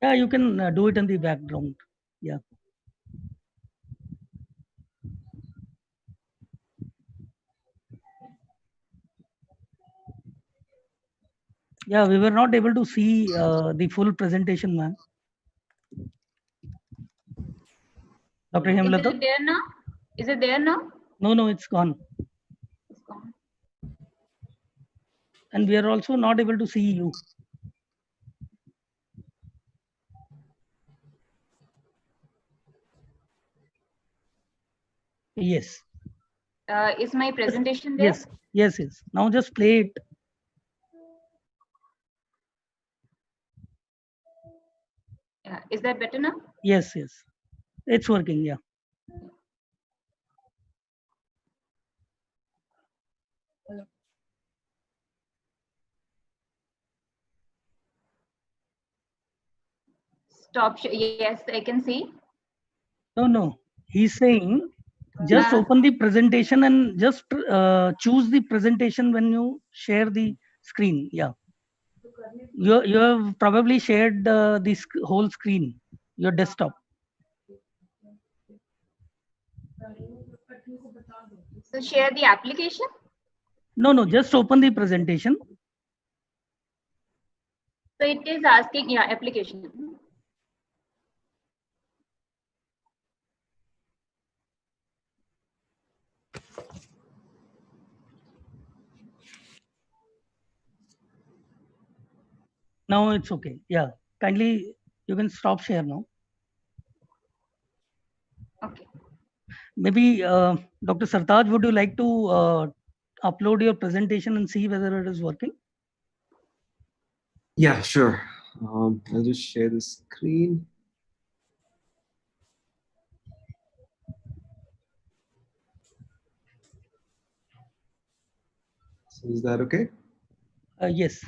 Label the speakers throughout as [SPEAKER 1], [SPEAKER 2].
[SPEAKER 1] Yeah, you can do it in the background. Yeah. Yeah, we were not able to see the full presentation, ma'am. Dr.
[SPEAKER 2] Is
[SPEAKER 1] Hemlata?
[SPEAKER 2] it there now? Is it there now?
[SPEAKER 1] No, it's gone.
[SPEAKER 2] It's gone.
[SPEAKER 1] And we are also not able to see you. Yes.
[SPEAKER 2] Is my presentation there?
[SPEAKER 1] Yes. Now just play it.
[SPEAKER 2] Is that better now?
[SPEAKER 1] Yes. It's working, yeah.
[SPEAKER 2] Stop. Yes, I can see.
[SPEAKER 1] No. He's saying just open the presentation and just choose the presentation when you share the screen. Yeah. You have probably shared this whole screen, your desktop.
[SPEAKER 2] So share the application?
[SPEAKER 1] No, just open the presentation.
[SPEAKER 2] So it is asking, yeah, application.
[SPEAKER 1] Now it's okay. Yeah. Kindly, you can stop share now.
[SPEAKER 2] Okay.
[SPEAKER 1] Maybe Dr. Sartaj, would you like to upload your presentation and see whether it is working?
[SPEAKER 3] Yeah, sure. I'll just share the screen. So is that okay?
[SPEAKER 1] Yes.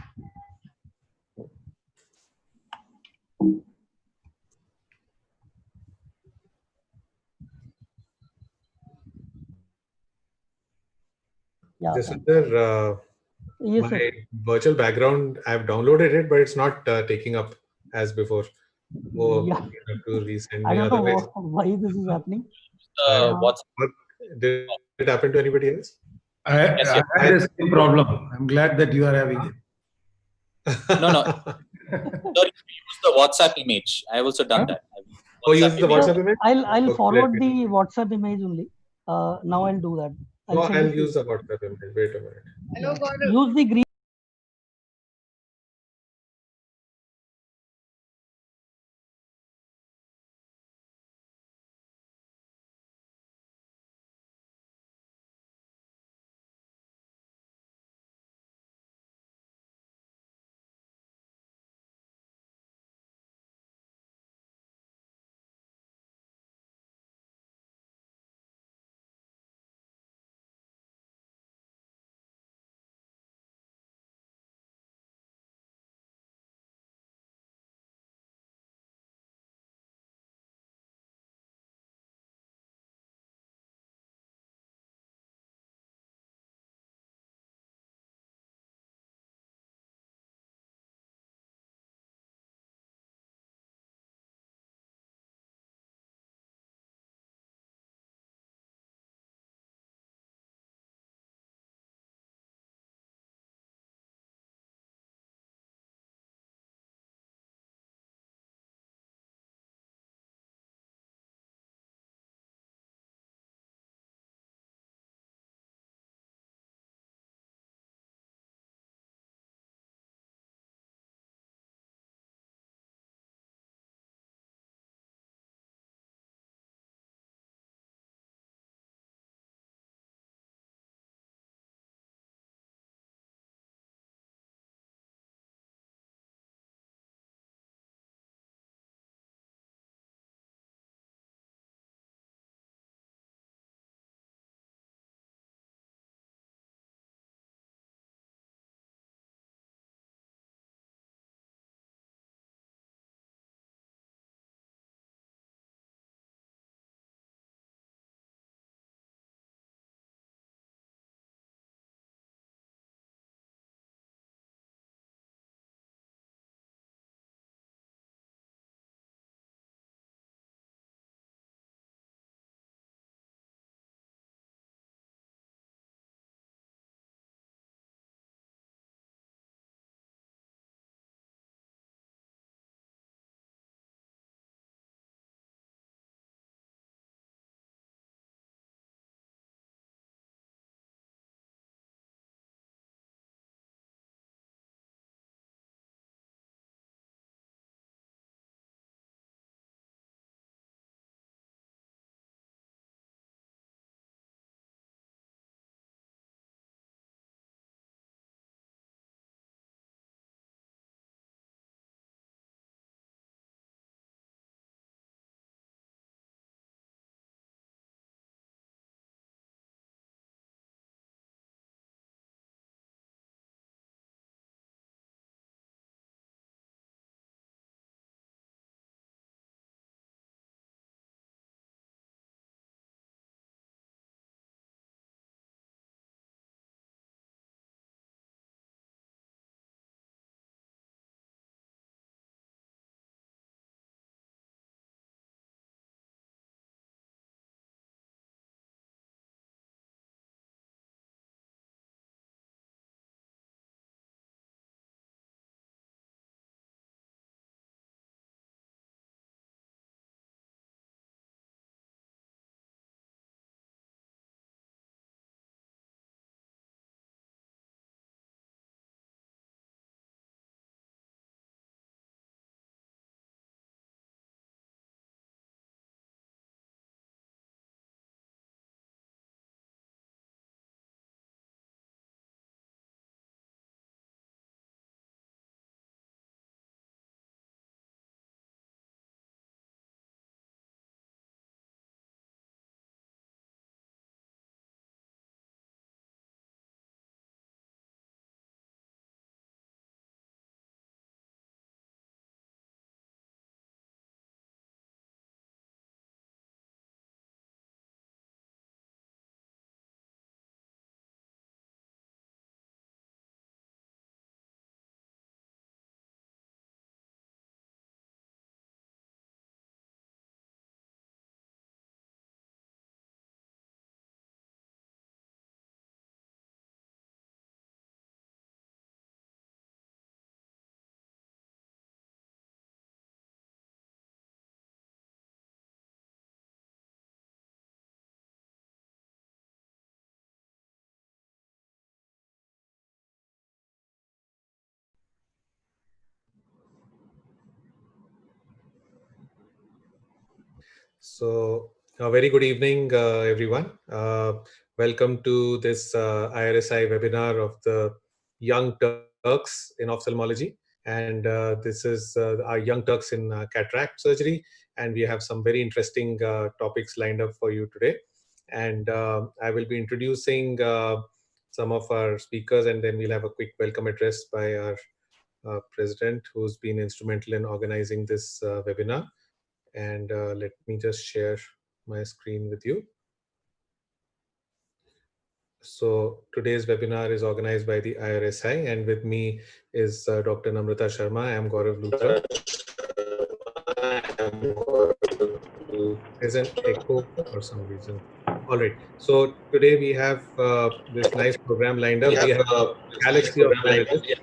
[SPEAKER 1] Yeah.
[SPEAKER 4] This is their
[SPEAKER 1] Yes,
[SPEAKER 4] my
[SPEAKER 1] sir.
[SPEAKER 4] virtual background. I've downloaded it, but it's not taking up as before. Oh,
[SPEAKER 1] Yeah.
[SPEAKER 4] you have to resend
[SPEAKER 1] I
[SPEAKER 4] me.
[SPEAKER 1] don't know
[SPEAKER 4] Otherwise,
[SPEAKER 1] why this is happening.
[SPEAKER 4] did it happen to anybody else?
[SPEAKER 5] I had the same problem. I'm glad that you are having it.
[SPEAKER 6] No. Sir, use the WhatsApp image. I have also done that.
[SPEAKER 4] Use the WhatsApp image?
[SPEAKER 1] I'll forward the WhatsApp image only. Now I'll do that.
[SPEAKER 4] I'll use the WhatsApp image. Wait a minute.
[SPEAKER 1] Use the green.
[SPEAKER 4] So, a very good evening, everyone. Welcome to this IRSI webinar of the Young Turks in ophthalmology. And this is our Young Turks in cataract surgery. And we have some very interesting topics lined up for you today. And I will be introducing some of our speakers, and then we'll have a quick welcome address by our president, who's been instrumental in organizing this webinar. And let me just share my screen with you. So today's webinar is organized by the IRSI, and with me is Dr. Namrata Sharma. I am Gaurav Luthra. There's an echo for some reason. All right. So today we have this nice program lined up. We have a galaxy of panelists.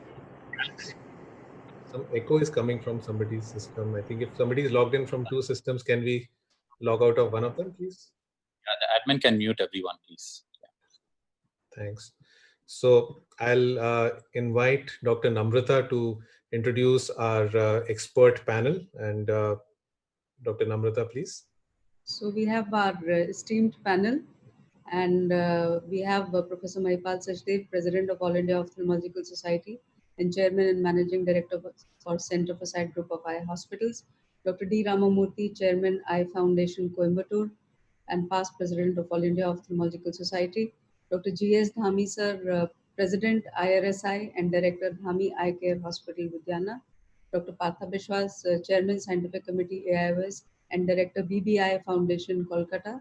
[SPEAKER 4] Some echo is coming from somebody's system. I think if somebody is logged in from two systems, can we log out of one of them, please?
[SPEAKER 6] Yeah, the admin can mute everyone, please. Yeah.
[SPEAKER 4] Thanks. So I'll invite Dr. Namrata to introduce our expert panel. And Dr. Namrata, please.
[SPEAKER 7] So we have our esteemed panel, and we have Professor Mahipal Sachdev, President of All India Ophthalmological Society and Chairman and Managing Director for Center for Sight Group of Eye Hospitals, Dr. D. Ramamurthy, Chairman, Eye Foundation, Coimbatore, and past President of All India Ophthalmological Society, Dr. G.S. Dhami, Sir, President, IRSI and Director, Dhami Eye Care Hospital, Ludhiana, Dr. Partha Bishwas, Chairman, Scientific Committee, AIOS, and Director, BBI Foundation, Kolkata,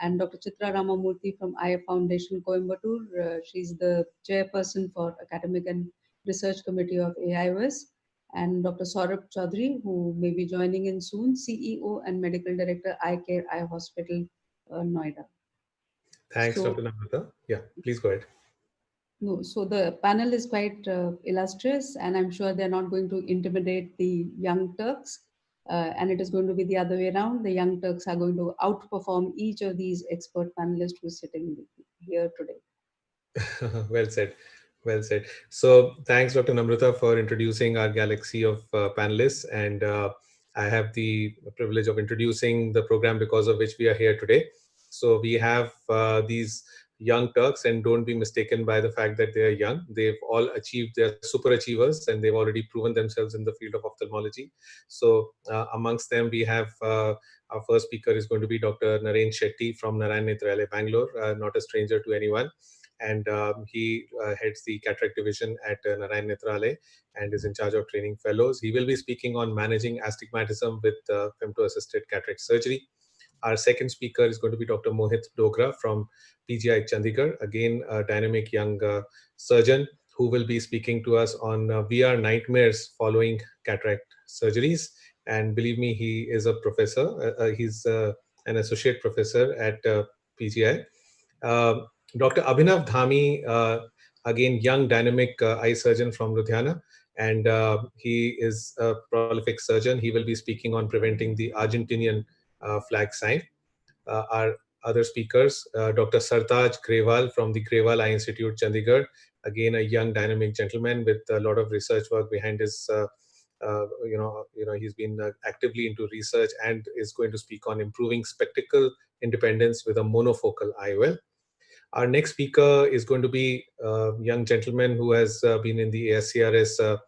[SPEAKER 7] and Dr. Chitra Ramamurthy from Eye Foundation, Coimbatore. She's the chairperson for Academic and Research Committee of AIOS, and Dr. Saurabh Chaudhary, who may be joining in soon, CEO and Medical Director, Eye Care Eye Hospital, Noida.
[SPEAKER 4] Thanks,
[SPEAKER 7] So,
[SPEAKER 4] Dr. Namrata. Yeah, please go ahead.
[SPEAKER 7] No, so the panel is quite illustrious, and I'm sure they're not going to intimidate the Young Turks. And it is going to be the other way around. The Young Turks are going to outperform each of these expert panelists who's sitting here today.
[SPEAKER 4] Well said. Well said. So thanks, Dr. Namrata, for introducing our galaxy of panelists. And I have the privilege of introducing the program because of which we are here today. So we have these young Turks, and don't be mistaken by the fact that they are young. They've all achieved, they're super achievers, and they've already proven themselves in the field of ophthalmology. So amongst them, we have our first speaker is going to be Dr. Naren Shetty from Narayan Netralaya, Bangalore, not a stranger to anyone. And he heads the cataract division at Narayan Netralaya and is in charge of training fellows. He will be speaking on managing astigmatism with femto-assisted cataract surgery. Our second speaker is going to be Dr. Mohit Dogra from PGI Chandigarh, again a dynamic young surgeon who will be speaking to us on VR nightmares following cataract surgeries. And believe me, he is a professor. He's an associate professor at PGI. Dr. Abhinav Dhami, again, young dynamic eye surgeon from Ludhiana, and he is a prolific surgeon. He will be speaking on preventing the Argentinian flag sign. Our other speakers, Dr. Sartaj Grewal from the Grewal Eye Institute, Chandigarh, again, a young dynamic gentleman with a lot of research work behind his he's been actively into research and is going to speak on improving spectacle independence with a monofocal IOL. Our next speaker is going to be a young gentleman who has been in the ASCRS,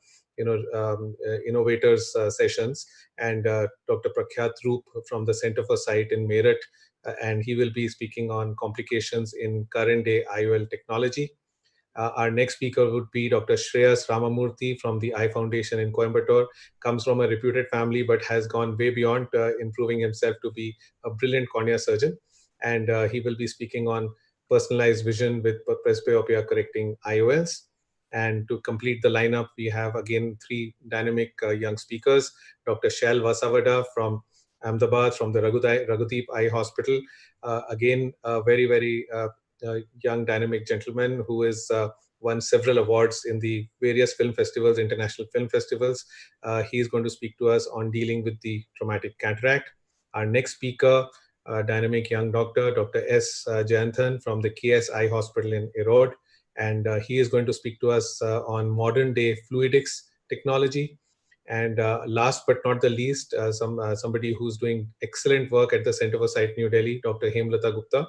[SPEAKER 4] innovators sessions, and Dr. Prakhyat Roop from the Center for Sight in Meerut, and he will be speaking on complications in current day IOL technology. Our next speaker would be Dr. Shreyas Ramamurthy from the Eye Foundation in Coimbatore. Comes from a reputed family, but has gone way beyond improving himself to be a brilliant cornea surgeon. And he will be speaking on personalized vision with presbyopia-correcting IOLs. And to complete the lineup, we have again three dynamic young speakers. Dr. Shail Vasavada from Ahmedabad, from the Raghudeep Eye Hospital. Again, a very, very young dynamic gentleman who has won several awards in the various film festivals, international film festivals. He is going to speak to us on dealing with the traumatic cataract. Our next speaker, dynamic young doctor, Dr. S. Jayanthan from the KS Eye Hospital in Erode. And he is going to speak to us on modern day fluidics technology. And last but not the least, somebody who's doing excellent work at the Center for Sight New Delhi, Dr. Hemlata Gupta.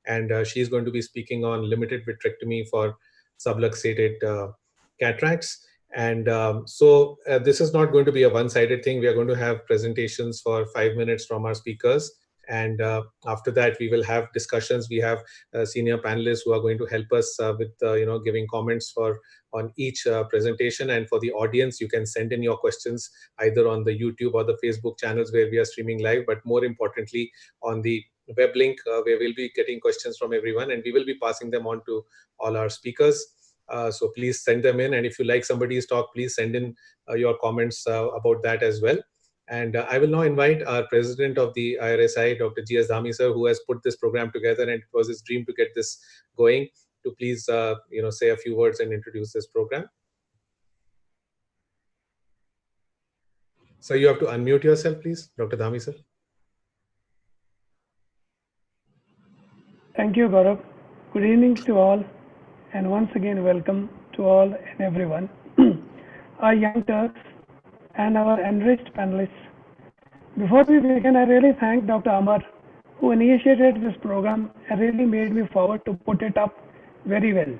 [SPEAKER 4] And she's going to be speaking on limited vitrectomy for subluxated cataracts. And this is not going to be a one-sided thing. We are going to have presentations for 5 minutes from our speakers. And after that, we will have discussions. We have senior panelists who are going to help us with giving comments on each presentation. And for the audience, you can send in your questions either on the YouTube or the Facebook channels where we are streaming live, but more importantly on the web link where we'll be getting questions from everyone, and we will be passing them on to all our speakers. So please send them in, and if you like somebody's talk, please send in your comments about that as well. And I will now invite our president of the IRSI, Dr. G.S. Dhami sir, who has put this program together, and it was his dream to get this going, to please say a few words and introduce this program. So you have to unmute yourself, please, Dr. Dhami sir.
[SPEAKER 8] Thank you, Gaurav. Good evening to all, and once again welcome to all and everyone. Our young Turks and our enriched panelists. Before we begin, I really thank Dr. Amar, who initiated this program and really made me forward to put it up very well.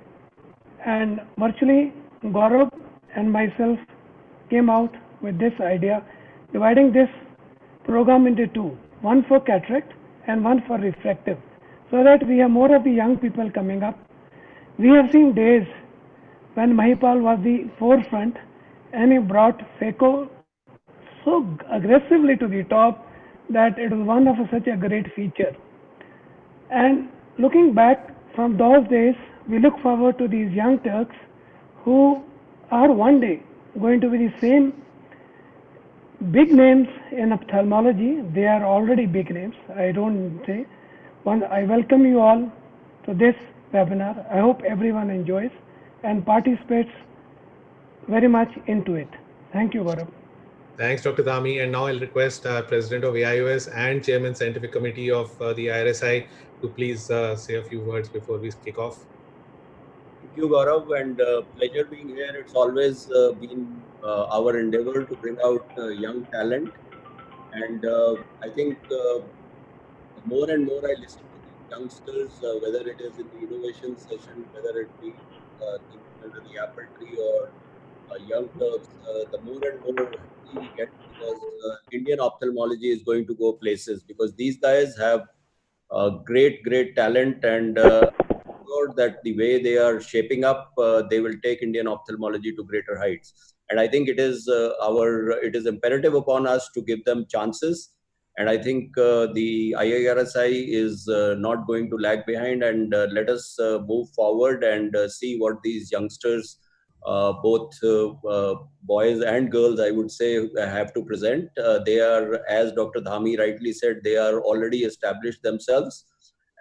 [SPEAKER 8] And virtually, Gaurav and myself came out with this idea, dividing this program into two, one for cataract and one for refractive, so that we have more of the young people coming up. We have seen days when Mahipal was the forefront and he brought phaco so aggressively to the top that it was one of such a great feature. And looking back from those days, we look forward to these young Turks who are one day going to be the same big names in ophthalmology. They are already big names. I don't say. I welcome you all to this webinar. I hope everyone enjoys and participates very much into it. Thank you, Gaurav.
[SPEAKER 4] Thanks, Dr. Dhami. And now I'll request President of AIOS and Chairman Scientific Committee of the IRSI to please say a few words before we kick off.
[SPEAKER 9] Thank you, Gaurav, and pleasure being here. It's always been our endeavor to bring out young talent. And I think more and more I listen to these youngsters, whether it is in the innovation session, whether it be under the apple tree or young Turks, the more and more we get, because Indian ophthalmology is going to go places, because these guys have great talent, and sure that the way they are shaping up, they will take Indian ophthalmology to greater heights. And I think it is imperative upon us to give them chances. And I think the IIRSI is not going to lag behind, and let us move forward and see what these youngsters, both boys and girls, I would say, have to present. They are, as Dr. Dhami rightly said, they are already established themselves.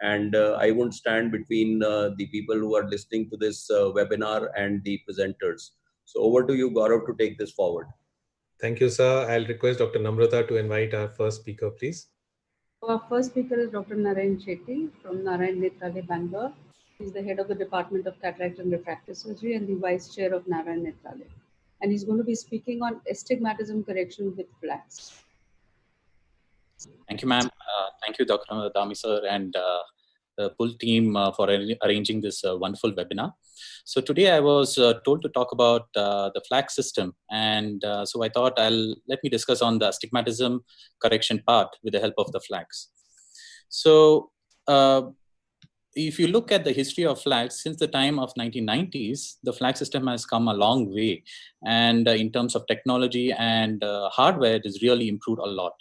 [SPEAKER 9] And I won't stand between the people who are listening to this webinar and the presenters. So over to you, Gaurav, to take this forward.
[SPEAKER 4] Thank you, sir. I'll request Dr. Namrata to invite our first speaker, please.
[SPEAKER 7] Our first speaker is Dr. Narayan Shetty from Narayan Nethralaya, Bangalore. He's the head of the Department of Cataract and Refractive Surgery and the vice chair of Narayan Nethralaya. And he's going to be speaking on astigmatism correction with flax.
[SPEAKER 6] Thank you, ma'am. Thank you, Dr. Dhami sir, and the full team for arranging this wonderful webinar. So today I was told to talk about the flax system, and so I thought let me discuss on the astigmatism correction part with the help of the flax. So if you look at the history of flax, since the time of 1990s, the flax system has come a long way, and in terms of technology and hardware, it has really improved a lot.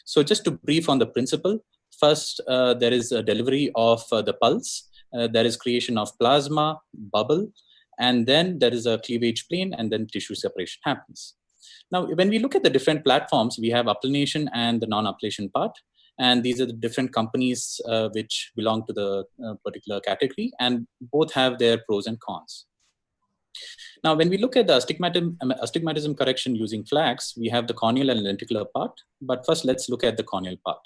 [SPEAKER 6] So just to brief on the principle, first, there is a delivery of the pulse. There is creation of plasma, bubble, and then there is a cleavage plane, and then tissue separation happens. Now, when we look at the different platforms, we have applanation and the non-applanation part. And these are the different companies which belong to the particular category, and both have their pros and cons. Now, when we look at the astigmatism correction using flax, we have the corneal and lenticular part. But first, let's look at the corneal part.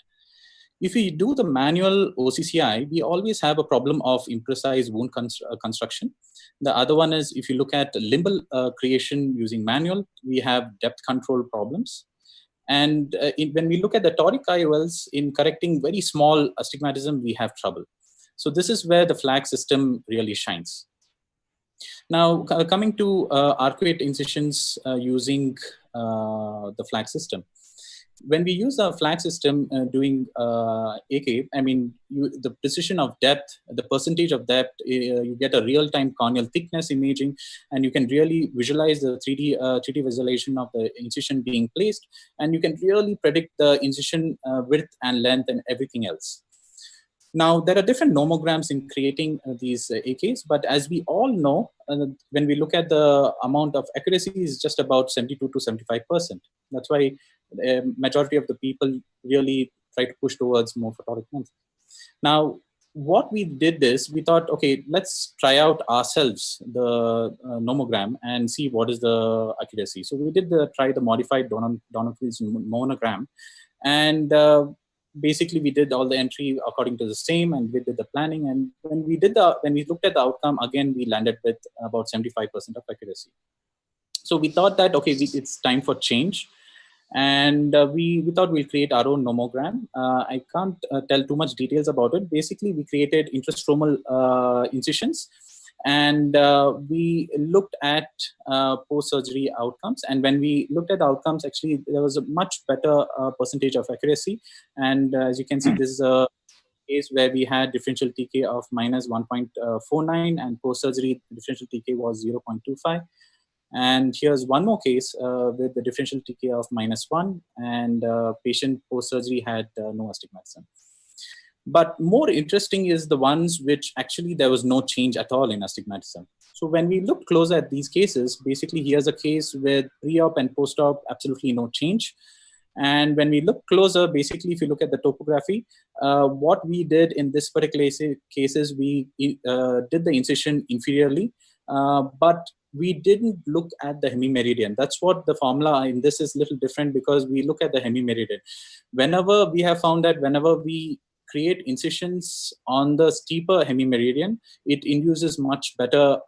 [SPEAKER 6] If we do the manual OCCI, we always have a problem of imprecise wound construction. The other one is, if you look at limbal creation using manual, we have depth control problems. And when we look at the toric IOLs, in correcting very small astigmatism, we have trouble. So this is where the flag system really shines. Now, coming to arcuate incisions using the flag system. When we use the flag system doing AK, I mean, the precision of depth, the percentage of depth, you get a real-time corneal thickness imaging, and you can really visualize the 3D visualization of the incision being placed, and you can really predict the incision width and length and everything else. Now, there are different nomograms in creating these AKs, but as we all know, when we look at the amount of accuracy is just about 72 to 75%. That's why the majority of the people really try to push towards more photoric lens. Now, what we did is, we thought, okay, let's try out ourselves the nomogram and see what is the accuracy. So we did try the modified Donald-Fields monogram, and basically we did all the entry according to the same, and we did the planning. And when we looked at the outcome, again, we landed with about 75% of accuracy. So we thought that, okay, it's time for change. And we thought we'll create our own nomogram. I can't tell too much details about it. Basically, we created intrastromal incisions, and we looked at post-surgery outcomes. And when we looked at the outcomes, actually, there was a much better percentage of accuracy. And as you can see, this is a case where we had differential TK of minus 1.49, and post-surgery differential TK was 0.25. And here's one more case with the differential TK of -1, and patient post-surgery had no astigmatism. But more interesting is the ones which actually there was no change at all in astigmatism. So when we look closer at these cases, basically here's a case with pre-op and post-op, absolutely no change. And when we look closer, basically if you look at the topography, what we did in this particular case is we did the incision inferiorly, but we didn't look at the hemimeridian. That's what the formula in this is a little different, because we look at the hemimeridian. Whenever we have found that whenever we create incisions on the steeper hemimeridian, it induces much better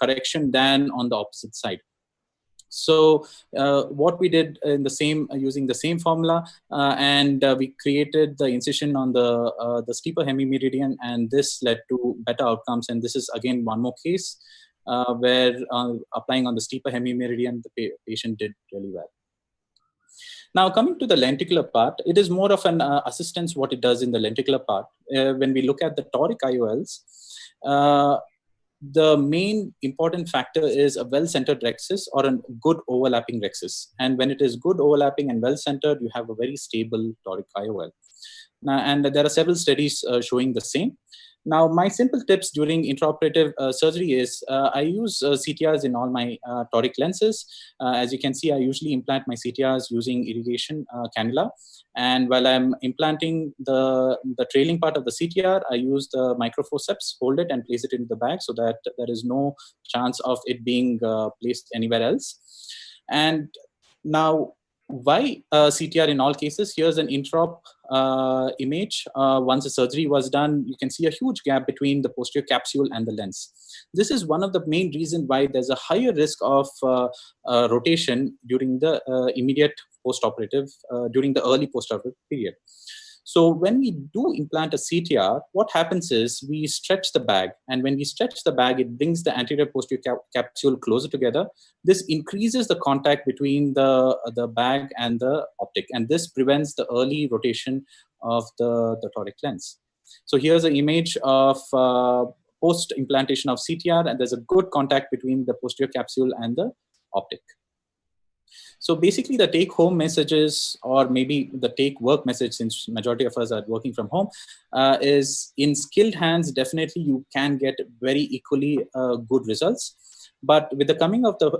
[SPEAKER 6] correction than on the opposite side. So what we did in the same, using the same formula, and we created the incision on the steeper hemimeridian, and this led to better outcomes. And this is again one more case where applying on the steeper hemimeridian, the patient did really well. Now, coming to the lenticular part, it is more of an assistance what it does in the lenticular part. When we look at the toric IOLs, the main important factor is a well-centered rhexis or a good overlapping rhexis. And when it is good overlapping and well-centered, you have a very stable toric IOL. Now, and there are several studies showing the same. Now, my simple tips during intraoperative surgery is I use CTRs in all my toric lenses. As you can see, I usually implant my CTRs using irrigation cannula. And while I'm implanting the trailing part of the CTR, I use the microforceps, hold it and place it into the bag so that there is no chance of it being placed anywhere else. And now, why CTR in all cases? Here's an intraop image. Once the surgery was done, you can see a huge gap between the posterior capsule and the lens. This is one of the main reasons why there's a higher risk of rotation during the immediate postoperative, during the early postoperative period. So when we do implant a CTR, what happens is we stretch the bag, and when we stretch the bag, it brings the anterior posterior capsule closer together. This increases the contact between the bag and the optic, and this prevents the early rotation of the toric lens. So here's an image of post-implantation of CTR, and there's a good contact between the posterior capsule and the optic. So basically the take home messages, or maybe the take work message, since majority of us are working from home, is in skilled hands, definitely you can get very equally good results. But with the coming of the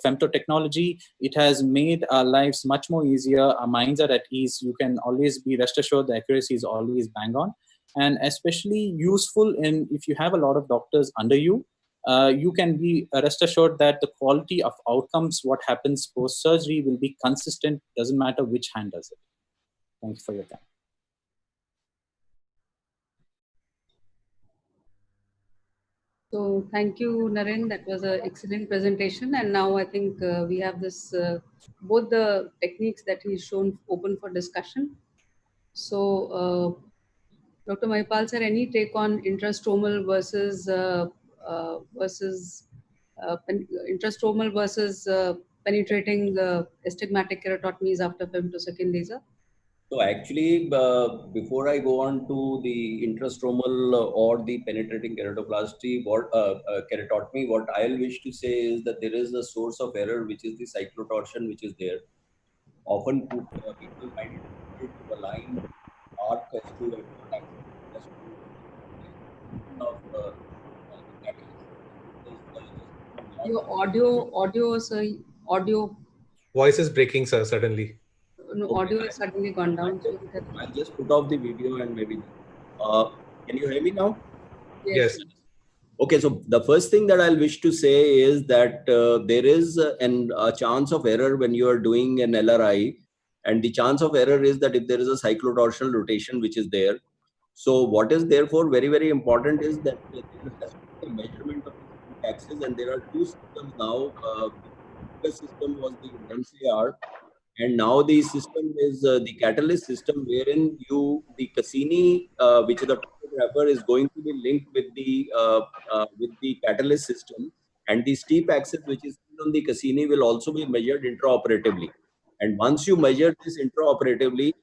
[SPEAKER 6] femto technology, it has made our lives much more easier. Our minds are at ease. You can always be rest assured the accuracy is always bang on, and especially useful in if you have a lot of doctors under you. You can be rest assured that the quality of outcomes, what happens post-surgery, will be consistent, doesn't matter which hand does it. Thank you for your time.
[SPEAKER 7] So thank you, Naren. That was an excellent presentation. And now I think we have this both the techniques that he's shown open for discussion. So, Dr. Mahipal sir, any take on intrastromal versus intrastromal versus penetrating astigmatic keratotomies after femtosecond laser?
[SPEAKER 9] So actually, before I go on to the intrastromal or the penetrating keratoplasty, keratotomy, what I'll wish to say is that there is a source of error, which is the cyclotorsion, which is there. Often people find it difficult to align arc as to what actually has to of the catalyst.
[SPEAKER 7] Your audio, sir, audio.
[SPEAKER 4] Voice is breaking, sir, suddenly.
[SPEAKER 7] No,
[SPEAKER 9] Okay.
[SPEAKER 7] audio has suddenly gone down.
[SPEAKER 9] I'll just put off the video and maybe. Can you hear me now?
[SPEAKER 4] Yes.
[SPEAKER 9] Okay, so the first thing that I'll wish to say is that there is a chance of error when you are doing an LRI, and the chance of error is that if there is a cyclotorsional rotation which is there. So what is therefore very, very important is that there has to be a measurement of the axis, and there are two systems now. The system was the MCR, and now the system is the catalyst system, wherein the Cassini, which is the topographer, is going to be linked with the catalyst system, and the steep axis which is on the Cassini will also be measured intraoperatively. And once you measure this intraoperatively,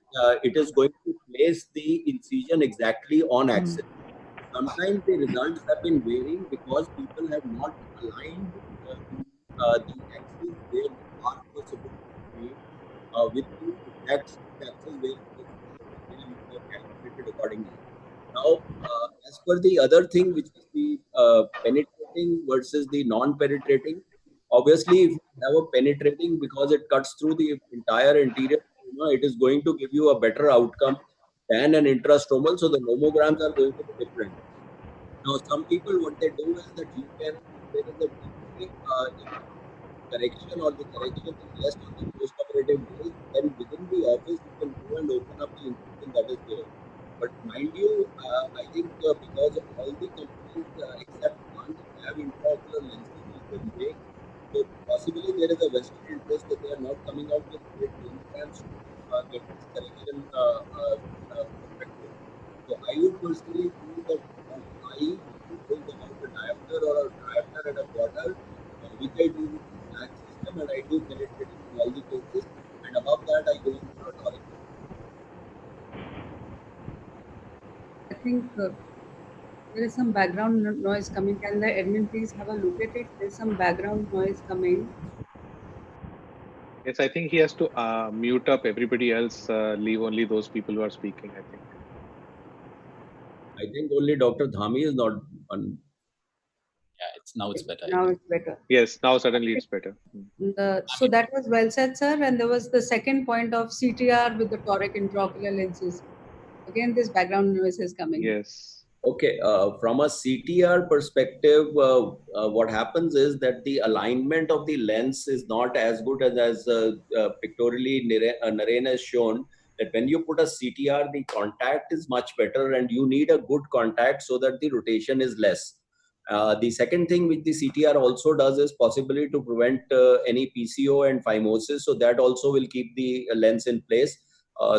[SPEAKER 9] it is going to place the incision exactly on axis. Sometimes the results have been varying because people have not aligned the axis where the arc was supposed to be with the exact axis where they have calculated accordingly. Now, as per the other thing, which is the penetrating versus the non-penetrating, obviously, if you have a penetrating, because it cuts through the entire interior, it is going to give you a better outcome than an intrastromal. So the nomograms are going to be different. Now, some people, what they do is that you can, if there is a delay in correction or the correction is less on the post-operative days, then within the office, you can go and open up the incision that is there. But mind you, I think because all the companies except one have intraocular lenses which they make, so possibly there is a vested interest that they are not coming out with great nomograms to get this correction perfected. So I would personally feel that I is about a diopter or a diopter at a quarter, which I do with the black system, and I do penetrating in all the cases, and above that I go in for a toric.
[SPEAKER 7] I think there is some background noise coming. Can the admin please have a look at it? There's some background noise coming.
[SPEAKER 10] Yes, I think he has to mute up everybody else, leave only those people who are speaking, I think.
[SPEAKER 9] I think only Dr. Dhami is not on.
[SPEAKER 6] Yeah, now it's better.
[SPEAKER 7] Now it's better.
[SPEAKER 10] Yes, now suddenly it's better.
[SPEAKER 7] So that was well said, sir. And there was the second point of CTR with the toric intraocular lenses. Again, this background noise is coming.
[SPEAKER 10] Yes.
[SPEAKER 9] Okay, from a CTR perspective, what happens is that the alignment of the lens is not as good as pictorially Naren has shown, that when you put a CTR, the contact is much better, and you need a good contact so that the rotation is less. The second thing which the CTR also does is possibly to prevent any PCO and phimosis, so that also will keep the lens in place.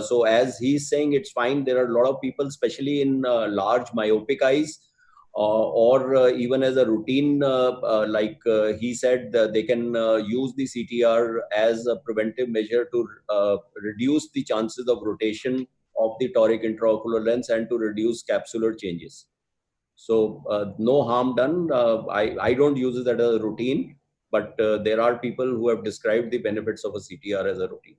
[SPEAKER 9] So as he's saying, it's fine. There are a lot of people, especially in large myopic eyes, or even as a routine, like he said, they can use the CTR as a preventive measure to reduce the chances of rotation of the toric intraocular lens and to reduce capsular changes. So no harm done. I don't use it as a routine, but there are people who have described the benefits of a CTR as a routine.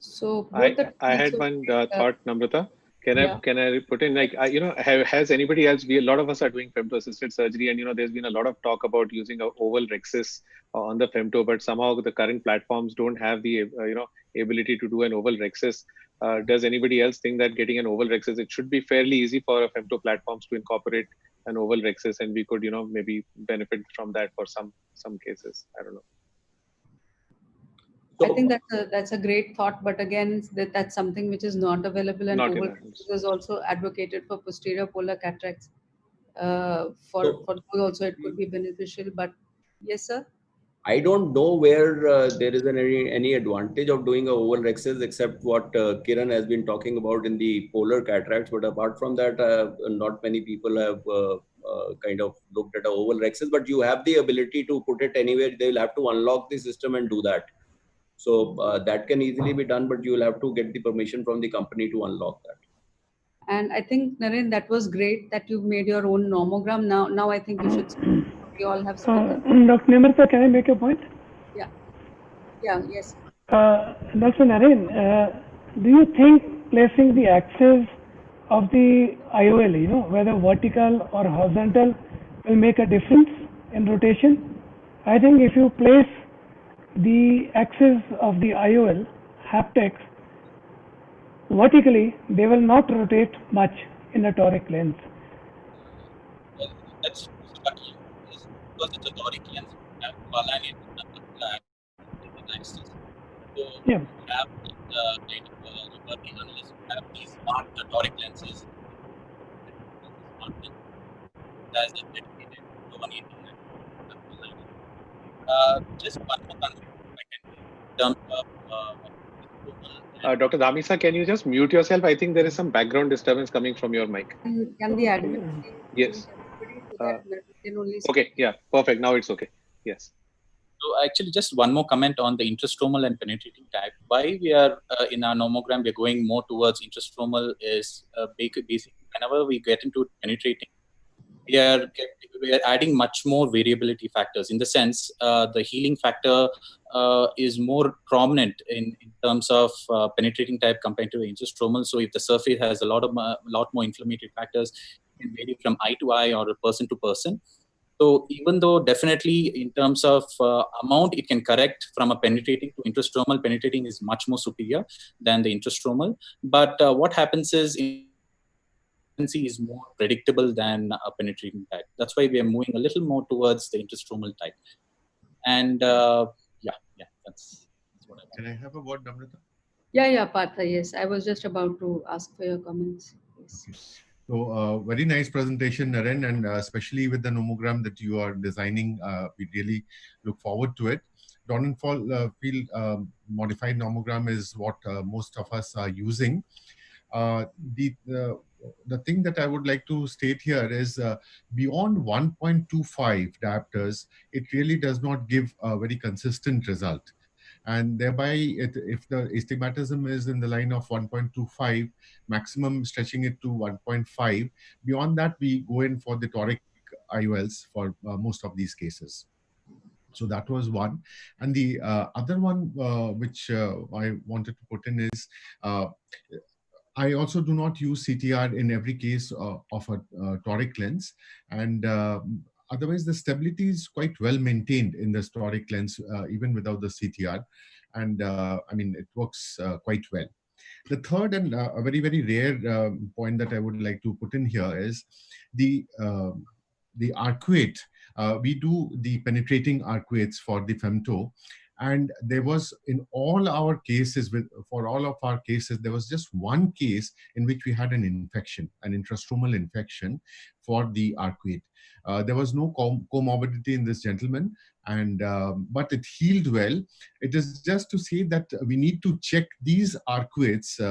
[SPEAKER 7] So
[SPEAKER 10] I had one thought, Namrata. Can I put in, like, has anybody else? A lot of us are doing femto-assisted surgery, and there's been a lot of talk about using an oval rhexis on the femto, but somehow the current platforms don't have the ability to do an oval rhexis. Does anybody else think that getting an oval rhexis, it should be fairly easy for femto platforms to incorporate an oval rhexis, and we could maybe benefit from that for some cases? I don't know.
[SPEAKER 7] I think that's a great thought, but again, that's something which is not available, and oval is also advocated for posterior polar cataracts. For
[SPEAKER 9] So-
[SPEAKER 7] those also it could be beneficial. But yes, sir.
[SPEAKER 9] I don't know where there is any advantage of doing a oval rexus except what Kiran has been talking about in the polar cataracts. But apart from that, not many people have kind of looked at a oval rexus. But you have the ability to put it anywhere. They will have to unlock the system and do that. So that can easily be done, but you will have to get the permission from the company to unlock that.
[SPEAKER 7] And I think, Naren, that was great that you made your own nomogram. Now I think you should. We all have spoken.
[SPEAKER 8] Dr. Nimrata, can I make a point?
[SPEAKER 7] Yeah. Yeah. Yes.
[SPEAKER 8] Dr. Naren, do you think placing the axis of the IOL, whether vertical or horizontal, will make a difference in rotation? I think if you place the axis of the IOL haptics vertically, they will not rotate much in a toric lens.
[SPEAKER 6] That's because it's a toric lens. We have to align it with the axis. So
[SPEAKER 8] Yeah.
[SPEAKER 6] you have kind of reverting unless you have these smart toric lenses. That's a dedicated to 180. Just one more comment I can make in terms of
[SPEAKER 10] Dr. Damisa, can you just mute yourself? I think there is some background disturbance coming from your mic.
[SPEAKER 7] Can the admin
[SPEAKER 10] Yes.
[SPEAKER 7] everybody so that they can only
[SPEAKER 10] Okay. Yeah. Perfect. Now it's okay. Yes.
[SPEAKER 6] So actually, just one more comment on the intrastromal and penetrating type. Why we are in our nomogram, we're going more towards intrastromal is basically whenever we get into penetrating, we are adding much more variability factors. In the sense, the healing factor is more prominent in terms of penetrating type compared to intrastromal. So if the surface has a lot more inflammatory factors, it can vary from eye to eye or person to person. So even though definitely in terms of amount, it can correct from a penetrating to intrastromal, penetrating is much more superior than the intrastromal. But what happens is is more predictable than a penetrating type. That's why we are moving a little more towards the intrastromal type. And that's what I want.
[SPEAKER 11] Can I have a word, Namrata?
[SPEAKER 7] Yeah, Partha. Yes, I was just about to ask for your comments. Yes.
[SPEAKER 11] So very nice presentation, Naren, and especially with the nomogram that you are designing, we really look forward to it. Dornenfall field modified nomogram is what most of us are using. The thing that I would like to state here is beyond 1.25 diopters, it really does not give a very consistent result. And thereby, if the astigmatism is in the line of 1.25, maximum stretching it to 1.5, beyond that, we go in for the toric IOLs for most of these cases. So that was one. And the other one which I wanted to put in is, I also do not use CTR in every case of a toric lens. And otherwise, the stability is quite well maintained in the toric lens, even without the CTR. And I mean, it works quite well. The third and a very, very rare point that I would like to put in here is the arcuate. We do the penetrating arcuates for the femto. And there was, in all our cases, for all of our cases, there was just one case in which we had an infection, an intrastromal infection for the arcuate. There was no comorbidity in this gentleman, and but it healed well. It is just to say that we need to check these arcuates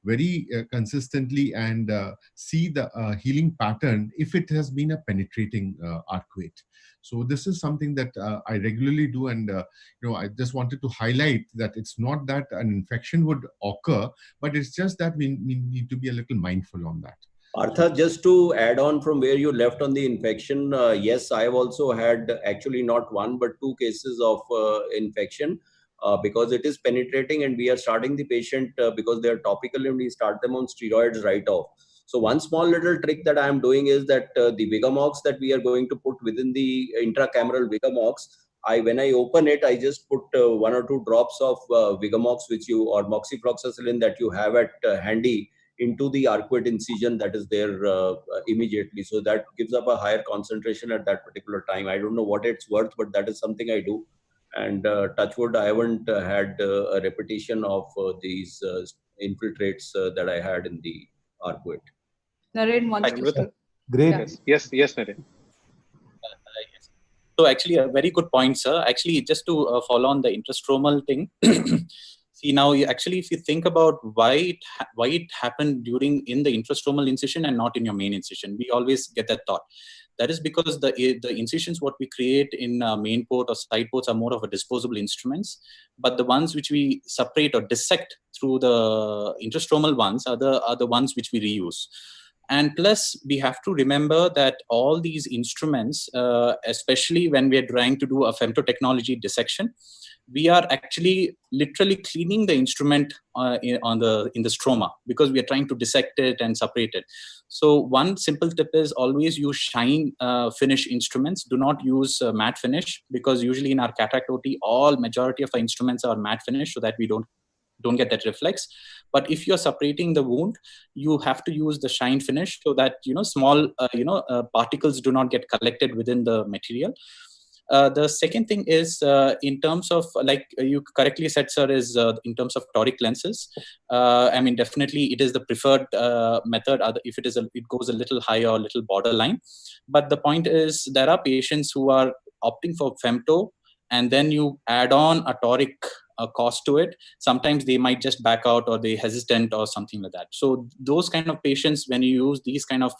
[SPEAKER 11] very consistently and see the healing pattern if it has been a penetrating arcuate. So this is something that I regularly do, and I just wanted to highlight that it's not that an infection would occur, but it's just that we need to be a little mindful on that.
[SPEAKER 9] Artha, just to add on from where you left on the infection, yes, I have also had actually not one but two cases of infection because it is penetrating, and we are starting the patient because they are topical, and we start them on steroids right off. So one small little trick that I am doing is that the Vigamox that we are going to put within the intracameral Vigamox, when I open it, I just put 1 or 2 drops of Vigamox or moxifloxacillin that you have at handy into the arcuate incision that is there immediately. So that gives up a higher concentration at that particular time. I don't know what it's worth, but that is something I do. And touch wood, I haven't had a repetition of these infiltrates that I had in the arcuate.
[SPEAKER 7] Naren wants to say.
[SPEAKER 5] Great.
[SPEAKER 10] Yes, Naren.
[SPEAKER 6] Yes. So actually, a very good point, sir. Actually, just to follow on the intrastromal thing. See, now actually, if you think about why it happened in the intrastromal incision and not in your main incision, we always get that thought. That is because the incisions what we create in main port or side ports are more of a disposable instruments, but the ones which we separate or dissect through the intrastromal ones are the ones which we reuse. And plus, we have to remember that all these instruments, especially when we are trying to do a femtotechnology dissection, we are actually literally cleaning the instrument in the stroma, because we are trying to dissect it and separate it. So one simple tip is always use shine finish instruments. Do not use matte finish, because usually in our cataract OT, majority of our instruments are matte finish, so that we don't get that reflex. But if you're separating the wound, you have to use the shine finish, so that small particles do not get collected within the material. The second thing is in terms of, like you correctly said, sir, is in terms of toric lenses. I mean, definitely it is the preferred method. If it goes a little higher or a little borderline. But the point is, there are patients who are opting for femto, and then you add on a toric cost to it. Sometimes they might just back out, or they hesitant or something like that. So those kind of patients, when you use these kind of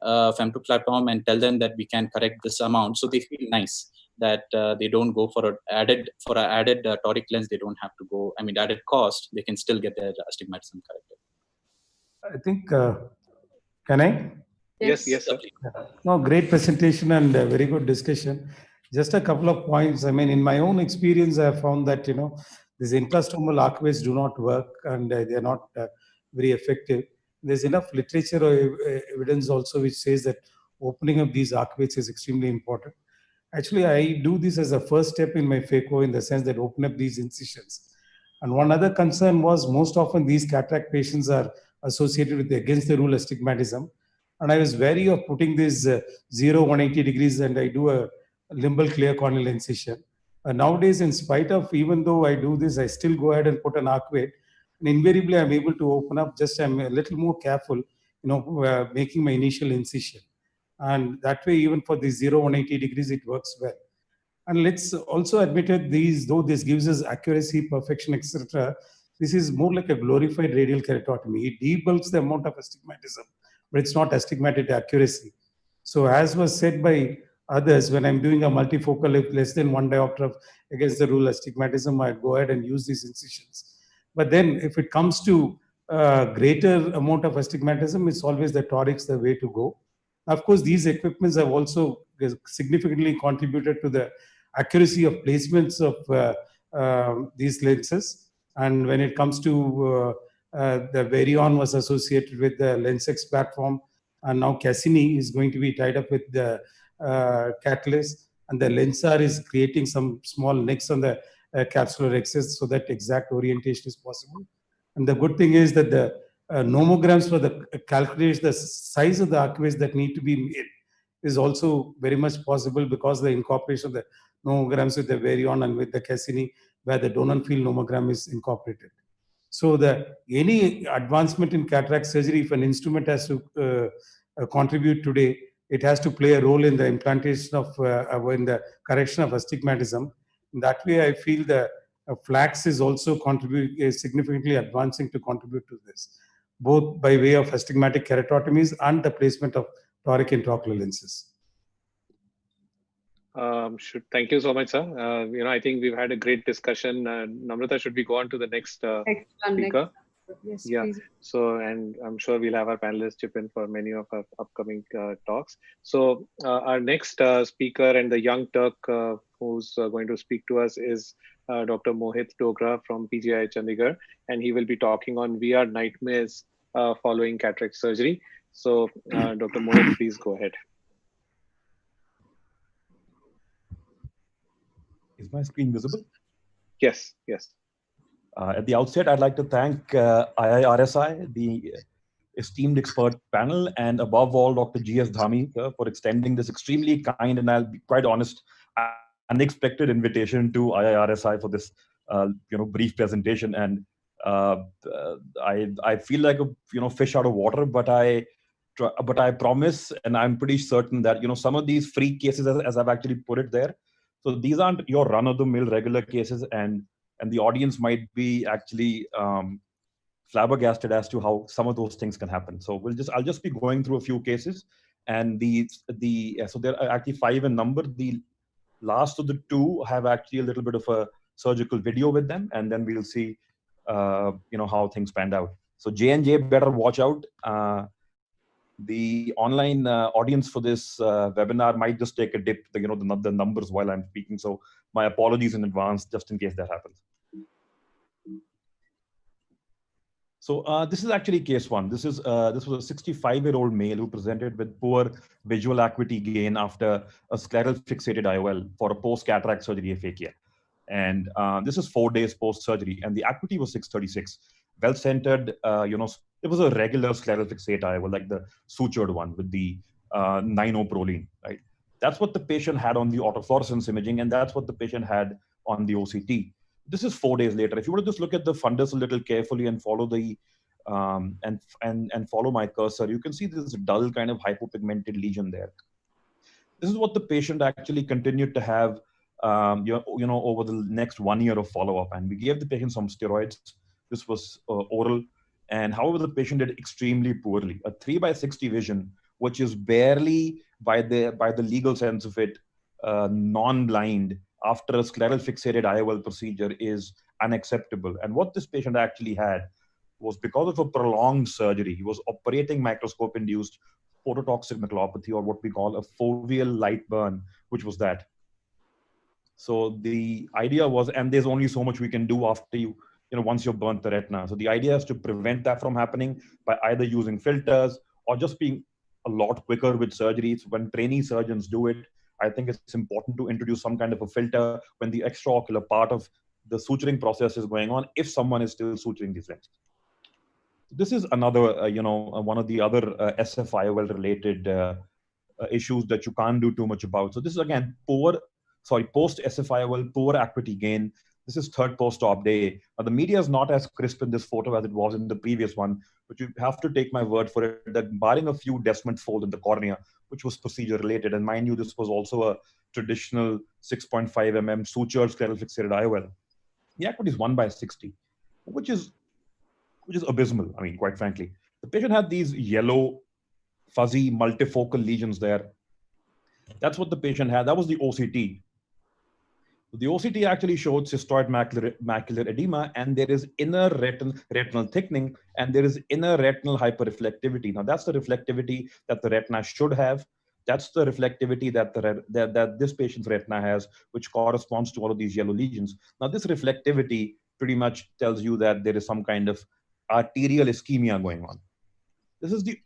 [SPEAKER 6] femto platform and tell them that we can correct this amount, so they feel nice that they don't go for an added toric lens. They don't have to go, I mean, added cost. They can still get their astigmatism corrected.
[SPEAKER 5] I think, can I?
[SPEAKER 10] Yes, sir.
[SPEAKER 5] No, great presentation and very good discussion. Just a couple of points. I mean, in my own experience, I have found that, these intrastromal archways do not work, and they are not very effective. There's enough literature or evidence also which says that opening up these archways is extremely important. Actually, I do this as a first step in my phaco, in the sense that open up these incisions. And one other concern was, most often these cataract patients are associated with the against the rule astigmatism. And I was wary of putting this 180 degrees, and I do a limbal clear corneal incision. Nowadays, in spite of, even though I do this, I still go ahead and put an archway. And invariably, I'm able to open up, just I'm a little more careful, making my initial incision. And that way, even for the 180 degrees, it works well. And let's also admit it, though this gives us accuracy, perfection, etc., this is more like a glorified radial keratotomy. It debulks the amount of astigmatism, but it's not astigmatic accuracy. So as was said by others, when I'm doing a multifocal, if less than 1 diopter against the rule astigmatism, I'd go ahead and use these incisions. But then if it comes to greater amount of astigmatism, it's always the torics the way to go. Of course, these equipments have also significantly contributed to the accuracy of placements of these lenses. And when it comes to the Varion was associated with the LensX platform, and now Cassini is going to be tied up with the Catalyst, and the Lensar is creating some small nicks on the capsular axis, so that exact orientation is possible. And the good thing is that the nomograms for the calculate the size of the archways that need to be made is also very much possible, because the incorporation of the nomograms with the Varion and with the Cassini, where the Donan field nomogram is incorporated. So any advancement in cataract surgery, if an instrument has to contribute today, it has to play a role in the implantation of, in the correction of astigmatism. In that way, I feel the flax is also significantly advancing to contribute to this, both by way of astigmatic keratotomies and the placement of toric intraocular lenses.
[SPEAKER 10] Thank you so much, sir. I think we've had a great discussion. Namrata, should we go on to the next speaker?
[SPEAKER 7] Yes,
[SPEAKER 10] yeah.
[SPEAKER 7] Please.
[SPEAKER 10] So, and I'm sure we'll have our panelists chip in for many of our upcoming talks. So, our next speaker and the young Turk who's going to speak to us is Dr. Mohit Dogra from PGI Chandigarh, and he will be talking on VR nightmares following cataract surgery. So, Dr. Mohit, please go ahead.
[SPEAKER 12] Is my screen visible?
[SPEAKER 10] Yes, yes.
[SPEAKER 12] At the outset, I'd like to thank IIRSI, the esteemed expert panel, and above all, Dr. G.S. Dhami for extending this extremely kind, and I'll be quite honest, unexpected invitation to IIRSI for this brief presentation. And I feel like a fish out of water, but I but I promise, and I'm pretty certain that, some of these freak cases, as I've actually put it there, so these aren't your run-of-the-mill regular cases, and the audience might be actually flabbergasted as to how some of those things can happen. So I'll just be going through a few cases, and so there are actually 5 in number. The last of the 2 have actually a little bit of a surgical video with them, and then we'll see, how things panned out. So J&J better watch out. The online audience for this webinar might just take a dip, the numbers while I'm speaking. So my apologies in advance, just in case that happens. So this is actually case 1. This was a 65-year-old male who presented with poor visual acuity gain after a scleral fixated IOL for a post-cataract surgery aphakia. And this is 4 days post-surgery, and the acuity was 636. Well-centered, it was a regular scleral fixate IOL, like the sutured one with the 9-O-proline, right? That's what the patient had on the autofluorescence imaging, and that's what the patient had on the OCT. This is 4 days later. If you were to just look at the fundus a little carefully and follow the and follow my cursor, you can see this dull kind of hypopigmented lesion there. This is what the patient actually continued to have, over the next 1 year of follow-up, and we gave the patient some steroids. This was oral, and however the patient did extremely poorly. A 3/60 vision, which is barely, by the legal sense of it, non-blind after a scleral fixated IOL procedure, is unacceptable. And what this patient actually had was, because of a prolonged surgery, he was operating microscope-induced phototoxic maculopathy, or what we call a foveal light burn, which was that. So the idea was, and there's only so much we can do after once you've burnt the retina. So the idea is to prevent that from happening by either using filters or just being a lot quicker with surgeries. When trainee surgeons do it, I think it's important to introduce some kind of a filter when the extraocular part of the suturing process is going on, if someone is still suturing these lenses. This is another, one of the other SFIOL related issues that you can't do too much about. So this is again post SFIOL, poor acuity gain. This is third post-op day. Now, the media is not as crisp in this photo as it was in the previous one, but you have to take my word for it that barring a few Desmond fold in the cornea, which was procedure related, and mind you, this was also a traditional 6.5 mm sutured scleral fixated IOL. The acuity is 1/60, which is abysmal. I mean, quite frankly, the patient had these yellow, fuzzy, multifocal lesions there. That's what the patient had. That was the OCT. The OCT actually showed cystoid macular edema, and there is inner retinal thickening, and there is inner retinal hyperreflectivity. Now, that's the reflectivity that the retina should have. That's the reflectivity that this patient's retina has, which corresponds to all of these yellow lesions. Now, this reflectivity pretty much tells you that there is some kind of arterial ischemia going on. This is the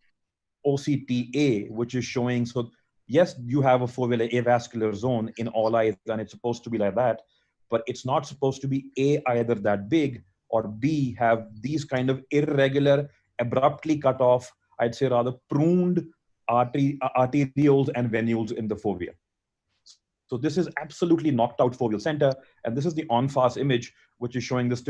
[SPEAKER 12] OCTA, which is showing, so yes, you have a foveal avascular zone in all eyes, and it's supposed to be like that, but it's not supposed to be either that big, or B, have these kind of irregular, abruptly cut off, I'd say rather pruned arterioles and venules in the fovea. So this is absolutely knocked out foveal center, and this is the en-face image, which is showing this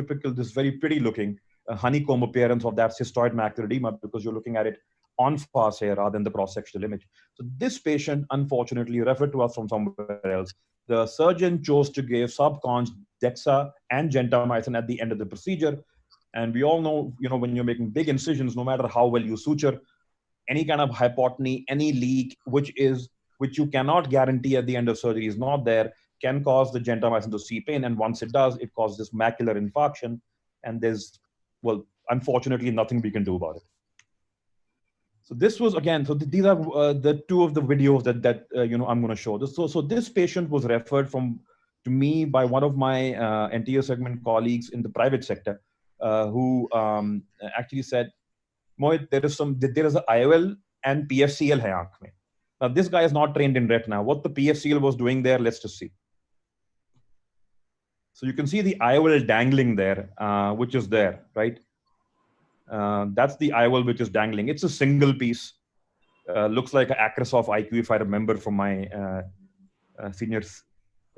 [SPEAKER 12] very pretty looking honeycomb appearance of that cystoid macular edema, because you're looking at it en-face here rather than the cross-sectional image. So this patient, unfortunately, referred to us from somewhere else. The surgeon chose to give subcons DEXA and gentamicin at the end of the procedure. And we all know, when you're making big incisions, no matter how well you suture, any kind of hypotony, any leak, which you cannot guarantee at the end of surgery is not there, can cause the gentamicin to seep in. And once it does, it causes this macular infarction. And there's, well, unfortunately, nothing we can do about it. So this was, again, so these are the 2 of the videos that I'm going to show. So this patient was referred to me by one of my anterior segment colleagues in the private sector, who actually said, Mohit, there is an IOL and PFCL hai aankh mein. Now, this guy is not trained in retina. What the PFCL was doing there, let's just see. So you can see the IOL dangling there, which is there, right? That's the IOL which is dangling. It's a single piece. Looks like an Acrosoft IQ, if I remember from my senior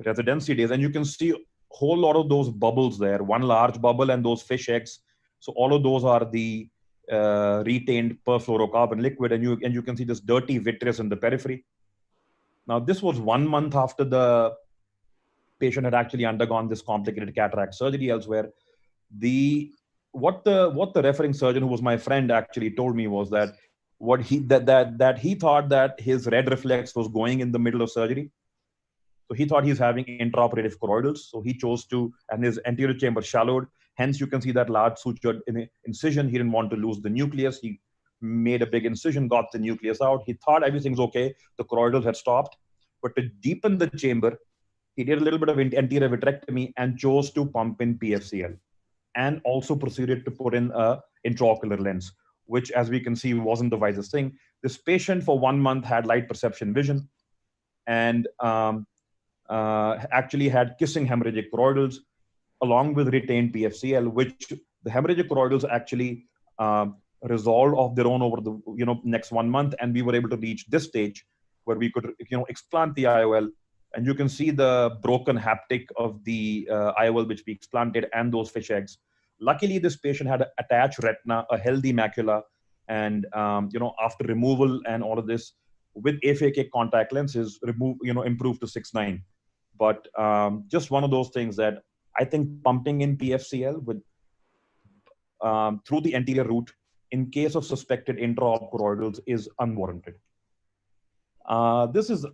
[SPEAKER 12] residency days. And you can see a whole lot of those bubbles there. One large bubble and those fish eggs. So all of those are the retained perfluorocarbon liquid, and you can see this dirty vitreous in the periphery. Now, this was 1 month after the patient had actually undergone this complicated cataract surgery elsewhere. What the referring surgeon, who was my friend, actually told me was that he thought that his red reflex was going in the middle of surgery. So he thought he's having intraoperative choroidals. So he chose to, and his anterior chamber shallowed. Hence, you can see that large sutured incision. He didn't want to lose the nucleus. He made a big incision, got the nucleus out. He thought everything's okay. The choroidals had stopped. But to deepen the chamber, he did a little bit of anterior vitrectomy and chose to pump in PFCL, and also proceeded to put in a intraocular lens, which, as we can see, wasn't the wisest thing. This patient for 1 month had light perception vision, and actually had kissing hemorrhagic choroidals along with retained PFCL, which the hemorrhagic choroidals actually resolved of their own over the next 1 month, and we were able to reach this stage where we could explant the IOL, and you can see the broken haptic of the IOL which we explanted and those fish eggs. Luckily, this patient had an attached retina, a healthy macula, and after removal and all of this, with FAK contact lenses, improved to 6.9. But just one of those things that I think pumping in PFCL with through the anterior route in case of suspected intraop choroidals is unwarranted. This is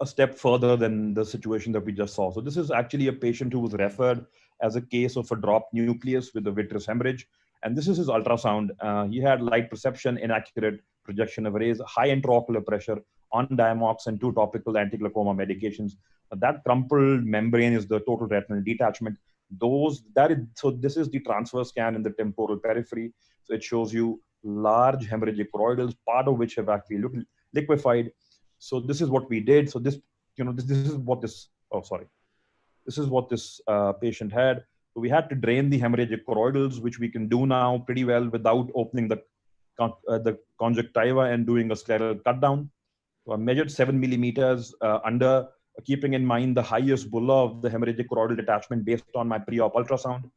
[SPEAKER 12] a step further than the situation that we just saw. So this is actually a patient who was referred as a case of a dropped nucleus with a vitreous hemorrhage. And this is his ultrasound. He had light perception, inaccurate projection of rays, high intraocular pressure, on Diamox and 2 topical anti-glaucoma medications. That crumpled membrane is the total retinal detachment. So this is the transverse scan in the temporal periphery. So it shows you large hemorrhagic choroidals, part of which have actually liquefied. So this is what we did. So this is what this patient had. So we had to drain the hemorrhagic choroidals, which we can do now pretty well without opening the conjunctiva and doing a scleral cut down. So I measured 7 millimeters under, keeping in mind the highest bulla of the hemorrhagic choroidal detachment based on my pre-op ultrasound.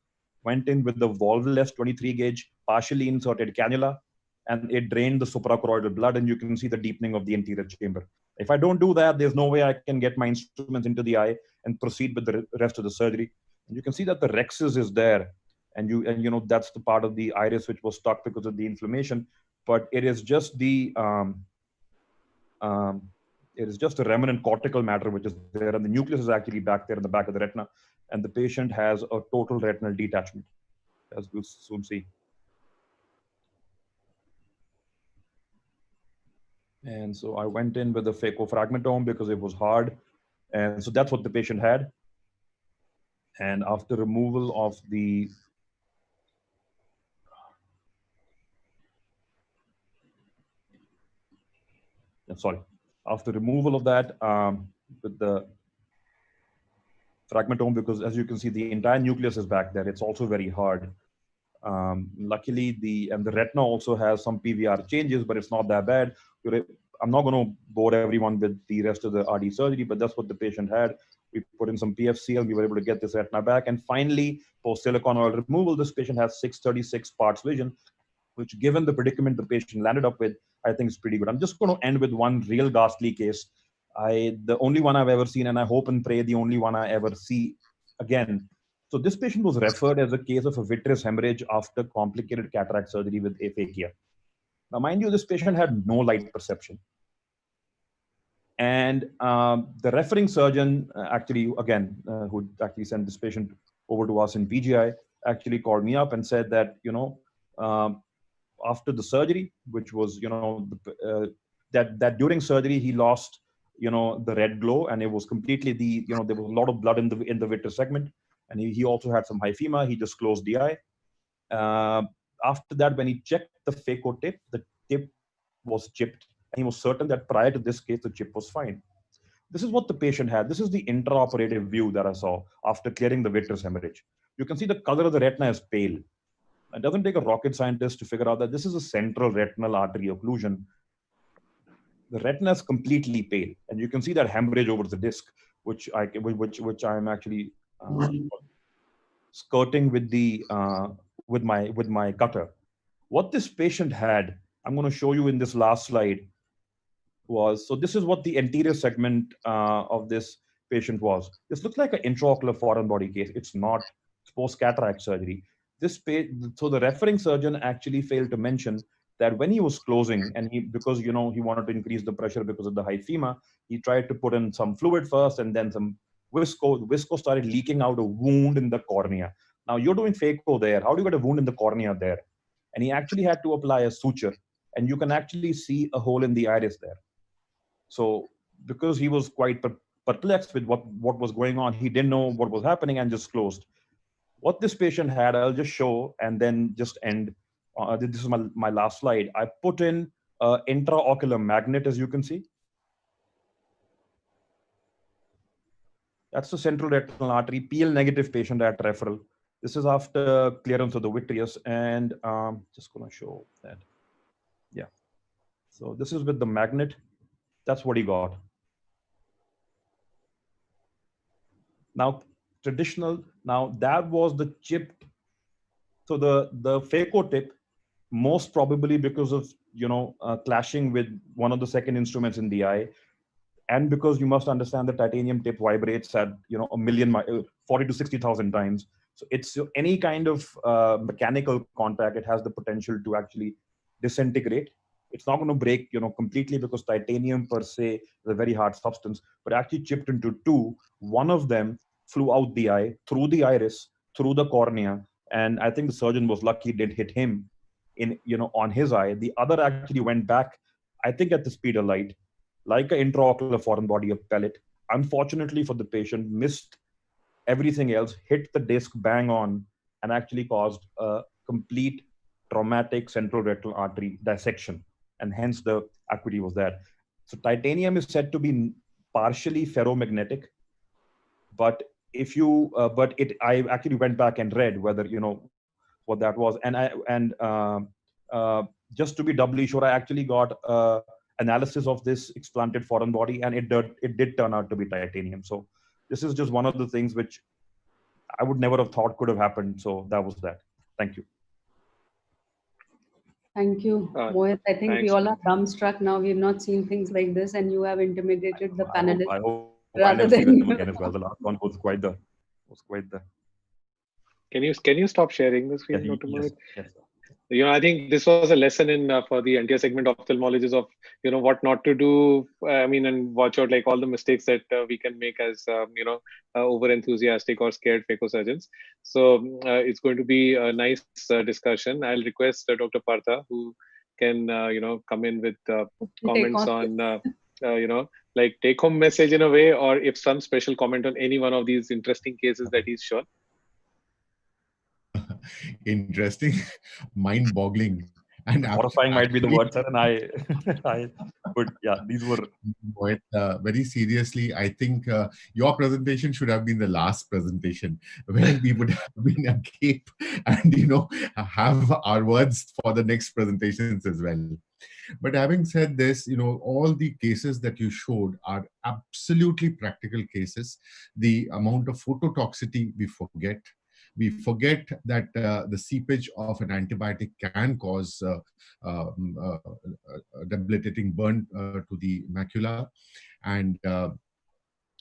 [SPEAKER 12] Went in with the volvulus 23 gauge, partially inserted cannula, and it drained the suprachoroidal blood, and you can see the deepening of the anterior chamber. If I don't do that, there's no way I can get my instruments into the eye and proceed with the rest of the surgery. And you can see that the rhexis is there, and that's the part of the iris which was stuck because of the inflammation. But it is just the remnant cortical matter which is there, and the nucleus is actually back there in the back of the retina, and the patient has a total retinal detachment, as we'll soon see. And so I went in with a phacofragmentome because it was hard, and so that's what the patient had. And after removal of the after removal of that with the fragmentome, because as you can see, the entire nucleus is back there. It's also very hard. Luckily, the retina also has some PVR changes, but it's not that bad. I'm not going to bore everyone with the rest of the RD surgery, but that's what the patient had. We put in some PFCL, we were able to get this retina back. And finally, post silicone oil removal, this patient has 636 parts vision, which, given the predicament the patient landed up with, I think is pretty good. I'm just going to end with one real ghastly case. The only one I've ever seen, and I hope and pray the only one I ever see again. So this patient was referred as a case of a vitreous hemorrhage after complicated cataract surgery with aphakia. Now, mind you, this patient had no light perception. And the referring surgeon actually, again, who actually sent this patient over to us in PGI, actually called me up and said that, after the surgery, which was, that during surgery, he lost, the red glow, and it was completely there was a lot of blood in the vitreous segment. And he also had some hyphema. He just closed the eye. After that, when he checked the phaco tip, the tip was chipped. And he was certain that prior to this case, the chip was fine. This is what the patient had. This is the intraoperative view that I saw after clearing the vitreous hemorrhage. You can see the color of the retina is pale. It doesn't take a rocket scientist to figure out that this is a central retinal artery occlusion. The retina is completely pale, and you can see that hemorrhage over the disc, which I'm actually skirting with the with my cutter. What this patient had, I'm going to show you in this last slide, was, so this is what the anterior segment of this patient was. This looks like an intraocular foreign body case. It's not post-cataract surgery. So the referring surgeon actually failed to mention that when he was closing, and because he wanted to increase the pressure because of the hyphema, he tried to put in some fluid first and then some visco. The visco started leaking out a wound in the cornea. Now you're doing phaco there. How do you get a wound in the cornea there? And he actually had to apply a suture, and you can actually see a hole in the iris there. So because he was quite perplexed with what was going on, he didn't know what was happening and just closed. What this patient had, I'll just show and then just end. This is my last slide. I put in intraocular magnet, as you can see. That's the central retinal artery, PL negative patient at referral. This is after clearance of the vitreous, and just going to show that. Yeah. So this is with the magnet. That's what he got. Now, that was the chipped. So the phaco tip, most probably because of, clashing with one of the second instruments in the eye. And because you must understand the titanium tip vibrates at, 40 to 60,000 times. So it's any kind of mechanical contact, it has the potential to actually disintegrate. It's not going to break, completely, because titanium per se is a very hard substance, but actually chipped into two. One of them flew out the eye, through the iris, through the cornea. And I think the surgeon was lucky it didn't hit him on his eye. The other actually went back, I think at the speed of light, like an intraocular foreign body, a pellet. Unfortunately for the patient, missed everything else, hit the disc bang on, and actually caused a complete traumatic central retinal artery dissection. And hence the acuity was there. So titanium is said to be partially ferromagnetic, but I actually went back and read whether, what that was. And just to be doubly sure, I actually got analysis of this explanted foreign body, and it did turn out to be titanium. So this is just one of the things which I would never have thought could have happened. So that was that. Thank you.
[SPEAKER 7] Thank you, Mohit. I think we all are dumbstruck now. We've not seen things like this, and you have intimidated the panelists.
[SPEAKER 12] I hope I never see them again as well. The last one was quite the.
[SPEAKER 10] Can you stop sharing the screen, Dr. Mohit?
[SPEAKER 12] Yes.
[SPEAKER 10] I think this was a lesson in for the anterior segment ophthalmologists of what not to do. And watch out like all the mistakes that we can make as over enthusiastic or scared phacosurgeons. So it's going to be a nice discussion. I'll request Dr. Partha, who can come in with comments on like take home message in a way, or if some special comment on any one of these interesting cases that he's shown.
[SPEAKER 11] Interesting, mind-boggling, and
[SPEAKER 12] horrifying might be the word, sir. And but yeah, these were.
[SPEAKER 11] But very seriously, I think your presentation should have been the last presentation, where we would have been a cape and have our words for the next presentations as well. But having said this, all the cases that you showed are absolutely practical cases. The amount of phototoxicity we forget. We forget that the seepage of an antibiotic can cause a debilitating burn to the macula. And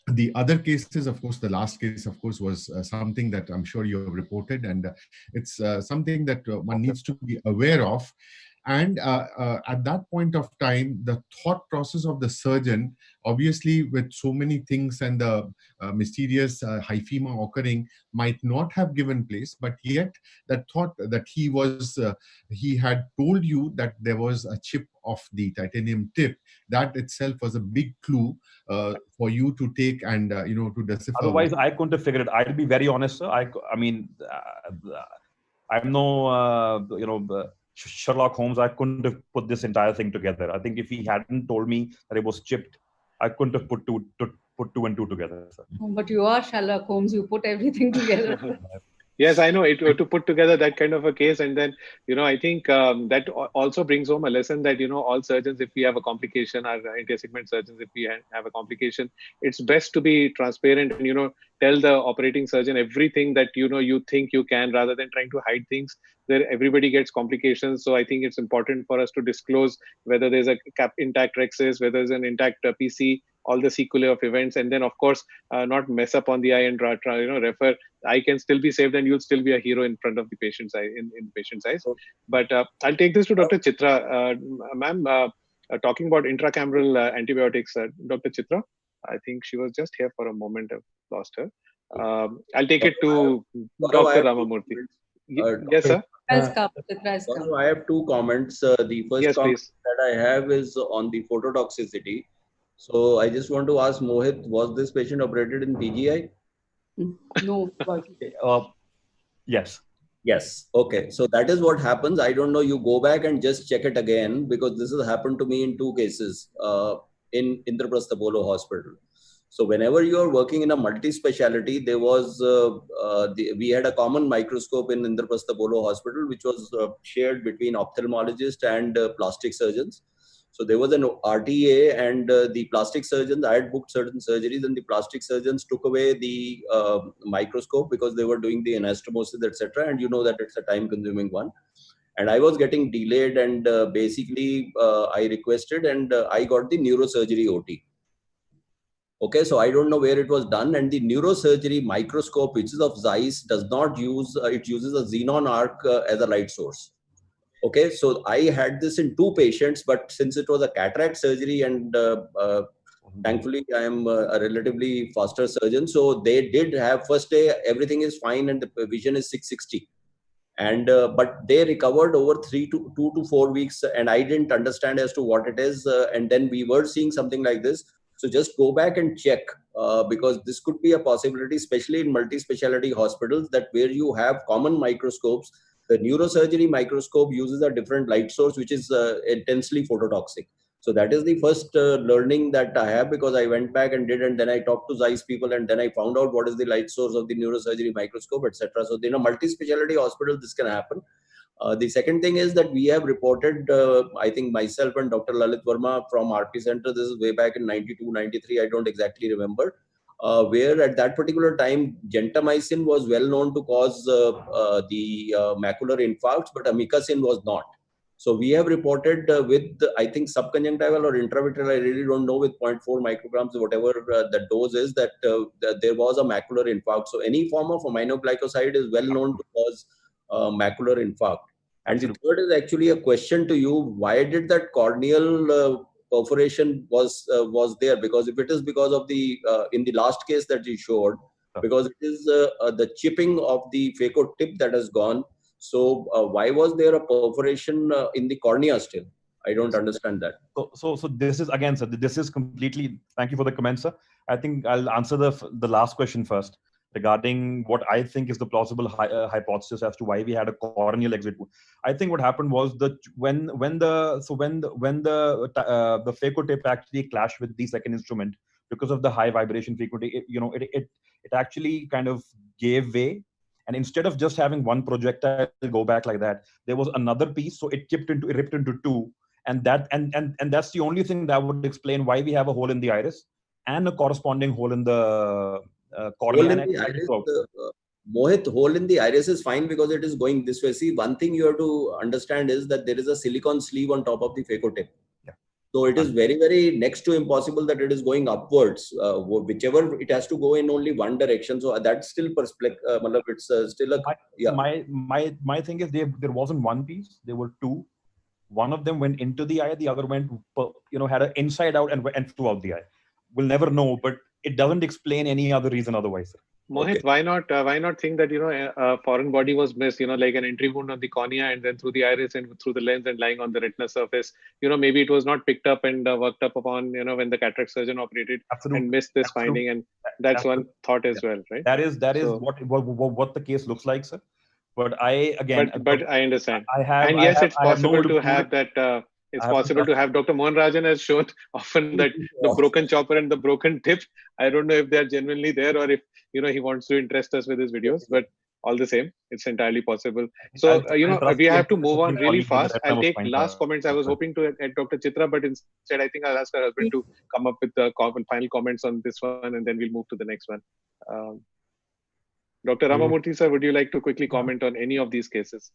[SPEAKER 11] the other cases, of course, the last case, of course, was something that I'm sure you have reported. And it's something that one needs to be aware of. And at that point of time, the thought process of the surgeon, obviously with so many things and the mysterious hyphema occurring, might not have given place, but yet that thought that he had told you that there was a chip of the titanium tip, that itself was a big clue for you to take and to decipher.
[SPEAKER 12] Otherwise, I couldn't have figured it. I'll be very honest, sir. I'm no Sherlock Holmes. I couldn't have put this entire thing together. I think if he hadn't told me that it was chipped, I couldn't have put two and two together. Sir.
[SPEAKER 7] But you are Sherlock Holmes. You put everything together.
[SPEAKER 10] Yes, I know it to put together that kind of a case, and then I think that also brings home a lesson that all surgeons, if we have a complication, our anti-segment surgeons, if we have a complication, it's best to be transparent and tell the operating surgeon everything that you think you can, rather than trying to hide things where everybody gets complications. So I think it's important for us to disclose whether there's a intact rexis, whether there's an intact PC, all the sequelae of events, and then of course not mess up on the eye and refer. I can still be saved and you'll still be a hero in front of the patient's eye, in the patient's eyes. But I'll take this to Dr. Chitra. Ma'am, talking about intracameral antibiotics, Dr. Chitra, I think she was just here for a moment. I've lost her. I'll take it to Dr. Ramamurthy. Yes, sir.
[SPEAKER 9] I have 2 comments. The first comment that I have is on the phototoxicity. So I just want to ask Mohit, was this patient operated in PGI?
[SPEAKER 7] No.
[SPEAKER 12] Yes.
[SPEAKER 9] Yes. Okay. So that is what happens. I don't know. You go back and just check it again, because this has happened to me in 2 cases in Indraprastha Apollo Hospital. So whenever you are working in a multi-speciality, there was we had a common microscope in Indraprastha Apollo Hospital, which was shared between ophthalmologists and plastic surgeons. So there was an RTA, and the plastic surgeons, I had booked certain surgeries, and the plastic surgeons took away the microscope because they were doing the anastomosis, etc. And you know that it's a time-consuming one. And I was getting delayed, and basically I requested, and I got the neurosurgery OT. Okay, so I don't know where it was done, and the neurosurgery microscope, which is of Zeiss, does not use, it uses a xenon arc as a light source. Okay, so I had this in 2 patients, but since it was a cataract surgery, and thankfully I am a relatively faster surgeon, so they did have first day, everything is fine, and the vision is 660. And but they recovered over 2 to 4 weeks, and I didn't understand as to what it is. And then we were seeing something like this. So just go back and check, because this could be a possibility, especially in multi-speciality hospitals, that where you have common microscopes. The neurosurgery microscope uses a different light source, which is intensely phototoxic. So that is the first learning that I have, because I went back and did, and then I talked to Zeiss people, and then I found out what is the light source of the neurosurgery microscope, etc. So in a multi-speciality hospital, this can happen. The second thing is that we have reported, I think myself and Dr. Lalit Verma from RP Center, this is way back in 92, 93, I don't exactly remember, where at that particular time, gentamicin was well known to cause the macular infarcts, but amikacin was not. So we have reported with, I think, subconjunctival or intravitreal, I really don't know, with 0.4 micrograms, whatever the dose is, that there was a macular infarct. So any form of aminoglycoside is well known to cause macular infarct. And the third is actually a question to you: why did that corneal perforation was there? Because if it is because of the in the last case that you showed, because it is the chipping of the phaco tip that has gone. So why was there a perforation in the cornea still? I don't understand that.
[SPEAKER 12] So this is again, sir. This is completely. Thank you for the comment, sir. I think I'll answer the last question first, regarding what I think is the plausible hypothesis as to why we had a corneal exit. I think what happened was that when the phaco tip actually clashed with the second instrument, because of the high vibration frequency, it actually kind of gave way. And instead of just having one projectile go back like that, there was another piece, so it ripped into 2, and that's the only thing that would explain why we have a hole in the iris and a corresponding hole in the cornea.
[SPEAKER 9] Mohit, hole in the iris is fine because it is going this way. See, one thing you have to understand is that there is a silicon sleeve on top of the phaco tip. So it is very, very next to impossible that it is going upwards. Whichever it has to go in only one direction. So that's still it's still a
[SPEAKER 12] My thing is there wasn't one piece. There were 2. One of them went into the eye. The other went had an inside out and throughout the eye. We'll never know, but it doesn't explain any other reason otherwise.
[SPEAKER 10] Mohit, why not think that a foreign body was missed, like an entry wound on the cornea and then through the iris and through the lens and lying on the retina surface. Maybe it was not picked up and worked up upon, when the cataract surgeon operated. Absolutely. And missed this finding, and that's one thought as well, right?
[SPEAKER 12] That is what the case looks like, sir. But I
[SPEAKER 10] understand. It's possible to have that. It's possible to have Dr. Mohan Rajan has shown often that the broken chopper and the broken tip. I don't know if they are genuinely there or if he wants to interest us with his videos. But all the same. It's entirely possible. So, we have to move on really fast. I'll take last comments. I was hoping to add Dr. Chitra, but instead I think I'll ask her husband to come up with the final comments on this one, and then we'll move to the next one. Dr. Ramamurthy sir, would you like to quickly comment on any of these cases?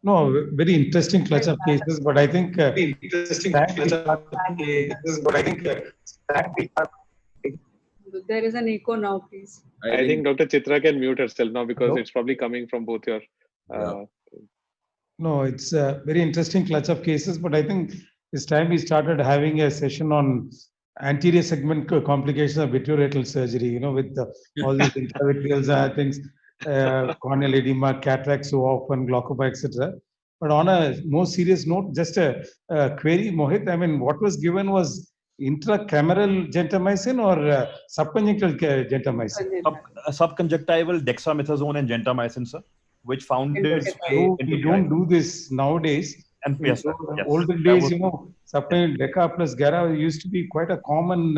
[SPEAKER 5] No, very interesting clutch of cases, but I think
[SPEAKER 7] there is an echo now, please.
[SPEAKER 10] I think Dr. Chitra can mute herself now because it's probably coming from both your.
[SPEAKER 5] No, it's a very interesting clutch of cases, but I think this time we started having a session on anterior segment complications of vitreoretinal surgery, with all these intravitreal things, corneal edema, cataracts so often, glaucoma, etc. But on a more serious note, just a query, Mohit, I mean, what was given was intracameral gentamicin or subconjunctival gentamicin?
[SPEAKER 12] Subconjunctival dexamethasone and gentamicin, sir, which found its way into
[SPEAKER 5] we don't do this nowadays.
[SPEAKER 12] And yes, sir. Yes.
[SPEAKER 5] Olden days, subconjunctival deca plus gara used to be quite a common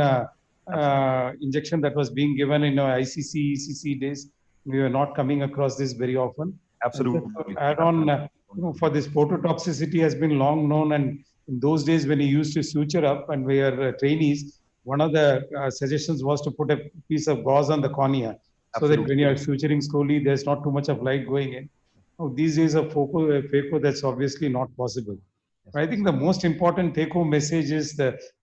[SPEAKER 5] injection that was being given in ICC, ECC days. We were not coming across this very often.
[SPEAKER 12] Absolutely.
[SPEAKER 5] Add on, for this phototoxicity has been long known, and in those days when he used to suture up and we are trainees, one of the suggestions was to put a piece of gauze on the cornea. So that when you are suturing slowly, there's not too much of light going in. Now, these days of phaco, that's obviously not possible. But I think the most important take-home message is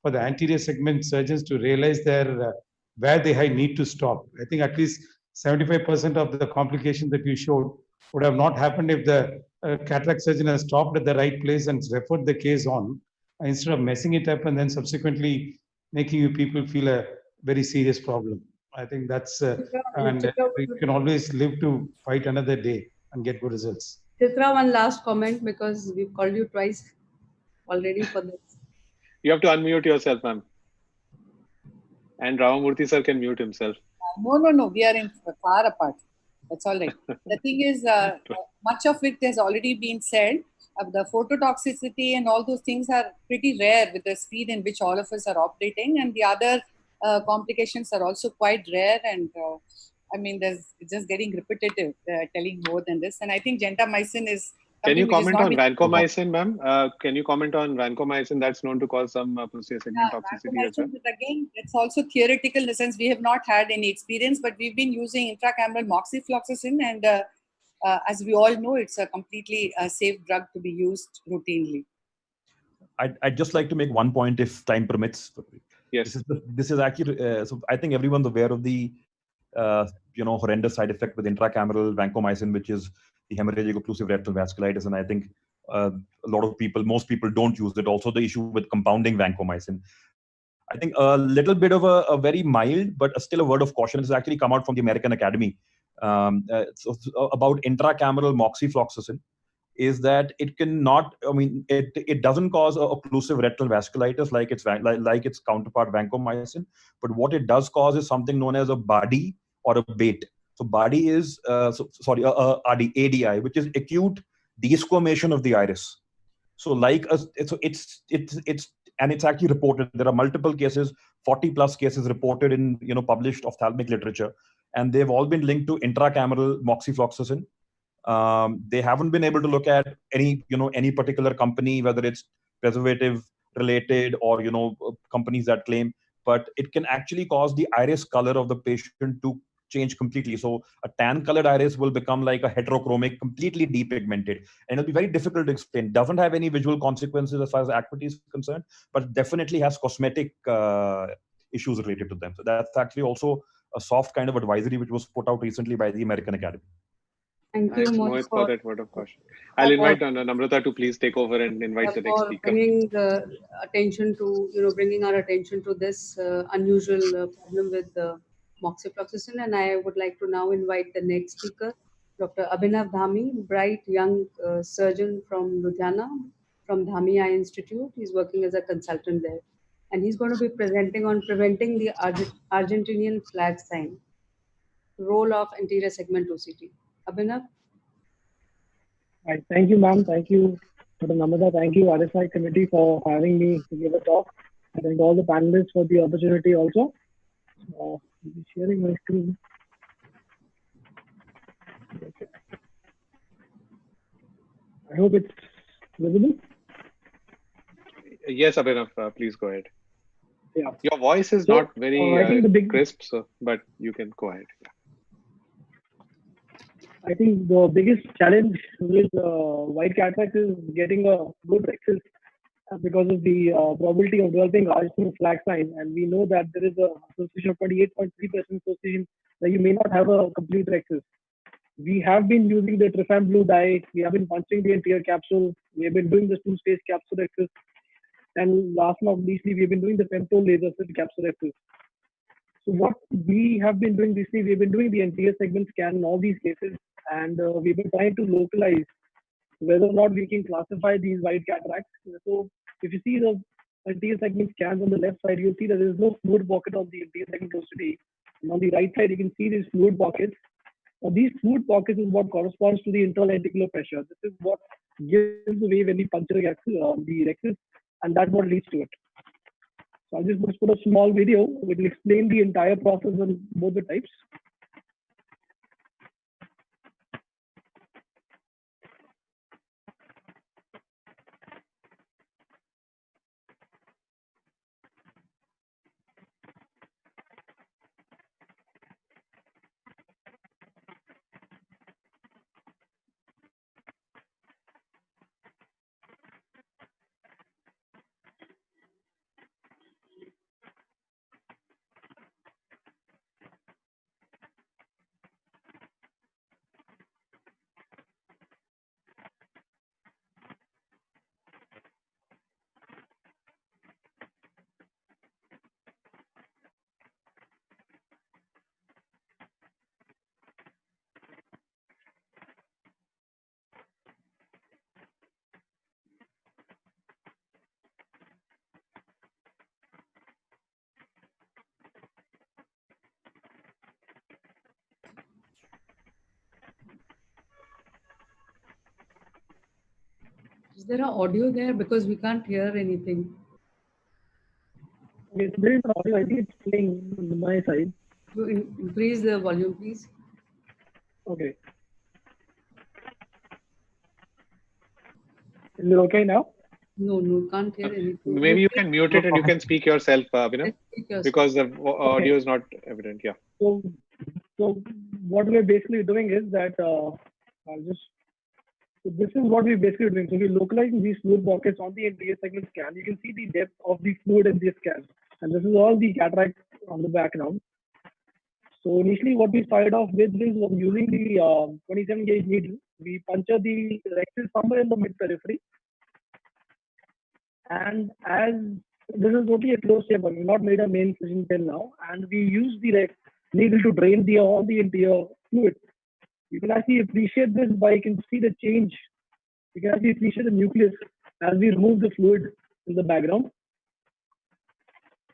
[SPEAKER 5] for the anterior segment surgeons to realize where they need to stop. I think at least 75% of the complications that you showed would have not happened if the cataract surgeon has stopped at the right place and referred the case on, instead of messing it up and then subsequently making you people feel a very serious problem. I think that's, and you can always live to fight another day and get good results.
[SPEAKER 7] Chitra, one last comment, because we've called you twice already for this.
[SPEAKER 10] You have to unmute yourself, ma'am. And Ramamurthy sir can mute himself.
[SPEAKER 13] No. We are in far apart. That's all right. The thing is, much of it has already been said. The phototoxicity and all those things are pretty rare with the speed in which all of us are operating. And the other complications are also quite rare. And I mean, it's just getting repetitive, telling more than this. And I think gentamicin is.
[SPEAKER 10] Can you comment on vancomycin, ma'am? Can you comment on vancomycin? That's known to cause some posterior segment toxicity as well.
[SPEAKER 13] But again, it's also theoretical in the sense we have not had any experience, but we've been using intracameral moxifloxacin, and as we all know, it's a completely safe drug to be used routinely.
[SPEAKER 12] I'd just like to make one point, if time permits.
[SPEAKER 10] Yes.
[SPEAKER 12] This is actually, so I think everyone's aware of the horrendous side effect with intracameral vancomycin, which is the hemorrhagic occlusive retinal vasculitis, and I think most people don't use it. Also, the issue with compounding vancomycin. I think a little bit of a very mild, but still a word of caution has actually come out from the American Academy about intracameral moxifloxacin, is that it cannot. I mean, it doesn't cause occlusive retinal vasculitis like its counterpart vancomycin, but what it does cause is something known as a BADI or a BAIT. So BADI is ADI, which is acute desquamation of the iris. So it's actually reported. There are multiple cases, 40+ cases reported in published ophthalmic literature, and they've all been linked to intracameral moxifloxacin. They haven't been able to look at any particular company, whether it's preservative related or companies that claim, but it can actually cause the iris color of the patient to change completely. So a tan colored iris will become like a heterochromic, completely depigmented, and it'll be very difficult to explain. Doesn't have any visual consequences as far as acuity is concerned, but definitely has cosmetic issues related to them. So that's actually also a soft kind of advisory which was put out recently by the American Academy.
[SPEAKER 7] Thank you,
[SPEAKER 10] Mohit, for that word of caution. I'll invite Namrata to please take over and invite the next speaker.
[SPEAKER 7] Bringing our attention to this unusual problem with moxifloxacin, and I would like to now invite the next speaker, Dr. Abhinav Dhami, bright young surgeon from Ludhiana, from Dhami Eye Institute. He's working as a consultant there, and he's going to be presenting on preventing the Argentinian flag sign, role of anterior segment OCT. Abhinav?
[SPEAKER 8] Right. Thank you, ma'am. Thank you, Dr. Namrata. Thank you, RSI committee, for having me to give a talk. I thank all the panelists for the opportunity also. I'll be sharing my screen. I hope it's visible.
[SPEAKER 10] Yes, Abhinav, please go ahead.
[SPEAKER 8] Yeah.
[SPEAKER 10] Your voice is
[SPEAKER 8] So,
[SPEAKER 10] not very
[SPEAKER 8] I think the big,
[SPEAKER 10] crisp, so but you can go ahead. Yeah.
[SPEAKER 8] I think the biggest challenge with white cataract is getting a good access because of the probability of developing large flag sign, and we know that there is a association of 28.3% association that you may not have a complete access. We have been using the Trifam blue dye. We have been punching the anterior capsule. We have been doing the two-stage capsule access. And last but not least, we have been doing the femto laser capsule access. So what we have been doing recently, we've been doing the anterior segment scan in all these cases, and we've been trying to localize whether or not we can classify these white cataracts. So if you see the anterior segment scans on the left side, you'll see that there is no fluid pocket on the anterior segment today. And on the right side, you can see these fluid pockets. Now, these fluid pockets is what corresponds to the interlenticular pressure. This is what gives away when we puncture the rexus, and that's what leads to it. So I'll just put a small video which will explain the entire process on both the types.
[SPEAKER 7] Is there an audio there? Because we can't hear anything.
[SPEAKER 8] Okay, so there is an audio. I think it's playing on my side.
[SPEAKER 7] You increase the volume, please.
[SPEAKER 8] Okay. Is it okay now?
[SPEAKER 7] No, can't hear anything.
[SPEAKER 10] Maybe you can mute it and you can speak yourself, Abhinav, because the audio is not evident. Yeah.
[SPEAKER 8] So what we're basically doing is that so this is what we're basically doing. So we're localizing these fluid pockets on the anterior segment scan. You can see the depth of the fluid in this scan, and this is all the cataract on the background. So initially, what we started off with is using the 27 gauge needle. We puncture the rexus somewhere in the mid periphery, and as this is totally a closed chamber, we've not made a main incision till now, and we use the needle to drain all the anterior fluid. You can actually appreciate this by you can see the change. You can actually appreciate the nucleus as we remove the fluid in the background.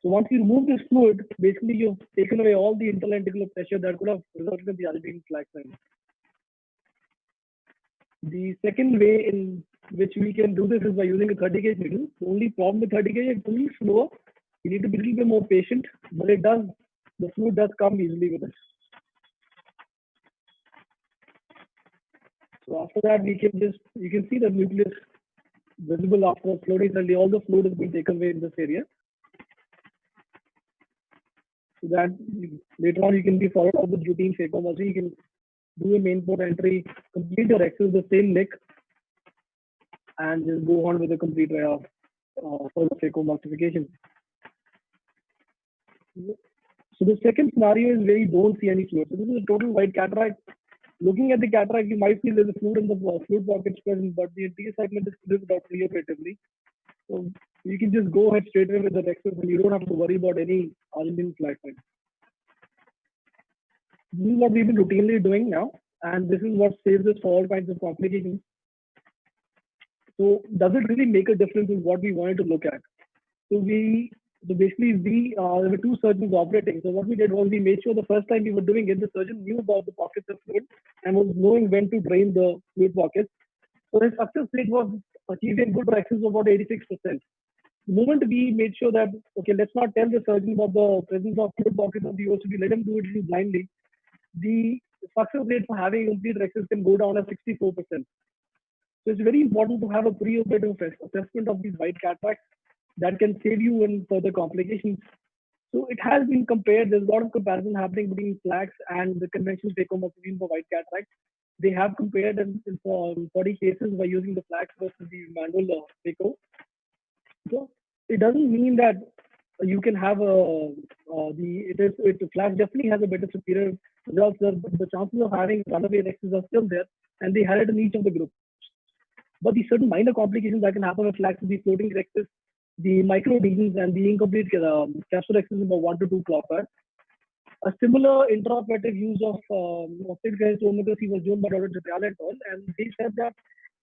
[SPEAKER 8] So once you remove this fluid, basically you've taken away all the interlenticular pressure that could have resulted in the Argentine flag sign. The second way in which we can do this is by using a 30 gauge needle. The only problem with 30 gauge is it's a little slower. You need to be a little bit more patient, but the fluid does come easily with it. So after that, you can see the nucleus visible after floating. Suddenly, all the fluid has been taken away in this area. So that later on you can be followed up with routine phaco. Also, you can do a main port entry, complete your access the same neck, and just go on with a complete way of further phacoemulsification. So the second scenario is where you don't see any fluid. So this is a total white cataract. Looking at the cataract, you might feel there's a fluid in the fluid pockets present, but the anterior segment is cleared out preoperatively. So you can just go ahead straight away with the rexus, and you don't have to worry about any Argentine flag sign. This is what we've been routinely doing now, and this is what saves us for all kinds of complications. So does it really make a difference in what we wanted to look at? So basically there were two surgeons operating. So what we did was we made sure the first time we were doing it, the surgeon knew about the pockets of fluid and was knowing when to drain the fluid pockets. So his success rate was achieving good rexus of about 86%. The moment we made sure that, okay, let's not tell the surgeon about the presence of fluid pockets of the OCD, let him do it blindly, the success rate for having a complete rexus can go down to 64%. So it's very important to have a pre-operative assessment of these white cataracts that can save you in further complications. So it has been compared. There's a lot of comparison happening between plaques and the conventional phacoemulsion for white cataracts. They have compared in 40 cases by using the plaques versus the manual phaco. So it doesn't mean that you can have the flash definitely has a better superior results. The chances of having runaway rexes are still there, and they had it in each of the groups. But the certain minor complications that can happen with flax, the floating rexes, the micro lesions, and the incomplete capsule rexes about 1 to 2 clopper. A similar intraoperative use of optic tomography was done by Dr. Jatial et al. And they said that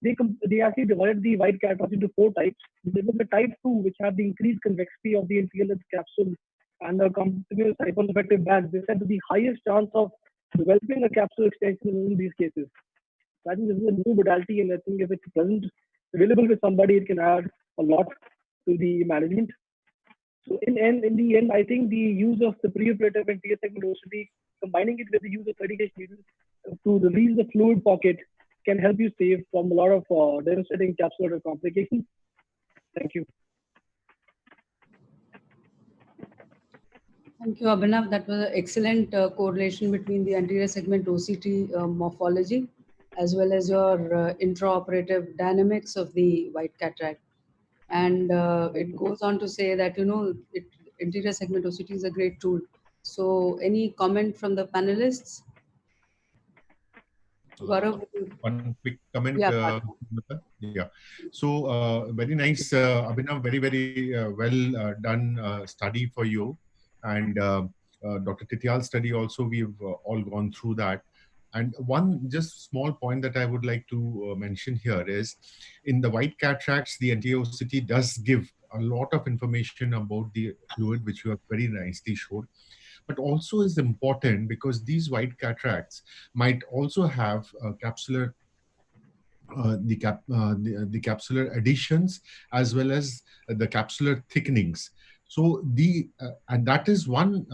[SPEAKER 8] they actually divided the white cataracts into 4 types. There was a type 2, which had the increased convexity of the anterior capsule and a continuous hypereffective band. They said that the highest chance of developing a capsule extension in these cases. So I think this is a new modality, and I think if it's present, available with somebody, it can add a lot to the management. So in the end, I think the use of the preoperative anterior segment OCT, combining it with the use of 30-gauge needles to release the fluid pocket, can help you save from a lot of devastating capsular complications. Thank you.
[SPEAKER 7] Thank you, Abhinav. That was an excellent correlation between the anterior segment OCT morphology as well as your intraoperative dynamics of the white cataract. And it goes on to say that, anterior segment OCT is a great tool. So any comment from the panelists? Gaurav?
[SPEAKER 11] One quick comment.
[SPEAKER 7] Yeah.
[SPEAKER 11] Yeah. So very nice, Abhinav. Very, very well done study for you. And Dr. Titial's study also, we've all gone through that. And one just small point that I would like to mention here is, in the white cataracts, the anterior OCT does give a lot of information about the fluid, which you have very nicely showed. But also is important because these white cataracts might also have capsular the capsular additions as well as the capsular thickenings. So and that is one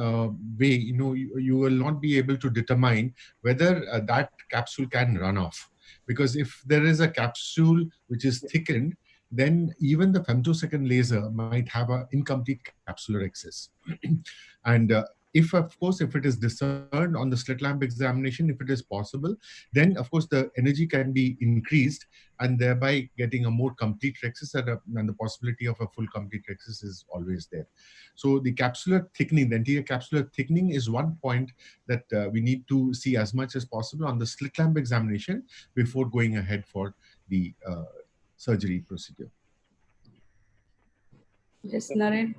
[SPEAKER 11] way, you will not be able to determine whether that capsule can run off, because if there is a capsule which is thickened, then even the femtosecond laser might have an incomplete capsular excess. And if, of course, if it is discerned on the slit lamp examination, if it is possible, then of course the energy can be increased, and thereby getting a more complete rexus, and the possibility of a full complete rexus is always there. So the capsular thickening, the anterior capsular thickening, is one point that we need to see as much as possible on the slit lamp examination before going ahead for the surgery procedure.
[SPEAKER 7] Yes, Naren.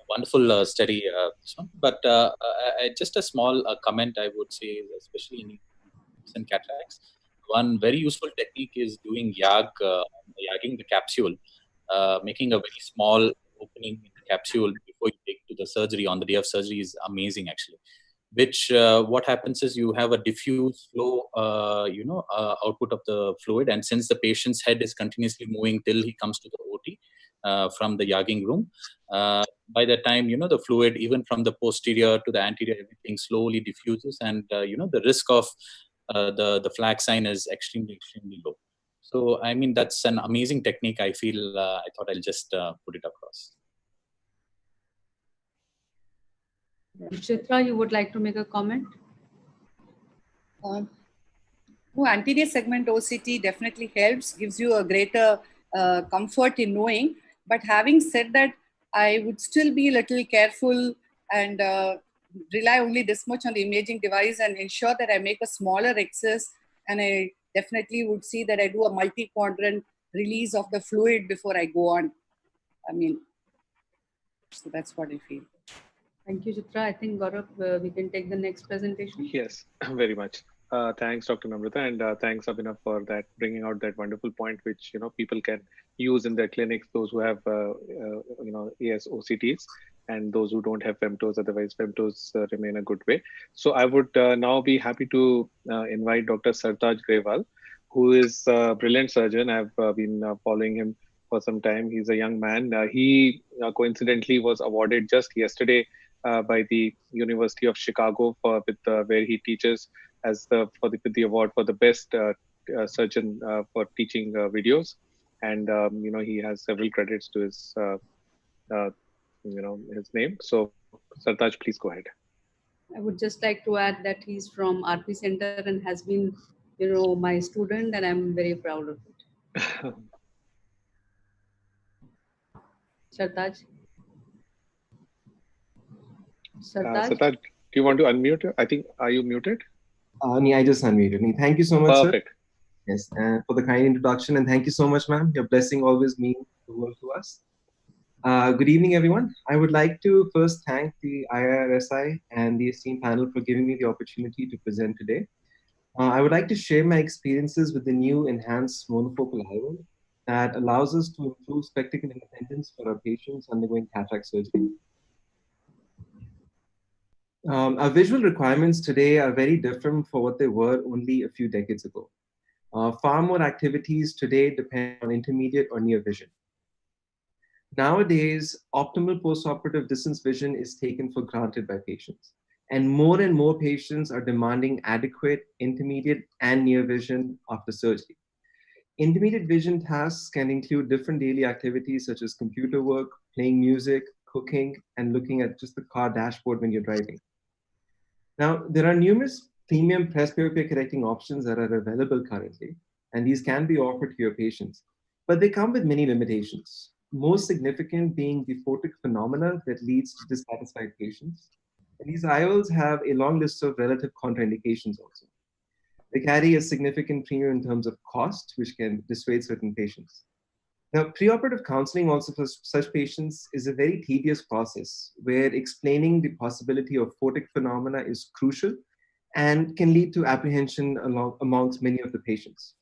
[SPEAKER 6] Wonderful study, but just a small comment I would say, especially in cataracts. One very useful technique is doing yagging the capsule, making a very small opening in the capsule before you take to the surgery. On the day of surgery is amazing, actually. Which what happens is you have a diffuse flow, output of the fluid, and since the patient's head is continuously moving till he comes to the OT from the yagging room, by the time the fluid, even from the posterior to the anterior, everything slowly diffuses, and the risk of the flag sign is extremely low. So I mean, that's an amazing technique. I feel I thought I'll just put it across.
[SPEAKER 7] Chitra, you would like to make a comment?
[SPEAKER 13] Anterior segment OCT definitely helps, gives you a greater comfort in knowing. But having said that, I would still be a little careful and rely only this much on the imaging device and ensure that I make a smaller excess. And I definitely would see that I do a multi-quadrant release of the fluid before I go on. I mean, so that's what I feel.
[SPEAKER 7] Thank you, Chitra. I think, Gaurav, we can take the next presentation.
[SPEAKER 10] Yes, very much. Thanks, Dr. Namrata, and thanks, Abhinav, for that, bringing out that wonderful point, which people can use in their clinics. Those who have AS OCTs, and those who don't have femtos. Otherwise, femtos remain a good way. So I would now be happy to invite Dr. Sartaj Grewal, who is a brilliant surgeon. I've been following him for some time. He's a young man. He coincidentally was awarded just yesterday by the University of Chicago where he teaches with the award for the best surgeon for teaching videos, and he has several credits to his his name. So Sartaj, please go ahead.
[SPEAKER 7] I would just like to add that he's from RP Center and has been, my student, and I'm very proud of it. Sartaj? Sartaj?
[SPEAKER 10] Sartaj, do you want to unmute? I think, are you muted?
[SPEAKER 3] I just unmuted me. Thank you so much,
[SPEAKER 10] Perfect.
[SPEAKER 3] sir. Yes, for the kind introduction, and thank you so much, ma'am. Your blessing always means the world to us. Good evening, everyone. I would like to first thank the IRSI and the esteemed panel for giving me the opportunity to present today. I would like to share my experiences with the new enhanced monofocal IOL that allows us to improve spectacle independence for our patients undergoing cataract surgery. Our visual requirements today are very different for what they were only a few decades ago. Far more activities today depend on intermediate or near vision. Nowadays, optimal postoperative distance vision is taken for granted by patients, and more patients are demanding adequate intermediate and near vision after surgery. Intermediate vision tasks can include different daily activities such as computer work, playing music, cooking, and looking at just the car dashboard when you're driving. Now, there are numerous premium presbyopia-correcting options that are available currently, and these can be offered to your patients, but they come with many limitations, most significant being the photic phenomena that leads to dissatisfied patients. And these IOLs have a long list of relative contraindications also. They carry a significant premium in terms of cost, which can dissuade certain patients. Now, preoperative counseling also for such patients is a very tedious process where explaining the possibility of photic phenomena is crucial and can lead to apprehension amongst many of the patients.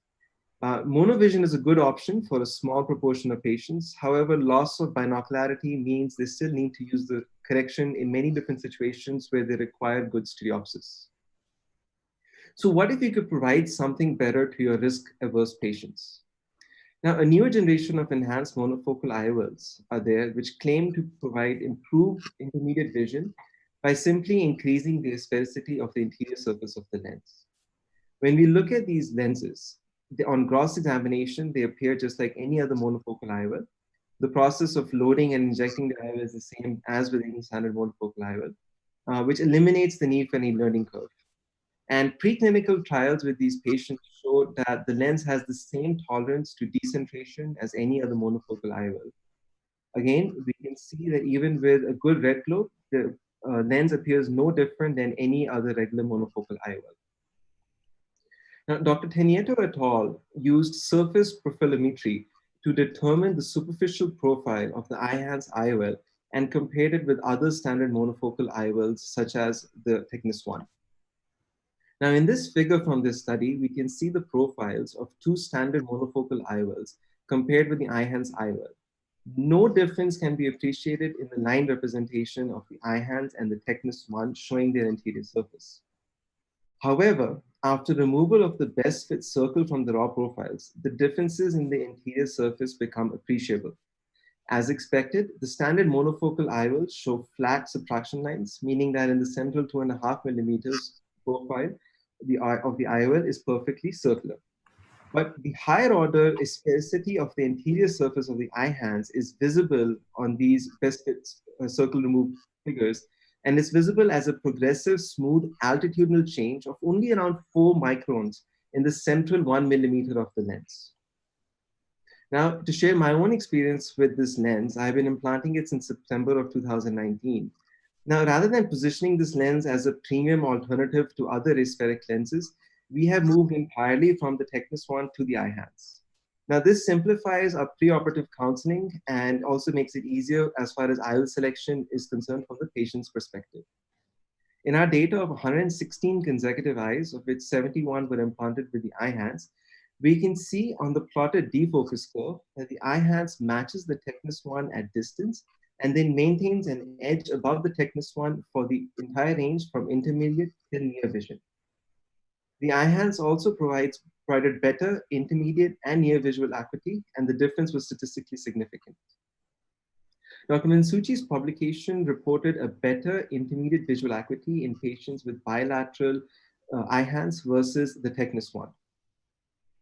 [SPEAKER 3] Monovision is a good option for a small proportion of patients. However, loss of binocularity means they still need to use the correction in many different situations where they require good stereopsis. So what if you could provide something better to your risk-averse patients? Now, a newer generation of enhanced monofocal IOLs are there which claim to provide improved intermediate vision by simply increasing the asphericity of the interior surface of the lens. When we look at these lenses, on gross examination, they appear just like any other monofocal IOL. The process of loading and injecting the IOL is the same as with any standard monofocal IOL, which eliminates the need for any learning curve. And preclinical trials with these patients showed that the lens has the same tolerance to decentration as any other monofocal IOL. Again, we can see that even with a good red globe, the lens appears no different than any other regular monofocal IOL. Now, Dr. Tenieto et al. Used surface profilometry to determine the superficial profile of the Eyehance IOL and compared it with other standard monofocal IOLs, such as the Technis One. Now, in this figure from this study, we can see the profiles of two standard monofocal IOLs compared with the Eyehance IOL. No difference can be appreciated in the line representation of the Eyehance and the Technis One showing their interior surface. However, after removal of the best fit circle from the raw profiles, the differences in the interior surface become appreciable. As expected, the standard monofocal IOLs show flat subtraction lines, meaning that in the central 2.5 millimeters profile, of the IOL is perfectly circular. But the higher order asphericity of the interior surface of the Eyehance is visible on these best fit circle removed figures, and is visible as a progressive smooth altitudinal change of only around 4 microns in the central 1 millimeter of the lens. Now, to share my own experience with this lens, I've been implanting it since September of 2019. Now, rather than positioning this lens as a premium alternative to other aspheric lenses, we have moved entirely from the Technis One to the Eyehance. Now, this simplifies our preoperative counseling and also makes it easier as far as IOL selection is concerned from the patient's perspective. In our data of 116 consecutive eyes, of which 71 were implanted with the Eyehance, we can see on the plotted defocus curve that the Eyehance matches the Technis One at distance and then maintains an edge above the Technis One for the entire range from intermediate till near vision. The Eyehance also provided better intermediate and near visual acuity, and the difference was statistically significant. Dr. Mansuchi's publication reported a better intermediate visual acuity in patients with bilateral Eyehance versus the Technis One.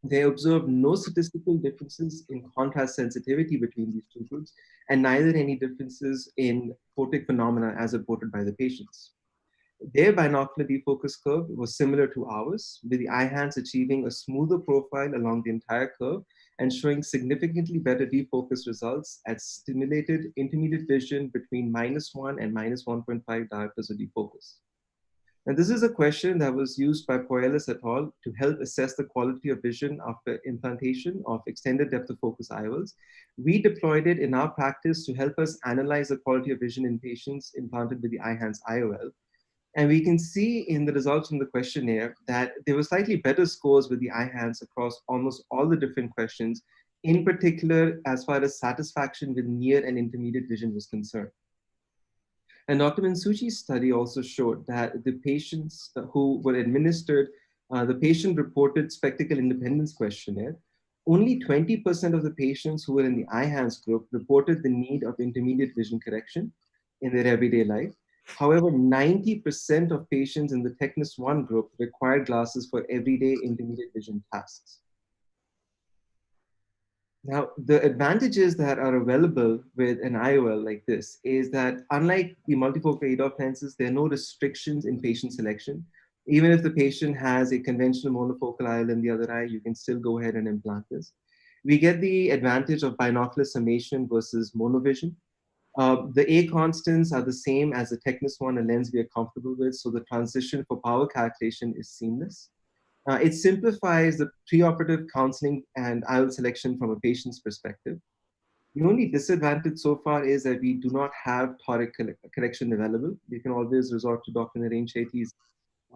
[SPEAKER 3] They observed no statistical differences in contrast sensitivity between these two groups, and neither any differences in photic phenomena as reported by the patients. Their binocular defocus curve was similar to ours, with the eye hands achieving a smoother profile along the entire curve and showing significantly better defocus results at stimulated intermediate vision between -1 and -1.5 diopters of defocus. And this is a question that was used by Poelis et al. To help assess the quality of vision after implantation of extended depth of focus IOLs. We deployed it in our practice to help us analyze the quality of vision in patients implanted with the iHands IOL. And we can see in the results from the questionnaire that there were slightly better scores with the iHands across almost all the different questions, in particular as far as satisfaction with near and intermediate vision was concerned. And Dr. Mansuchi's study also showed that the patients who were administered the patient-reported spectacle independence questionnaire, only 20% of the patients who were in the iHands group reported the need of intermediate vision correction in their everyday life. However, 90% of patients in the Technis 1 group required glasses for everyday intermediate vision tasks. Now, the advantages that are available with an IOL like this is that unlike the multifocal EDOF lenses, there are no restrictions in patient selection. Even if the patient has a conventional monofocal IOL in the other eye, you can still go ahead and implant this. We get the advantage of binocular summation versus monovision. The A constants are the same as the Technis 1, a lens we are comfortable with, so the transition for power calculation is seamless. It simplifies the preoperative counseling and IOL selection from a patient's perspective. The only disadvantage so far is that we do not have toric correction available. You can always resort to Dr. Naren Shetty's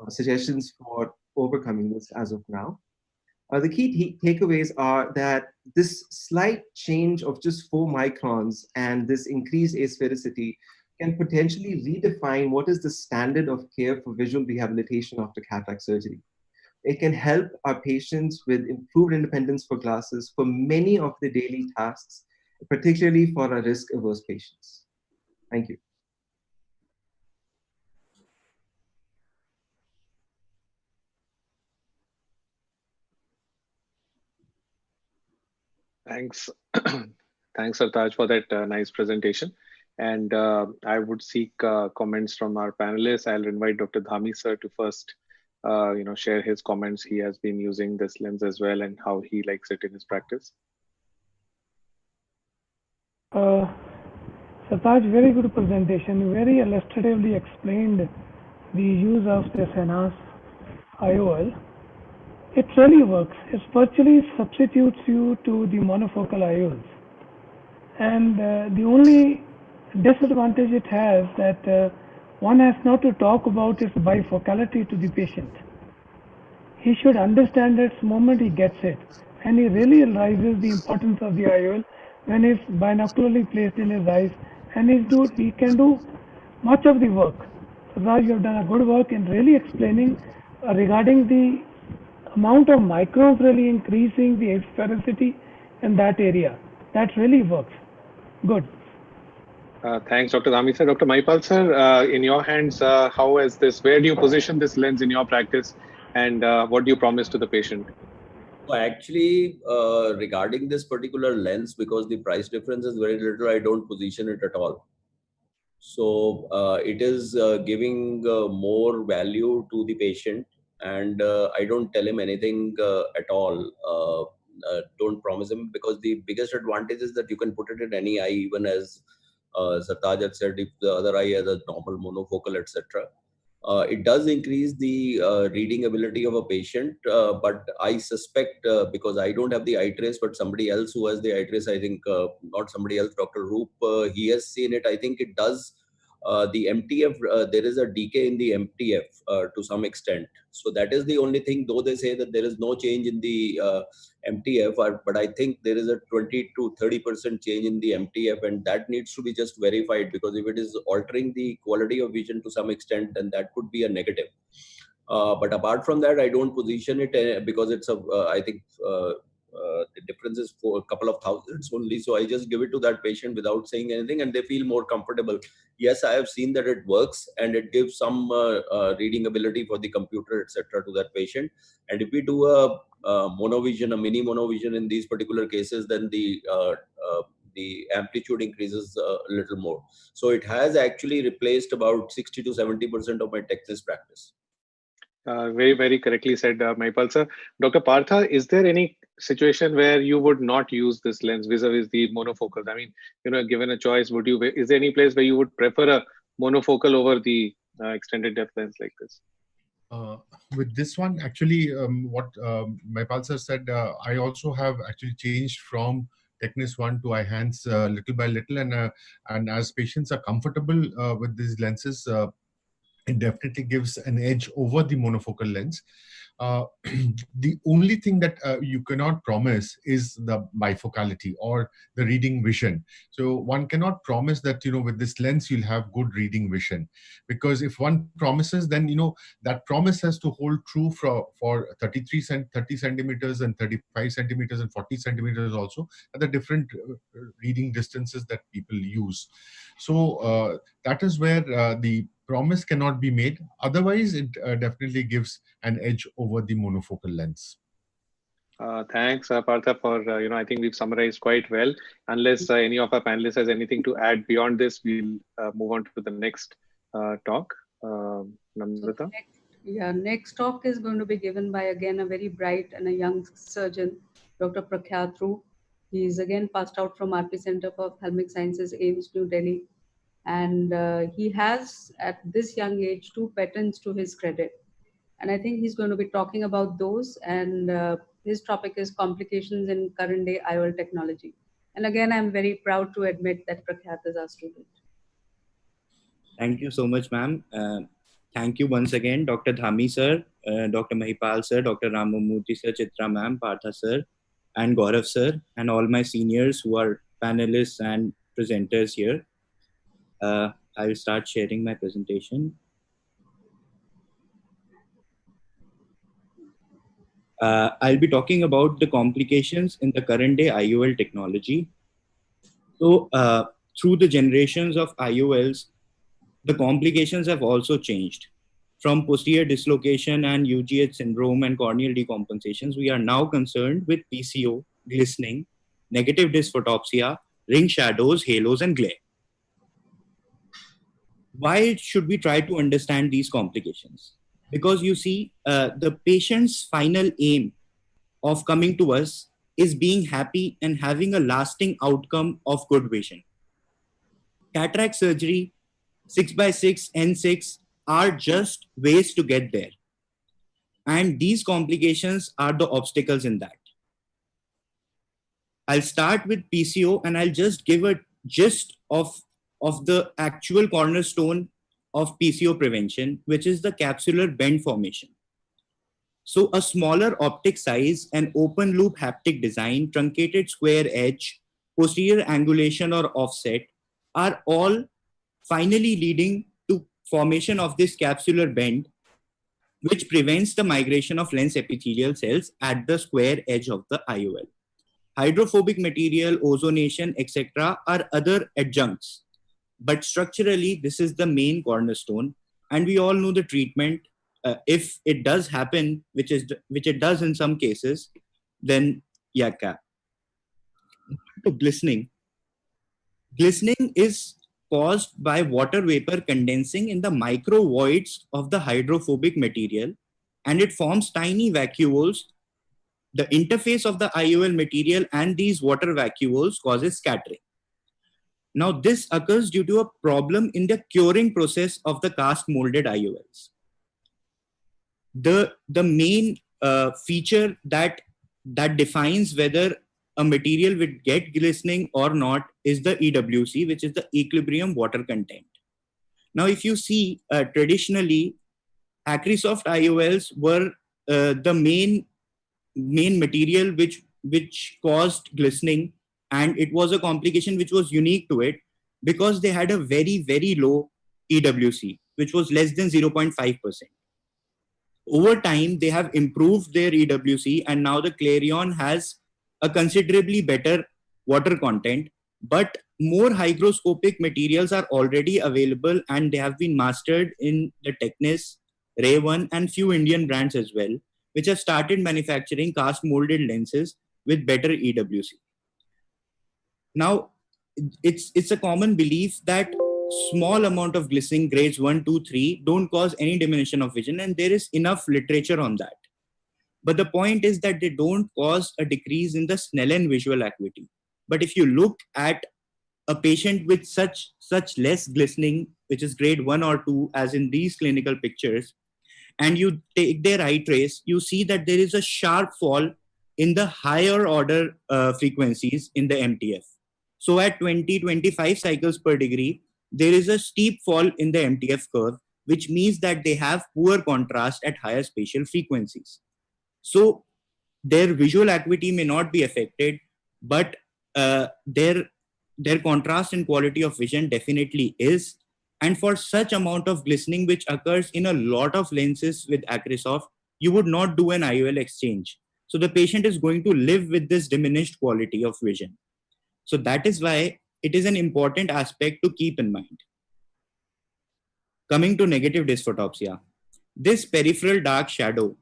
[SPEAKER 3] suggestions for overcoming this as of now. The key takeaways are that this slight change of just 4 microns and this increased asphericity can potentially redefine what is the standard of care for visual rehabilitation after cataract surgery. It can help our patients with improved independence for glasses for many of the daily tasks, particularly for our risk-averse patients. Thank you.
[SPEAKER 10] Thanks. Thanks, Sartaj, for that nice presentation. And I would seek comments from our panelists. I'll invite Dr. Dhami sir to first share his comments. He has been using this lens as well and how he likes it in his practice.
[SPEAKER 8] Sartaj, very good presentation. Very illustratively explained the use of this enhanced IOL. It really works. It virtually substitutes you to the monofocal IOLs. And the only disadvantage it has that one has not to talk about its bifocality to the patient. He should understand it the moment he gets it. And he really realizes the importance of the IOL when it's binocularly placed in his eyes. And he can do much of the work. So Raj, you have done a good work in really explaining regarding the amount of microns really increasing the asphericity in that area. That really works. Good.
[SPEAKER 10] Thanks, Dr. Dhami sir. Dr. Maipal sir, in your hands, how is this? Where do you position this lens in your practice, and what do you promise to the patient?
[SPEAKER 9] So actually, regarding this particular lens, because the price difference is very little, I don't position it at all. So it is giving more value to the patient, and I don't tell him anything at all. Don't promise him, because the biggest advantage is that you can put it in any eye, even as Sartaj had said, if the other eye has a normal monofocal, etc. It does increase the reading ability of a patient, but I suspect, because I don't have the eye trace, but somebody else who has the eye trace, I think, not somebody else, Dr. Roop, he has seen it. I think it does. The MTF, there is a decay in the MTF to some extent. So that is the only thing, though they say that there is no change in the MTF, but I think there is a 20 to 30% change in the MTF, and that needs to be just verified, because if it is altering the quality of vision to some extent, then that could be a negative. But apart from that, I don't position it because it's a, I think the difference is for a couple of thousands only. So I just give it to that patient without saying anything, and they feel more comfortable. Yes, I have seen that it works, and it gives some reading ability for the computer, etc., to that patient. And if we do a monovision, a mini monovision in these particular cases, then the amplitude increases a little more. So it has actually replaced about 60 to 70% of my TECNIS practice.
[SPEAKER 10] Very, very correctly said, Maipal sir. Dr. Partha, is there any situation where you would not use this lens vis-a-vis the monofocal? I mean, given a choice, is there any place where you would prefer a monofocal over the extended depth lens like this?
[SPEAKER 11] With this one, actually, what Maipal sir said, I also have actually changed from TECNIS 1 to iHands little by little, and as patients are comfortable with these lenses, it definitely gives an edge over the monofocal lens. The only thing that you cannot promise is the bifocality or the reading vision. So one cannot promise that, with this lens you'll have good reading vision, because if one promises, then that promise has to hold true for 30 centimeters and 35 centimeters and 40 centimeters also, at the different reading distances that people use. So that is where the promise cannot be made. Otherwise, it definitely gives an edge over the monofocal lens.
[SPEAKER 10] Thanks, Partha, for, I think we've summarized quite well. Unless any of our panelists has anything to add beyond this, we'll move on to the next talk. Namrata?
[SPEAKER 7] Next talk is going to be given by, again, a very bright and a young surgeon, Dr. Prakhyat Roop. He is again passed out from RP Center for Ophthalmic Sciences, AIMS, New Delhi. And he has, at this young age, 2 patents to his credit. And I think he's going to be talking about those. And his topic is complications in current day IOL technology. And again, I'm very proud to admit that Prakhyat is our student.
[SPEAKER 14] Thank you so much, ma'am. Thank you once again, Dr. Dhami sir, Dr. Mahipal sir, Dr. Ramamurthy sir, Chitra ma'am, Partha sir, and Gaurav sir, and all my seniors who are panelists and presenters here. I will start sharing my presentation. I'll be talking about the complications in the current day IOL technology. So through the generations of IOLs, the complications have also changed. From posterior dislocation and UGH syndrome and corneal decompensations, we are now concerned with PCO, glistening, negative dysphotopsia, ring shadows, halos, and glare. Why should we try to understand these complications? Because you see, the patient's final aim of coming to us is being happy and having a lasting outcome of good vision. Cataract surgery, 6x6, N6 are just ways to get there. And these complications are the obstacles in that. I'll start with PCO and I'll just give a gist of the actual cornerstone of PCO prevention, which is the capsular bend formation. So a smaller optic size and open loop haptic design, truncated square edge, posterior angulation or offset are all finally leading to formation of this capsular bend, which prevents the migration of lens epithelial cells at the square edge of the IOL. Hydrophobic material, ozonation, etc. are other adjuncts. But structurally, this is the main cornerstone. And we all know the treatment. If it does happen, which it does in some cases, then to glistening. Glistening is caused by water vapor condensing in the micro voids of the hydrophobic material, and it forms tiny vacuoles. The interface of the IOL material and these water vacuoles causes scattering. Now, this occurs due to a problem in the curing process of the cast molded IOLs. The main feature that defines whether a material will get glistening or not is the EWC, which is the equilibrium water content. Now, if you see, traditionally, Acrisoft IOLs were the main material which caused glistening, and it was a complication which was unique to it because they had a very, very low EWC, which was less than 0.5%. Over time, they have improved their EWC, and now the Clarion has a considerably better water content, but more hygroscopic materials are already available and they have been mastered in the Technis, Ray 1 and few Indian brands as well, which have started manufacturing cast molded lenses with better EWC. Now, it's a common belief that small amount of glistening grades 1, 2, 3 don't cause any diminution of vision, and there is enough literature on that. But the point is that they don't cause a decrease in the Snellen visual acuity. But if you look at a patient with such less glistening, which is grade 1 or 2, as in these clinical pictures, and you take their eye trace, you see that there is a sharp fall in the higher order frequencies in the MTF. So at 20-25 cycles per degree, there is a steep fall in the MTF curve, which means that they have poor contrast at higher spatial frequencies. So their visual acuity may not be affected, but their contrast and quality of vision definitely is. And for such amount of glistening, which occurs in a lot of lenses with Acrysoft, you would not do an IOL exchange. So the patient is going to live with this diminished quality of vision. So that is why it is an important aspect to keep in mind. Coming to negative dysphotopsia, this peripheral dark shadow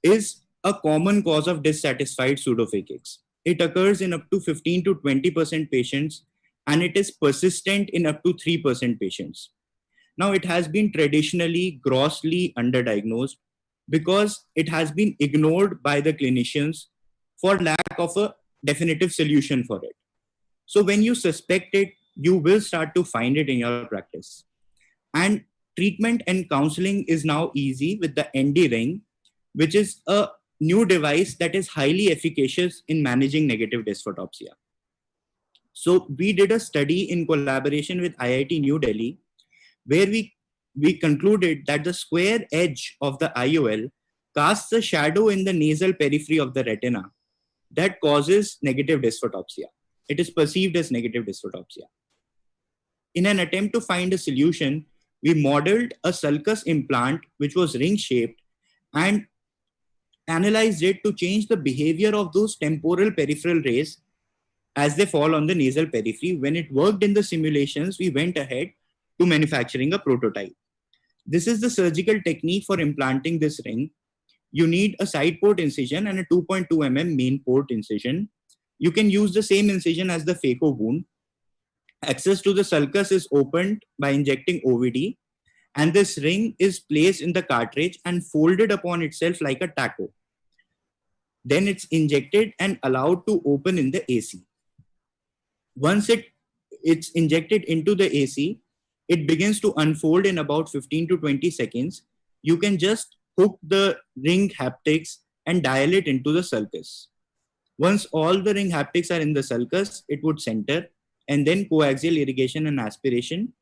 [SPEAKER 14] is a common cause of dissatisfied pseudophakics. It occurs in up to 15 to 20% patients, and it is persistent in up to 3% patients. Now, it has been traditionally grossly underdiagnosed because it has been ignored by the clinicians for lack of a definitive solution for it. So when you suspect it, you will start to find it in your practice. And treatment and counseling is now easy with the ND ring, which is a new device that is highly efficacious in managing negative dysphotopsia. So we did a study in collaboration with IIT New Delhi, where we concluded that the square edge of the IOL casts a shadow in the nasal periphery of the retina that causes negative dysphotopsia. It is perceived as negative dysphotopsia. In an attempt to find a solution, we modeled a sulcus implant which was ring-shaped and analyzed it to change the behavior of those temporal peripheral rays as they fall on the nasal periphery. When it worked in the simulations, we went ahead to manufacturing a prototype. This is the surgical technique for implanting this ring. You need a side port incision and a 2.2 mm main port incision. You can use the same incision as the phaco wound. Access to the sulcus is opened by injecting OVD, and this ring is placed in the cartridge and folded upon itself like a taco. Then it's injected and allowed to open in the AC. Once it's injected into the AC, it begins to unfold in about 15 to 20 seconds. You can just hook the ring haptics and dial it into the sulcus. Once all the ring haptics are in the sulcus, it would center, and then coaxial irrigation and aspiration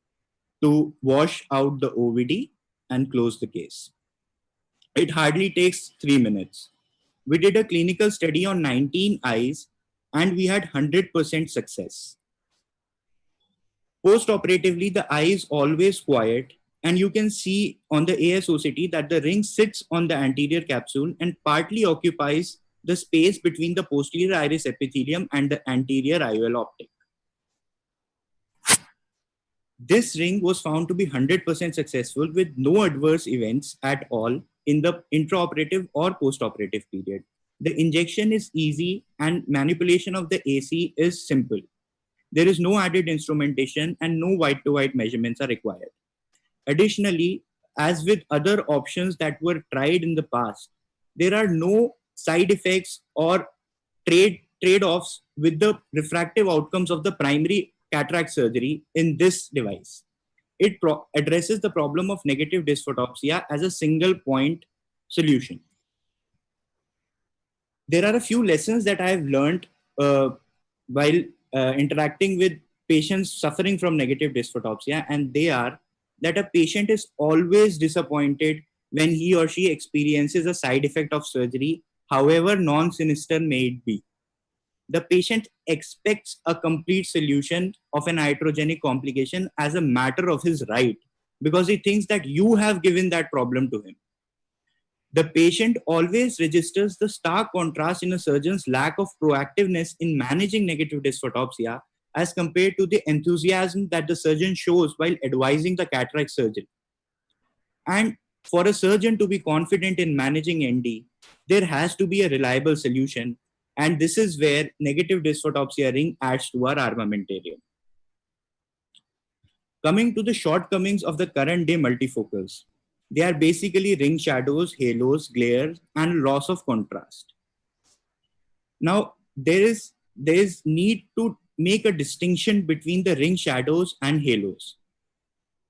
[SPEAKER 14] to wash out the OVD and close the case. It hardly takes 3 minutes. We did a clinical study on 19 eyes and we had 100% success. Post-operatively, the eye is always quiet, and you can see on the ASOCT that the ring sits on the anterior capsule and partly occupies the space between the posterior iris epithelium and the anterior IOL optic. This ring was found to be 100% successful with no adverse events at all in the intraoperative or postoperative period. The injection is easy and manipulation of the AC is simple. There is no added instrumentation and no white-to-white measurements are required. Additionally, as with other options that were tried in the past, there are no side effects or trade-offs with the refractive outcomes of the primary cataract surgery in this device. It addresses the problem of negative dysphotopsia as a single point solution. There are a few lessons that I have learned while interacting with patients suffering from negative dysphotopsia, and they are that a patient is always disappointed when he or she experiences a side effect of surgery, however non-sinister may it be. The patient expects a complete solution of an iatrogenic complication as a matter of his right, because he thinks that you have given that problem to him. The patient always registers the stark contrast in a surgeon's lack of proactiveness in managing negative dysphotopsia as compared to the enthusiasm that the surgeon shows while advising the cataract surgery. And for a surgeon to be confident in managing ND, there has to be a reliable solution. And this is where negative dysphotopsia ring adds to our armamentarium. Coming to the shortcomings of the current day multifocals, they are basically ring shadows, halos, glares, and loss of contrast. Now, there is need to make a distinction between the ring shadows and halos.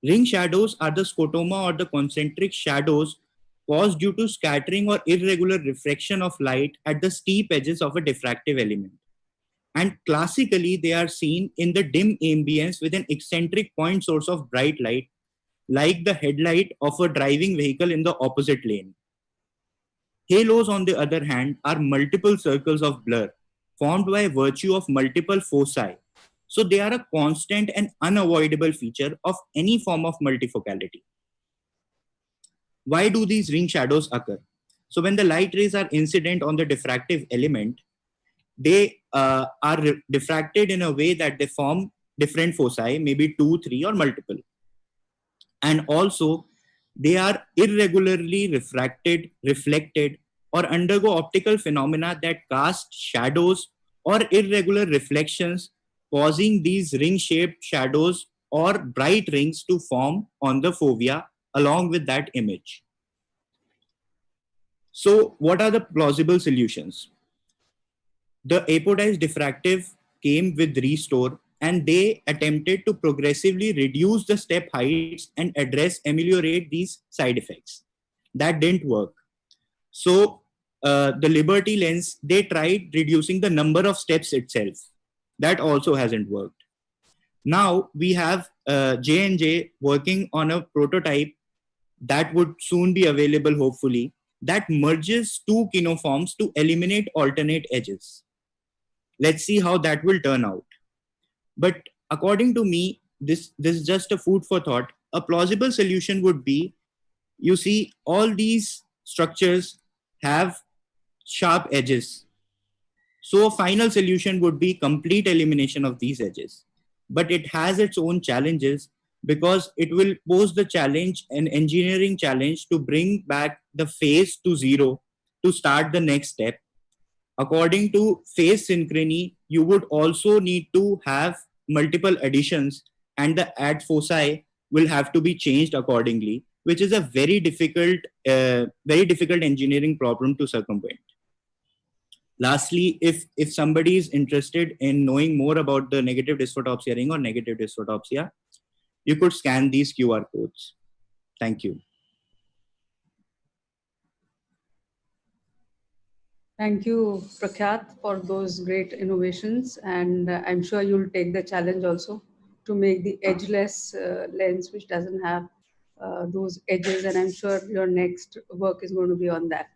[SPEAKER 14] Ring shadows are the scotoma or the concentric shadows caused due to scattering or irregular refraction of light at the steep edges of a diffractive element. And classically, they are seen in the dim ambience with an eccentric point source of bright light, like the headlight of a driving vehicle in the opposite lane. Halos, on the other hand, are multiple circles of blur formed by virtue of multiple foci. So they are a constant and unavoidable feature of any form of multifocality. Why do these ring shadows occur? So when the light rays are incident on the diffractive element, they are diffracted in a way that they form different foci, maybe 2, 3, or multiple. And also, they are irregularly reflected, or undergo optical phenomena that cast shadows or irregular reflections, causing these ring-shaped shadows or bright rings to form on the fovea along with that image. So what are the plausible solutions? The apodized diffractive came with Restore, and they attempted to progressively reduce the step heights and ameliorate these side effects. That didn't work. So the Liberty lens, they tried reducing the number of steps itself. That also hasn't worked. Now we have J&J working on a prototype that would soon be available, hopefully, that merges two kinoforms to eliminate alternate edges. Let's see how that will turn out. But according to me, this is just a food for thought. A plausible solution would be, you see, all these structures have sharp edges. So a final solution would be complete elimination of these edges. But it has its own challenges, because it will pose the challenge, an engineering challenge, to bring back the phase to zero to start the next step. According to phase synchrony, you would also need to have multiple additions, and the add foci will have to be changed accordingly, which is a very difficult engineering problem to circumvent. Lastly, if somebody is interested in knowing more about the negative dysphotopsia ring or negative dysphotopsia, you could scan these QR codes. Thank you.
[SPEAKER 7] Thank you, Prakhyat, for those great innovations. And I'm sure you'll take the challenge also to make the edgeless lens, which doesn't have those edges. And I'm sure your next work is going to be on that.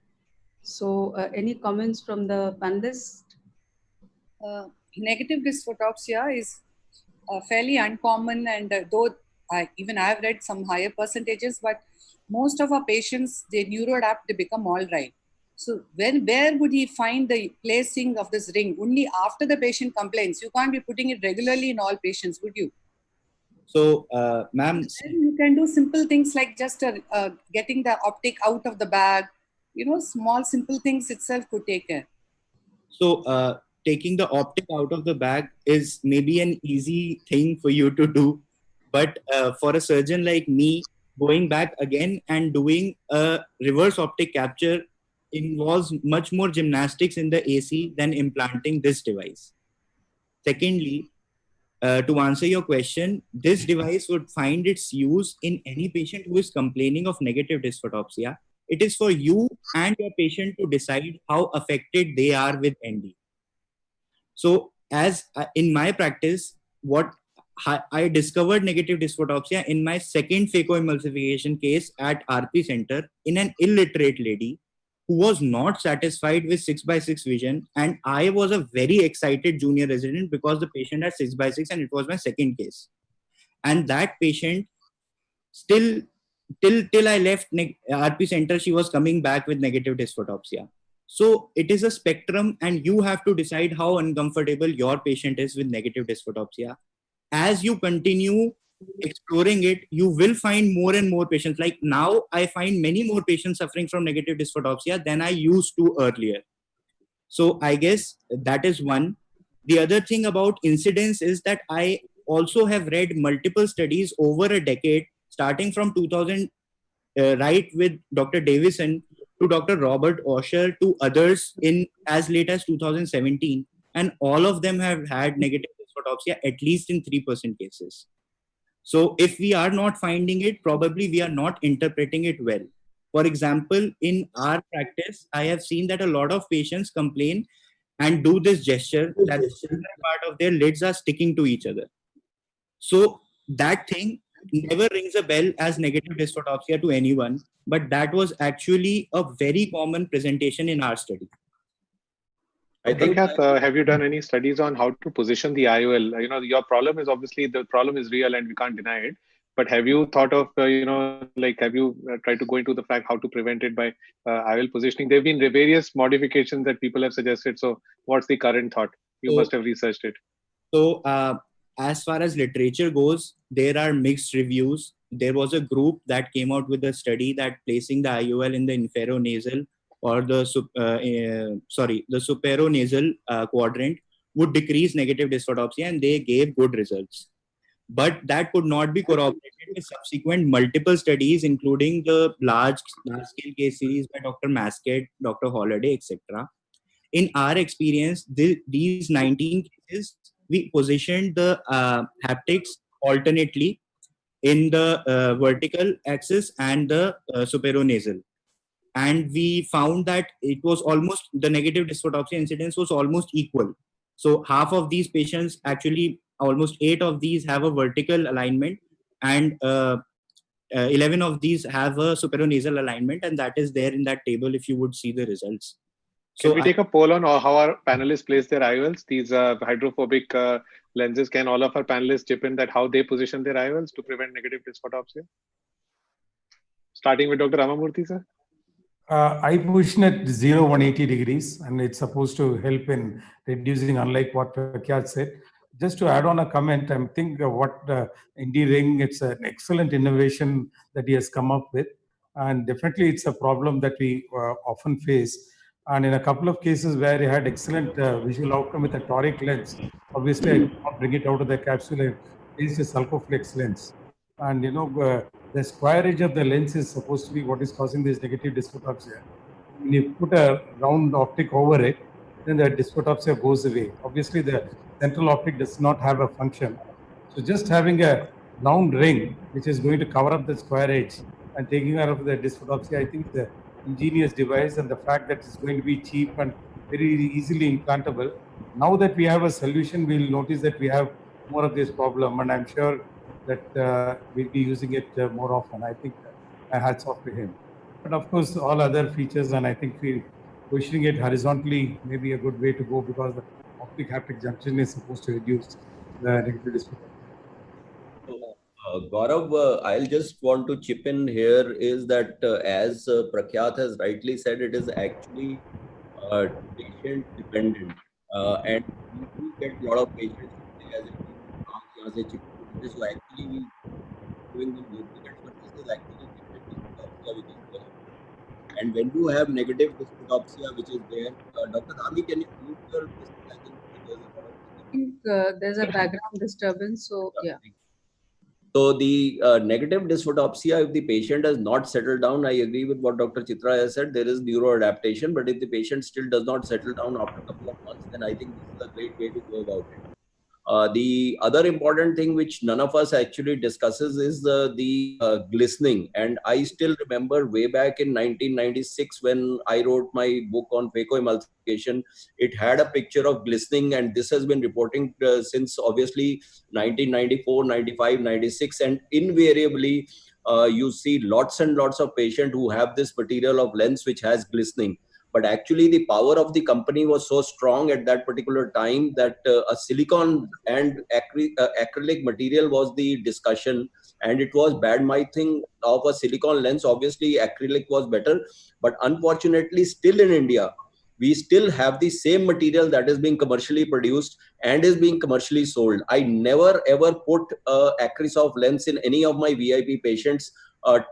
[SPEAKER 7] So any comments from the panelists?
[SPEAKER 13] Negative dysphotopsia is fairly uncommon, and though even I've read some higher percentages, but most of our patients, they neuroadapt, they become all right. So where would he find the placing of this ring? Only after the patient complains. You can't be putting it regularly in all patients, would you?
[SPEAKER 14] So, ma'am,
[SPEAKER 13] you can do simple things like just getting the optic out of the bag. You know, small simple things itself could take care.
[SPEAKER 14] So taking the optic out of the bag is maybe an easy thing for you to do, but for a surgeon like me, going back again and doing a reverse optic capture involves much more gymnastics in the AC than implanting this device. Secondly, to answer your question, this device would find its use in any patient who is complaining of negative dysphotopsia. It is for you and your patient to decide how affected they are with ND. So as in my practice, what I discovered negative dysphotopsia in my second phacoemulsification case at RP Center in an illiterate lady who was not satisfied with 6x6 vision. And I was a very excited junior resident because the patient had 6x6 and it was my second case. And that patient still till I left RP center, she was coming back with negative dysphotopsia. So it is a spectrum, and you have to decide how uncomfortable your patient is with negative dysphotopsia. As you continue exploring it, you will find more and more patients. Like now, I find many more patients suffering from negative dysphotopsia than I used to earlier. So I guess that is one. The other thing about incidence is that I also have read multiple studies over a decade, starting from 2000, right, with Dr. Davison to Dr. Robert Osher to others in as late as 2017. And all of them have had negative dysphotopsia, at least in 3% cases. So if we are not finding it, probably we are not interpreting it well. For example, in our practice, I have seen that a lot of patients complain and do this gesture that part of their lids are sticking to each other. So that thing never rings a bell as negative dysphotopsia to anyone, but that was actually a very common presentation in our study.
[SPEAKER 10] I think have you done any studies on how to position the IOL? You know, your problem is obviously the problem is real and we can't deny it. But have you thought of, you know, like have you tried to go into the fact how to prevent it by IOL positioning? There have been various modifications that people have suggested. So what's the current thought? You must have researched it.
[SPEAKER 14] So as far as literature goes, there are mixed reviews. There was a group that came out with a study that placing the IOL in the inferonasal or the superonasal quadrant would decrease negative dysphotopsia, and they gave good results. But that could not be corroborated with subsequent multiple studies, including the large-scale case series by Dr. Masket, Dr. Holliday, etc. In our experience, these 19 cases, we positioned the haptics alternately in the vertical axis and the superonasal. And we found that it was almost, the negative dysphotopsia incidence was almost equal. So half of these patients, actually almost 8 of these have a vertical alignment, and 11 of these have a superonasal alignment, and that is there in that table if you would see the results.
[SPEAKER 10] Can we take a poll on how our panelists place their IOLs? These hydrophobic lenses, can all of our panelists chip in that how they position their IOLs to prevent negative dysphotopsia? Starting with Dr. Ramamurthy, sir.
[SPEAKER 5] I position at 0-180 degrees, and it's supposed to help in reducing, unlike what Prakyat said. Just to add on a comment, I think what Indy Ring, it's an excellent innovation that he has come up with. And definitely it's a problem that we often face. And in a couple of cases where he had excellent visual outcome with a toric lens, obviously I could not bring it out of the capsule. I placed a sulcoflex lens. And you know, the square edge of the lens is supposed to be what is causing this negative dysphotopsia. When you put a round optic over it, then the dysphotopsia goes away. Obviously, the central optic does not have a function. So just having a round ring, which is going to cover up the square edge and taking care of the dysphotopsia, I think the ingenious device, and the fact that it's going to be cheap and very easily implantable. Now that we have a solution, we'll notice that we have more of this problem, and I'm sure that we'll be using it more often. I think hats off to him. But of course, all other features, and I think positioning it horizontally may be a good way to go, because the optic haptic junction is supposed to reduce the negative dysphotopsia.
[SPEAKER 9] Gaurav, I'll just want to chip in here is that as Prakyat has rightly said, it is actually patient dependent. And we do get a lot of patients as so actually we doing the lubricants, but this is actually dysphotopsia which is there. And when you have negative dysphotopsia which is there, Dr. Rami, can you mute your
[SPEAKER 7] I think there's a background disturbance, so yeah.
[SPEAKER 9] So the negative dysphotopsia, if the patient has not settled down, I agree with what Dr. Chitra has said, there is neuroadaptation, but if the patient still does not settle down after a couple of months, then I think this is a great way to go about it. The other important thing which none of us actually discusses is the glistening. And I still remember way back in 1996 when I wrote my book on phacoemulsification, it had a picture of glistening, and this has been reporting since obviously 1994, 95, 96, and invariably you see lots and lots of patients who have this material of lens which has glistening. But actually the power of the company was so strong at that particular time that a silicon and acrylic material was the discussion and it was bad mouthing of a silicone lens. Obviously, acrylic was better, but unfortunately, still in India, we still have the same material that is being commercially produced and is being commercially sold. I never ever put Acrisoft lens in any of my VIP patients.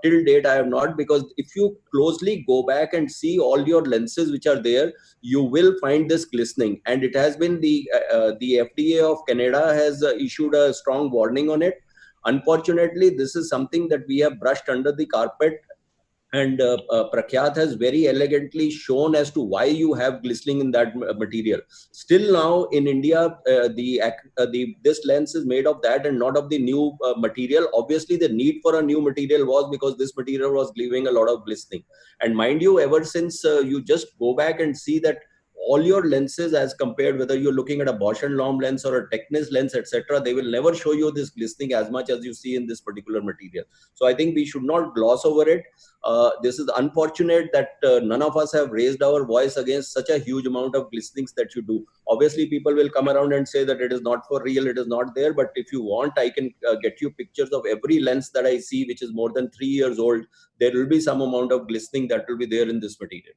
[SPEAKER 9] Till date, I have not, because if you closely go back and see all your lenses which are there, you will find this glistening. And it has been the FDA of Canada has issued a strong warning on it. Unfortunately, this is something that we have brushed under the carpet, and Prakhyat has very elegantly shown as to why you have glistening in that material. Still now in India, this lens is made of that and not of the new material. Obviously, the need for a new material was because this material was giving a lot of glistening. And mind you, ever since you just go back and see that all your lenses, as compared whether you're looking at a Bausch and Lomb lens or a Tecnis lens, etc., they will never show you this glistening as much as you see in this particular material. So I think we should not gloss over it. This is unfortunate that none of us have raised our voice against such a huge amount of glistenings that you do. Obviously, people will come around and say that it is not for real, it is not there. But if you want, I can get you pictures of every lens that I see which is more than 3 years old. There will be some amount of glistening that will be there in this material.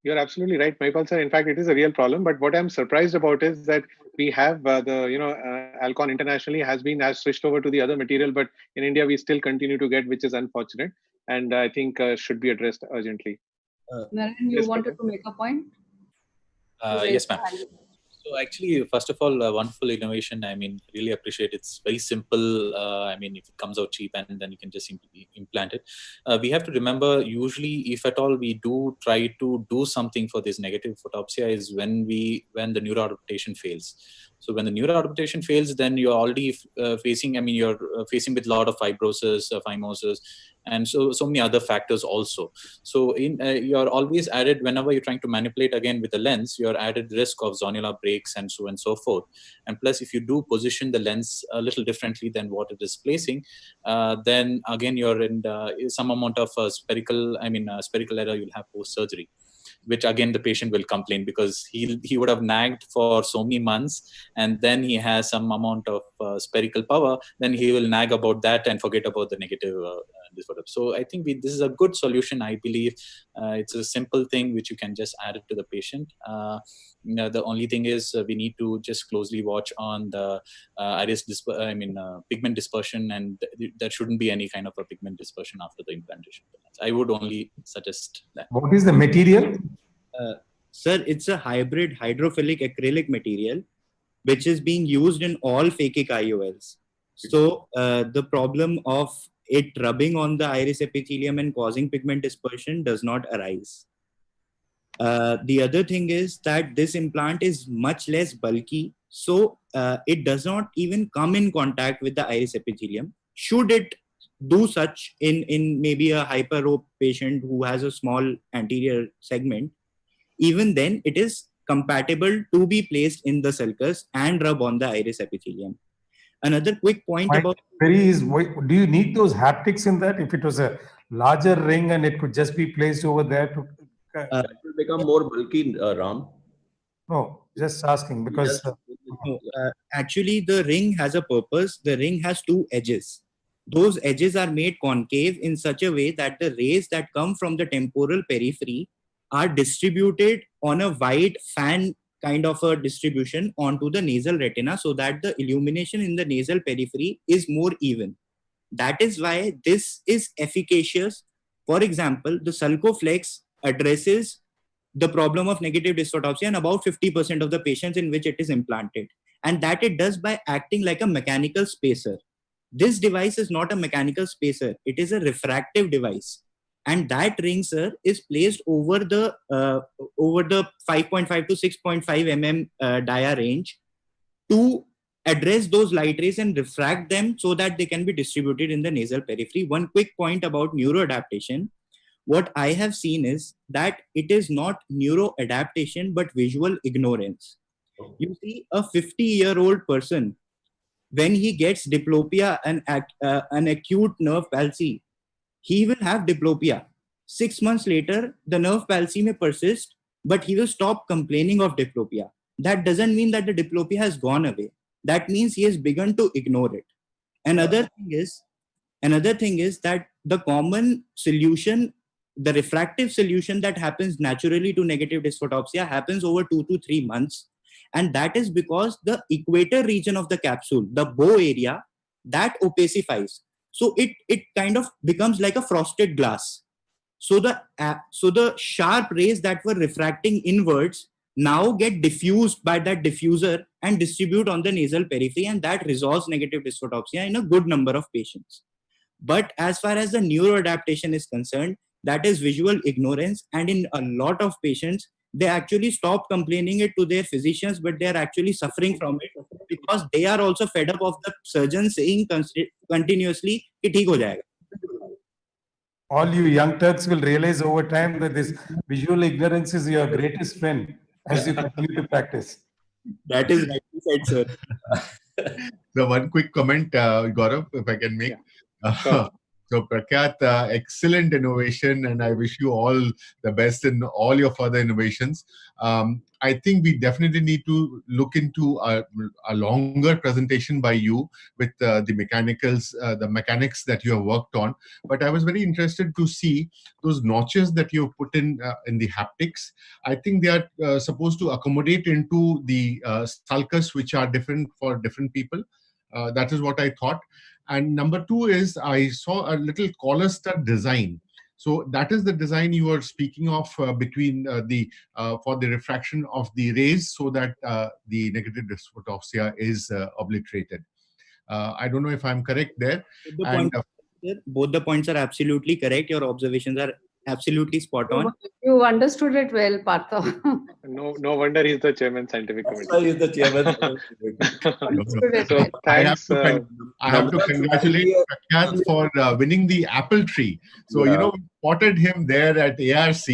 [SPEAKER 10] You're absolutely right, Maipal sir. In fact, it is a real problem. But what I'm surprised about is that we have Alcon internationally has switched over to the other material, but in India we still continue to get, which is unfortunate, and I think should be addressed urgently.
[SPEAKER 7] Naren, you wanted to make a point?
[SPEAKER 6] Yes, ma'am. So actually, first of all, wonderful innovation. I mean, really appreciate it. It's very simple. I mean, if it comes out cheap and then you can just implant it. We have to remember, usually, if at all we do try to do something for this negative photopsia, is when the neuroadaptation fails. So when the neuroadaptation fails, then you're already facing, I mean, you're facing with a lot of fibrosis, phimosis, and so many other factors also. So you're always added, whenever you're trying to manipulate again with the lens, you're added risk of zonular breaks and so forth. And plus, if you do position the lens a little differently than what it is placing, then again you're in some amount of spherical error you'll have post surgery, which again the patient will complain, because he would have nagged for so many months, and then he has some amount of spherical power, then he will nag about that and forget about the negative disorder. So I think this is a good solution. I believe it's a simple thing which you can just add it to the patient. The only thing is we need to just closely watch on the pigment dispersion, and there shouldn't be any kind of a pigment dispersion after the implantation. I would only suggest that.
[SPEAKER 5] What is the material?
[SPEAKER 14] Sir, it's a hybrid hydrophilic acrylic material, which is being used in all phakic IOLs. So the problem of it rubbing on the iris epithelium and causing pigment dispersion does not arise. The other thing is that this implant is much less bulky, so it does not even come in contact with the iris epithelium. Should it do such in maybe a hyperope patient who has a small anterior segment, even then it is compatible to be placed in the sulcus and rub on the iris epithelium. Another quick point about...
[SPEAKER 5] Do you need those haptics in that? If it was a larger ring and it could just be placed over there to...
[SPEAKER 9] That will become more bulky, Ram.
[SPEAKER 5] No, just asking because...
[SPEAKER 14] actually, the ring has a purpose. The ring has two edges. Those edges are made concave in such a way that the rays that come from the temporal periphery are distributed on a wide fan kind of a distribution onto the nasal retina, so that the illumination in the nasal periphery is more even. That is why this is efficacious. For example, the Sulcoflex addresses the problem of negative dysphotopsia in about 50% of the patients in which it is implanted. And that it does by acting like a mechanical spacer. This device is not a mechanical spacer. It is a refractive device. And that ring, sir, is placed over the 5.5 to 6.5 mm dia range to address those light rays and refract them so that they can be distributed in the nasal periphery. One quick point about neuroadaptation. What I have seen is that it is not neuroadaptation, but visual ignorance. You see, a 50-year-old person, when he gets diplopia and an acute nerve palsy, he will have diplopia. 6 months later, the nerve palsy may persist, but he will stop complaining of diplopia. That doesn't mean that the diplopia has gone away. That means he has begun to ignore it. Another thing is Another thing is that the common solution, the refractive solution that happens naturally to negative dysphotopsia happens over 2 to 3 months. And that is because the equator region of the capsule, the bow area, that opacifies. So it kind of becomes like a frosted glass. So the sharp rays that were refracting inwards now get diffused by that diffuser and distribute on the nasal periphery, and that resolves negative dysphotopsia in a good number of patients. But as far as the neuroadaptation is concerned, that is visual ignorance, and in a lot of patients, they actually stop complaining it to their physicians, but they are actually suffering from it because they are also fed up of the surgeon saying continuously, "Ki theek ho jayega."
[SPEAKER 5] All you young Turks will realize over time that this visual ignorance is your greatest friend as you continue to practice.
[SPEAKER 14] That is rightly said, sir.
[SPEAKER 11] So one quick comment, Gaurav, if I can make.
[SPEAKER 10] Sure.
[SPEAKER 11] So Prakyat, excellent innovation, and I wish you all the best in all your further innovations. I think we definitely need to look into a longer presentation by you with the mechanics that you have worked on. But I was very interested to see those notches that you put in the haptics. I think they are supposed to accommodate into the sulcus, which are different for different people. That is what I thought. And number two is I saw a little collar stud design. So that is the design you were speaking of between for the refraction of the rays, so that the negative dysphotopsia is obliterated. I don't know if I'm correct there.
[SPEAKER 14] Both the points are absolutely correct. Your observations are absolutely spot on.
[SPEAKER 7] You understood it well, Partha.
[SPEAKER 10] No wonder he's the chairman scientific committee.
[SPEAKER 9] That's why he's the chairman.
[SPEAKER 10] So thanks.
[SPEAKER 11] I have to congratulate Prakyat for winning the apple tree. So we spotted him there at ARC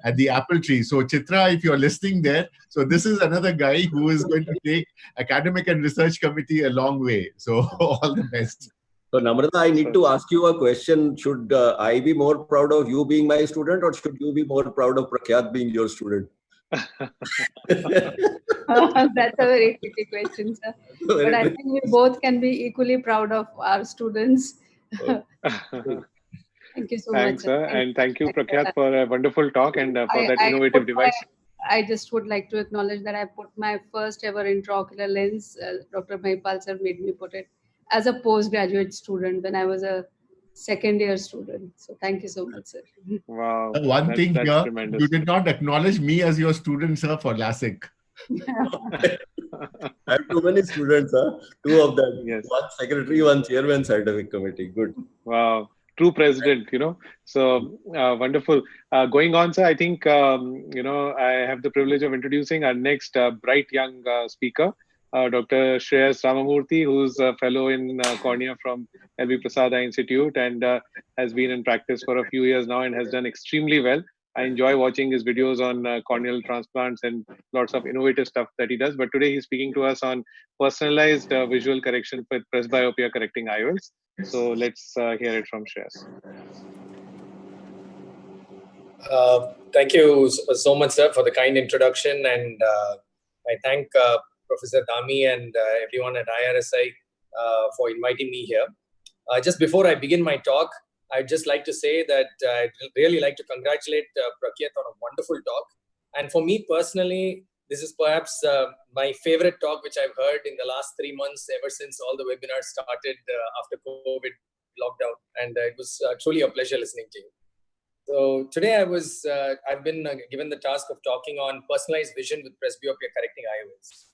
[SPEAKER 11] at the apple tree. So Chitra, if you're listening there, so this is another guy who is going to take academic and research committee a long way. So all the best.
[SPEAKER 9] So Namrata, I need to ask you a question. Should I be more proud of you being my student, or should you be more proud of Prakyat being your student?
[SPEAKER 7] That's a very tricky question, sir. But I think we both can be equally proud of our students. Thank you so
[SPEAKER 10] Thanks,
[SPEAKER 7] much.
[SPEAKER 10] sir. And thank you, Prakyat, for a wonderful talk and for that innovative device.
[SPEAKER 7] I just would like to acknowledge that I put my first ever intraocular lens. Dr. Mahipal sir made me put it as a postgraduate student when I was a second-year student. So thank you so much, sir.
[SPEAKER 10] Wow.
[SPEAKER 11] One thing here,
[SPEAKER 10] tremendous.
[SPEAKER 11] you did not acknowledge me as your student, sir, for LASIK.
[SPEAKER 9] I have too many students, huh? Two of them.
[SPEAKER 10] Yes.
[SPEAKER 9] One secretary, one chairman scientific committee. Good.
[SPEAKER 10] Wow. True president, So wonderful. Going on, sir, I think, I have the privilege of introducing our next bright young speaker, Dr. Shreyas Ramamurthy, who's a fellow in cornea from LV Prasad Eye Institute and has been in practice for a few years now and has done extremely well. I enjoy watching his videos on corneal transplants and lots of innovative stuff that he does. But today he's speaking to us on personalized visual correction with presbyopia-correcting IOLs. So let's hear it from Shreyas.
[SPEAKER 15] Thank you so much, sir, for the kind introduction. And I thank Professor Dami and everyone at IRSI for inviting me here. Just before I begin my talk, I'd just like to say that I'd really like to congratulate Prakyat on a wonderful talk. And for me personally, this is perhaps my favorite talk which I've heard in the last 3 months, ever since all the webinars started after COVID lockdown. And it was truly a pleasure listening to you. So today I've been given the task of talking on personalized vision with presbyopia-correcting IOLs.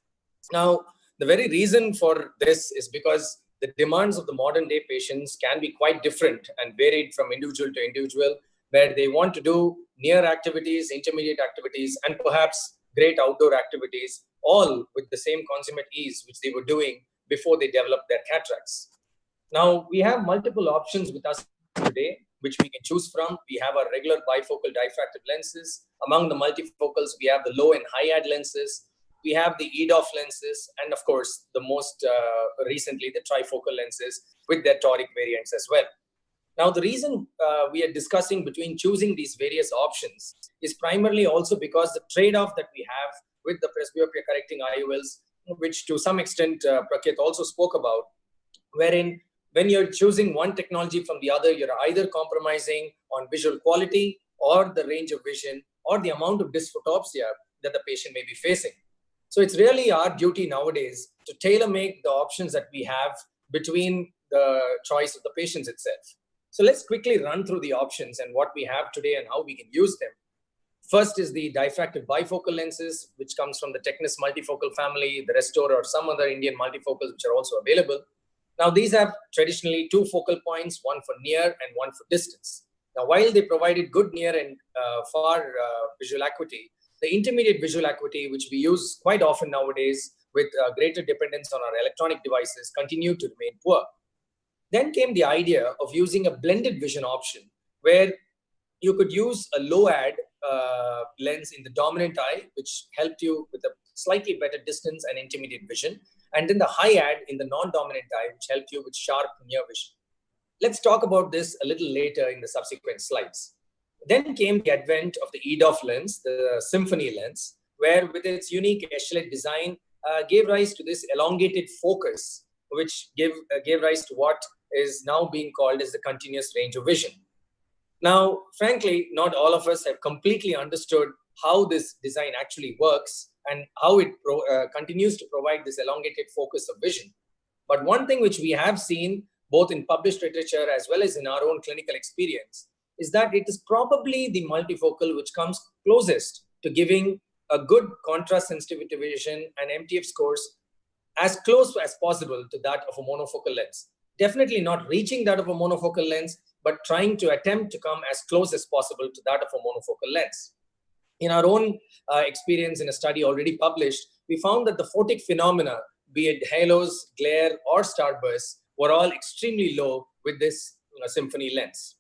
[SPEAKER 15] Now, the very reason for this is because the demands of the modern day patients can be quite different and varied from individual to individual, where they want to do near activities, intermediate activities, and perhaps great outdoor activities, all with the same consummate ease which they were doing before they developed their cataracts. Now, we have multiple options with us today, which we can choose from. We have our regular bifocal diffractive lenses. Among the multifocals, we have the low and high ad lenses. We have the EDOF lenses, and of course, the most recently, the trifocal lenses with their toric variants as well. Now, the reason we are discussing between choosing these various options is primarily also because the trade-off that we have with the presbyopia-correcting IOLs, which to some extent Prakyat also spoke about, wherein when you're choosing one technology from the other, you're either compromising on visual quality or the range of vision or the amount of dysphotopsia that the patient may be facing. So it's really our duty nowadays to tailor-make the options that we have between the choice of the patients itself. So let's quickly run through the options and what we have today and how we can use them. First is the diffractive bifocal lenses, which comes from the Technis multifocal family, the Restore or some other Indian multifocals which are also available. Now, these have traditionally two focal points, one for near and one for distance. Now, while they provided good near and far visual acuity, the intermediate visual acuity, which we use quite often nowadays with greater dependence on our electronic devices, continued to remain poor. Then came the idea of using a blended vision option, where you could use a low ad lens in the dominant eye, which helped you with a slightly better distance and intermediate vision, and then the high ad in the non-dominant eye, which helped you with sharp near vision. Let's talk about this a little later in the subsequent slides. Then came the advent of the EDOF lens, the Symphony lens, where with its unique echelon design gave rise to this elongated focus, which gave rise to what is now being called as the continuous range of vision. Now, frankly, not all of us have completely understood how this design actually works and how it continues to provide this elongated focus of vision. But one thing which we have seen both in published literature as well as in our own clinical experience is that it is probably the multifocal which comes closest to giving a good contrast sensitivity vision and MTF scores as close as possible to that of a monofocal lens. Definitely not reaching that of a monofocal lens, but trying to attempt to come as close as possible to that of a monofocal lens. In our own experience in a study already published, we found that the photic phenomena, be it halos, glare, or starbursts, were all extremely low with this Symphony lens.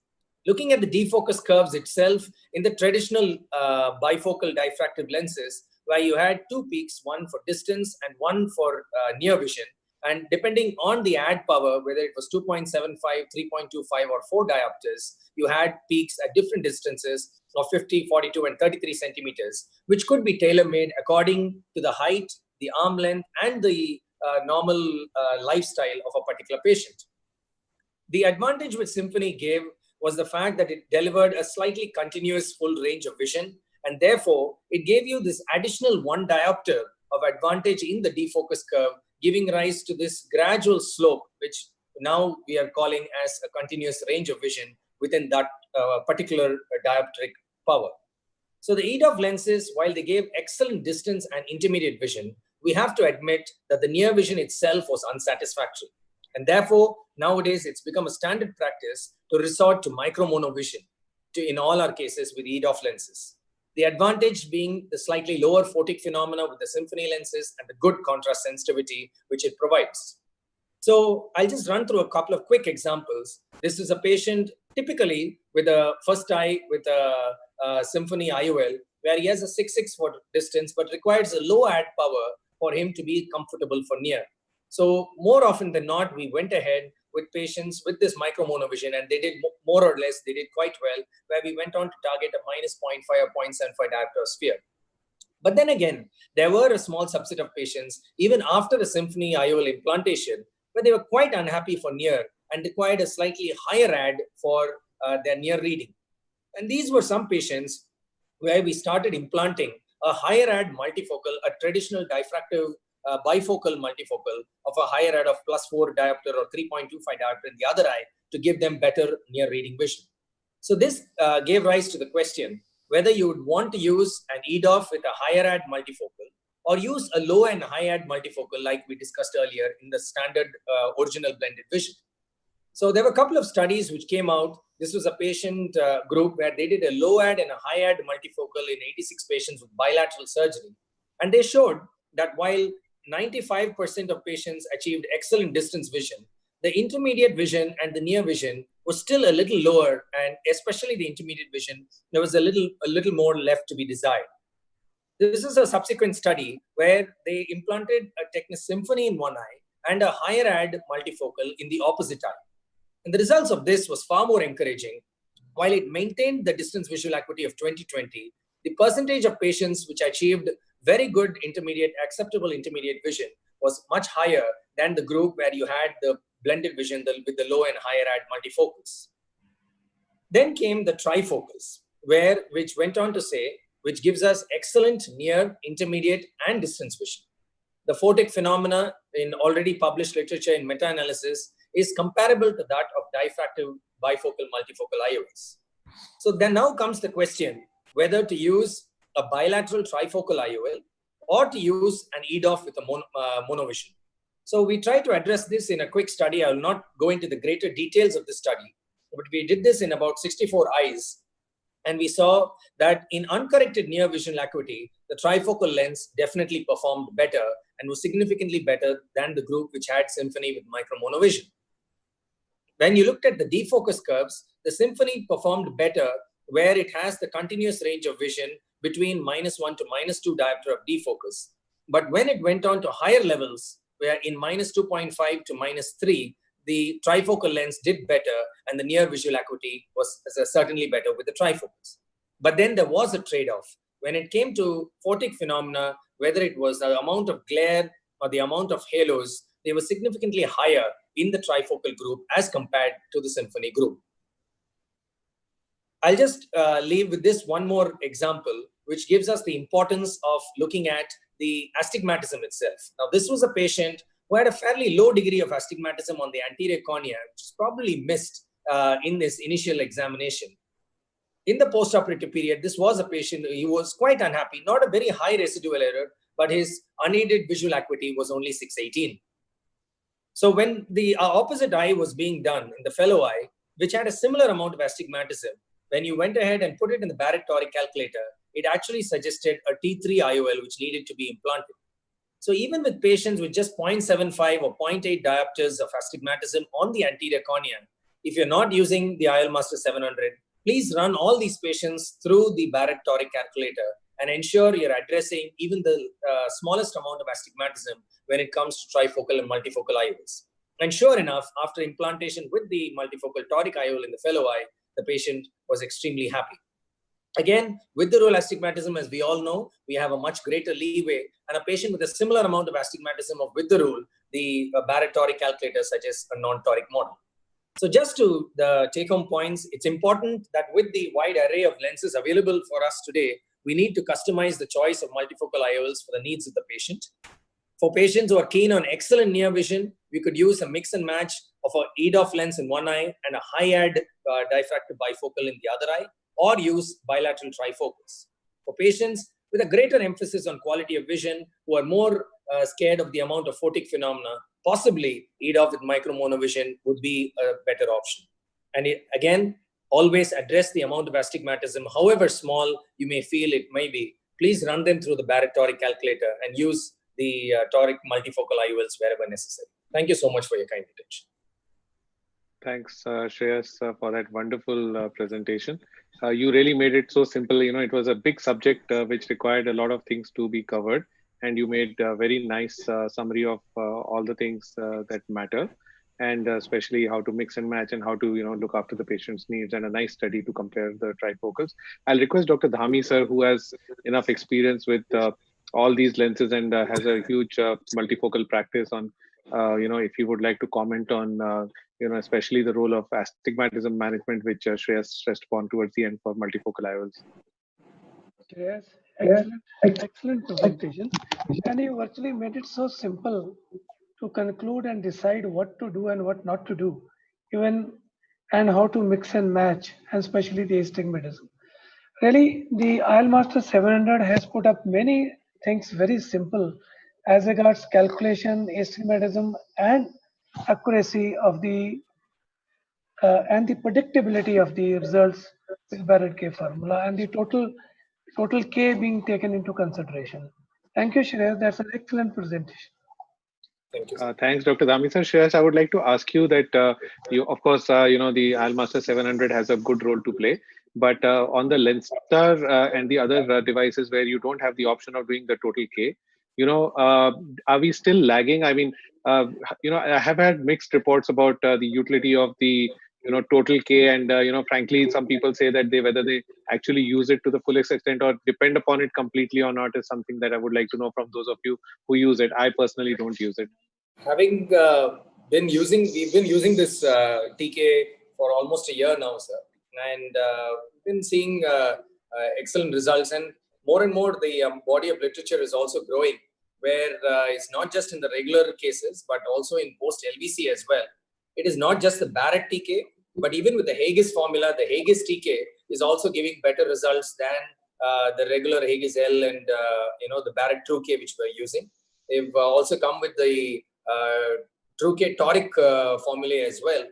[SPEAKER 15] Looking at the defocus curves itself, in the traditional bifocal diffractive lenses, where you had two peaks, one for distance and one for near vision, and depending on the ad power, whether it was 2.75, 3.25, or 4 diopters, you had peaks at different distances of 50, 42, and 33 centimeters, which could be tailor-made according to the height, the arm length, and the normal lifestyle of a particular patient. The advantage which Symphony gave was the fact that it delivered a slightly continuous full range of vision, and therefore it gave you this additional 1 diopter of advantage in the defocus curve, giving rise to this gradual slope, which now we are calling as a continuous range of vision within that particular dioptric power. So the EDOF lenses, while they gave excellent distance and intermediate vision, we have to admit that the near vision itself was unsatisfactory. And therefore, nowadays it's become a standard practice to resort to micromonovision in all our cases with EDOF lenses. The advantage being the slightly lower photic phenomena with the Symphony lenses and the good contrast sensitivity which it provides. So I'll just run through a couple of quick examples. This is a patient typically with a first eye with a Symphony IOL, where he has a 6.6 foot distance, but requires a low ad power for him to be comfortable for near. So more often than not, we went ahead with patients with this micromonovision, and they did more or less, they did quite well, where we went on to target a -0.5 or 0.75 diopter sphere. But then again, there were a small subset of patients, even after the Symphony IOL implantation, where they were quite unhappy for near and required a slightly higher ad for their near reading. And these were some patients where we started implanting a higher ad multifocal, a traditional diffractive bifocal multifocal of a higher ad of +4 diopter or 3.25 diopter in the other eye to give them better near reading vision. So this gave rise to the question whether you would want to use an EDOF with a higher ad multifocal or use a low and high ad multifocal like we discussed earlier in the standard original blended vision. So there were a couple of studies which came out. This was a patient group where they did a low ad and a high ad multifocal in 86 patients with bilateral surgery. And they showed that while 95% of patients achieved excellent distance vision, the intermediate vision and the near vision was still a little lower, and especially the intermediate vision, there was a little more left to be desired. This is a subsequent study where they implanted a Technis Symphony in one eye and a higher ad multifocal in the opposite eye. And the results of this was far more encouraging. While it maintained the distance visual acuity of 20/20, the percentage of patients which achieved very good intermediate, acceptable intermediate vision was much higher than the group where you had the blended vision with the low and higher ad multifocals. Then came the trifocals, which went on to say, which gives us excellent near, intermediate, and distance vision. The photic phenomena in already published literature in meta-analysis is comparable to that of diffractive bifocal multifocal IOLs. So then now comes the question whether to use a bilateral trifocal IOL or to use an EDOF with a monovision. So we try to address this in a quick study. I will not go into the greater details of the study, but we did this in about 64 eyes. And we saw that in uncorrected near visual acuity, the trifocal lens definitely performed better and was significantly better than the group which had Symphony with micromonovision. When you looked at the defocus curves, the Symphony performed better where it has the continuous range of vision between -1 to -2 diopter of defocus. But when it went on to higher levels, where in -2.5 to -3, the trifocal lens did better and the near visual acuity was certainly better with the trifocals. But then there was a trade-off. When it came to photic phenomena, whether it was the amount of glare or the amount of halos, they were significantly higher in the trifocal group as compared to the Symphony group. I'll just leave with this one more example, which gives us the importance of looking at the astigmatism itself. Now, this was a patient who had a fairly low degree of astigmatism on the anterior cornea, which is probably missed in this initial examination. In the postoperative period, this was a patient, he was quite unhappy, not a very high residual error, but his unaided visual acuity was only 618. So when the opposite eye was being done in the fellow eye, which had a similar amount of astigmatism, when you went ahead and put it in the Barrett toric calculator, it actually suggested a T3 IOL which needed to be implanted. So even with patients with just 0.75 or 0.8 diopters of astigmatism on the anterior cornea, if you're not using the IOL Master 700, please run all these patients through the Barrett toric calculator and ensure you're addressing even the smallest amount of astigmatism when it comes to trifocal and multifocal IOLs. And sure enough, after implantation with the multifocal toric IOL in the fellow eye, the patient was extremely happy. Again, with the rule astigmatism, as we all know, we have a much greater leeway, and a patient with a similar amount of astigmatism of with the rule, the Barrett toric calculator suggests a non-toric model. So just to the take-home points, it's important that with the wide array of lenses available for us today, we need to customize the choice of multifocal IOLs for the needs of the patient. For patients who are keen on excellent near vision, we could use a mix and match of an EDOF lens in one eye and a high-ad diffractive bifocal in the other eye, or use bilateral trifocals. For patients with a greater emphasis on quality of vision, who are more scared of the amount of photic phenomena, possibly EDOF with micromonovision would be a better option. And again, always address the amount of astigmatism, however small you may feel it may be. Please run them through the Barrett toric calculator and use the toric multifocal IOLs wherever necessary. Thank you so much for your kind attention.
[SPEAKER 10] Thanks, Shreyas, for that wonderful presentation. You really made it so simple. You know, it was a big subject which required a lot of things to be covered, and you made a very nice summary of all the things that matter, and especially how to mix and match and how to, you know, look after the patient's needs, and a nice study to compare the trifocals. I'll request Dr. Dhami, sir, who has enough experience with all these lenses and has a huge multifocal practice on, you know, if you would like to comment on, you know, especially the role of astigmatism management, which Shreyas stressed upon towards the end for multifocal IOLs.
[SPEAKER 8] Yes, excellent presentation. And you virtually made it so simple to conclude and decide what to do and what not to do, even and how to mix and match, and especially the astigmatism. Really, the IOL Master 700 has put up many things very simple as regards calculation, astigmatism, and accuracy of the and the predictability of the results with Barrett K formula, and the total K being taken into consideration. Thank you, Shreyas. That's an excellent presentation.
[SPEAKER 15] Thank you.
[SPEAKER 10] Thanks, Dr. Dhami, sir. Shreyas, I would like to ask you that you, of course, you know, the IOL Master 700 has a good role to play, but on the LensStar and the other devices where you don't have the option of doing the total K, you know, are we still lagging? I mean, you know, I have had mixed reports about the utility of the, you know, total K, and you know, frankly, some people say that whether they actually use it to the fullest extent or depend upon it completely or not is something that I would like to know from those of you who use it. I personally don't use it.
[SPEAKER 15] Having we've been using this TK for almost a year now, sir, and we've been seeing excellent results. And more the body of literature is also growing, where it's not just in the regular cases, but also in post-LVC as well. It is not just the Barrett TK, but even with the Haigis formula, the Haigis TK is also giving better results than the regular Haigis L and the Barrett True K which we're using. They've also come with the True K toric formulae as well,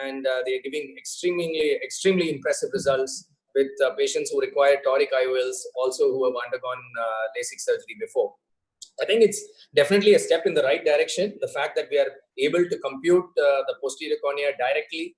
[SPEAKER 15] and they're giving extremely impressive results with patients who require toric IOLs, also who have undergone LASIK surgery before. I think it's definitely a step in the right direction. The fact that we are able to compute the posterior cornea directly,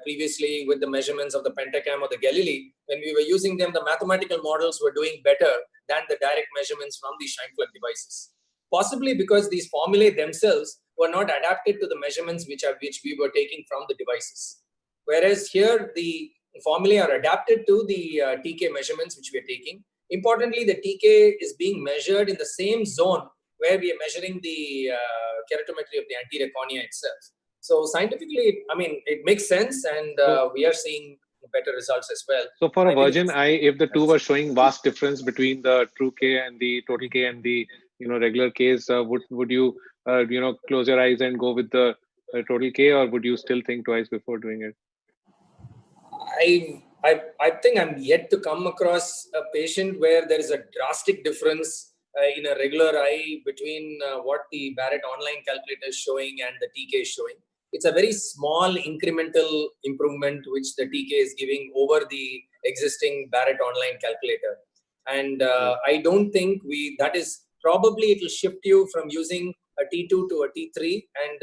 [SPEAKER 15] previously with the measurements of the Pentacam or the Galilei, when we were using them, the mathematical models were doing better than the direct measurements from these Scheimpflug devices. Possibly because these formulae themselves were not adapted to the measurements which we were taking from the devices. Whereas here, the formulae are adapted to the TK measurements which we are taking. Importantly, the TK is being measured in the same zone where we are measuring the keratometry of the anterior cornea itself. So scientifically, I mean, it makes sense, and we are seeing better results as well.
[SPEAKER 10] So for a virgin eye, if the two were showing vast difference between the True K and the Total K and the regular Ks, would you close your eyes and go with the Total K, or would you still think twice before doing it?
[SPEAKER 15] I think I'm yet to come across a patient where there is a drastic difference in a regular eye between what the Barrett online calculator is showing and the TK is showing. It's a very small incremental improvement which the TK is giving over the existing Barrett online calculator. And I don't think that is probably, it will shift you from using a T2 to a T3 and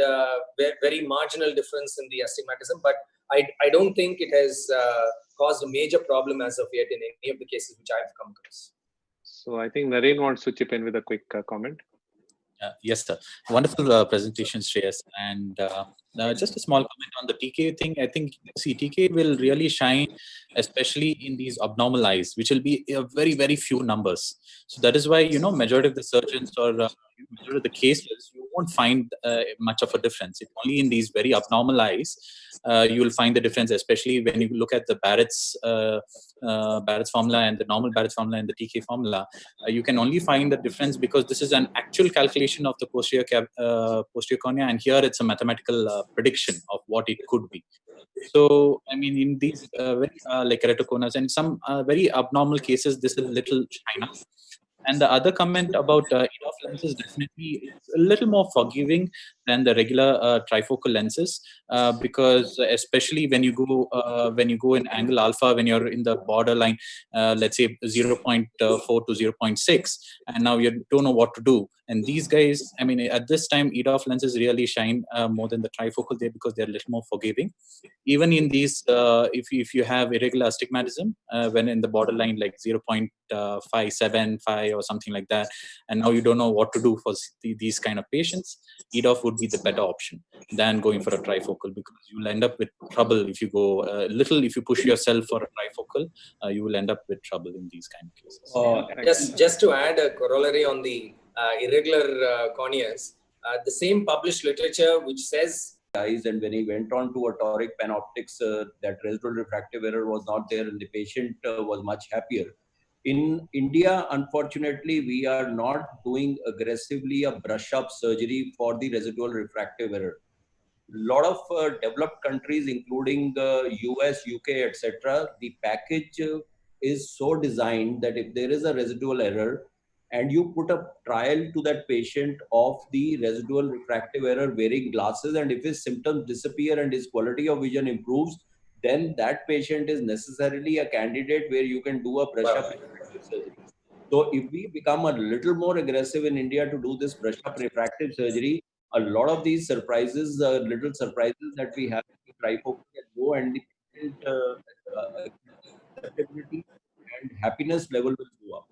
[SPEAKER 15] very marginal difference in the astigmatism. But I don't think it has caused a major problem as of yet in any of the cases which I've come across.
[SPEAKER 10] So I think Naren wants to chip in with a quick comment.
[SPEAKER 6] Yes, sir. Wonderful presentation, Shreyas. And just a small comment on the TK thing. I think, see, TK will really shine, especially in these abnormal eyes, which will be very, very few numbers. So that is why, majority of the surgeons or majority of the cases, you won't find much of a difference. It's only in these very abnormal eyes, you will find the difference, especially when you look at the Barrett's formula and the normal Barrett's formula and the TK formula. You can only find the difference because this is an actual calculation of the posterior cornea, and here it's a mathematical prediction of what it could be. So, I mean, in these like keratoconus and some very abnormal cases, this is a little China. And the other comment about EDOF lenses, definitely it's a little more forgiving than the regular trifocal lenses because especially when you go in angle alpha, when you're in the borderline, let's say 0.4 to 0.6, and now you don't know what to do. And these guys, I mean, at this time, EDOF lenses really shine more than the trifocal there because they're a little more forgiving. Even in these, if you have irregular astigmatism, when in the borderline like 0.575 or something like that, and now you don't know what to do for these kind of patients, EDOF would be the better option than going for a trifocal, because you'll end up with trouble if you go if you push yourself for a trifocal, you will end up with trouble in these kind of cases.
[SPEAKER 15] Just to add a corollary on the irregular corneas, the same published literature which says
[SPEAKER 9] and when he went on to a toric panoptics, that residual refractive error was not there and the patient was much happier. In India, unfortunately, we are not doing aggressively a brush-up surgery for the residual refractive error. A lot of developed countries, including the US, UK, etc., the package is so designed that if there is a residual error, and you put a trial to that patient of the residual refractive error wearing glasses, and if his symptoms disappear and his quality of vision improves, then that patient is necessarily a candidate where you can do a brush-up refractive surgery. So if we become a little more aggressive in India to do this brush-up refractive surgery, a lot of these surprises, little surprises that we have in trifocal can go, and the patient acceptability and happiness level will go up.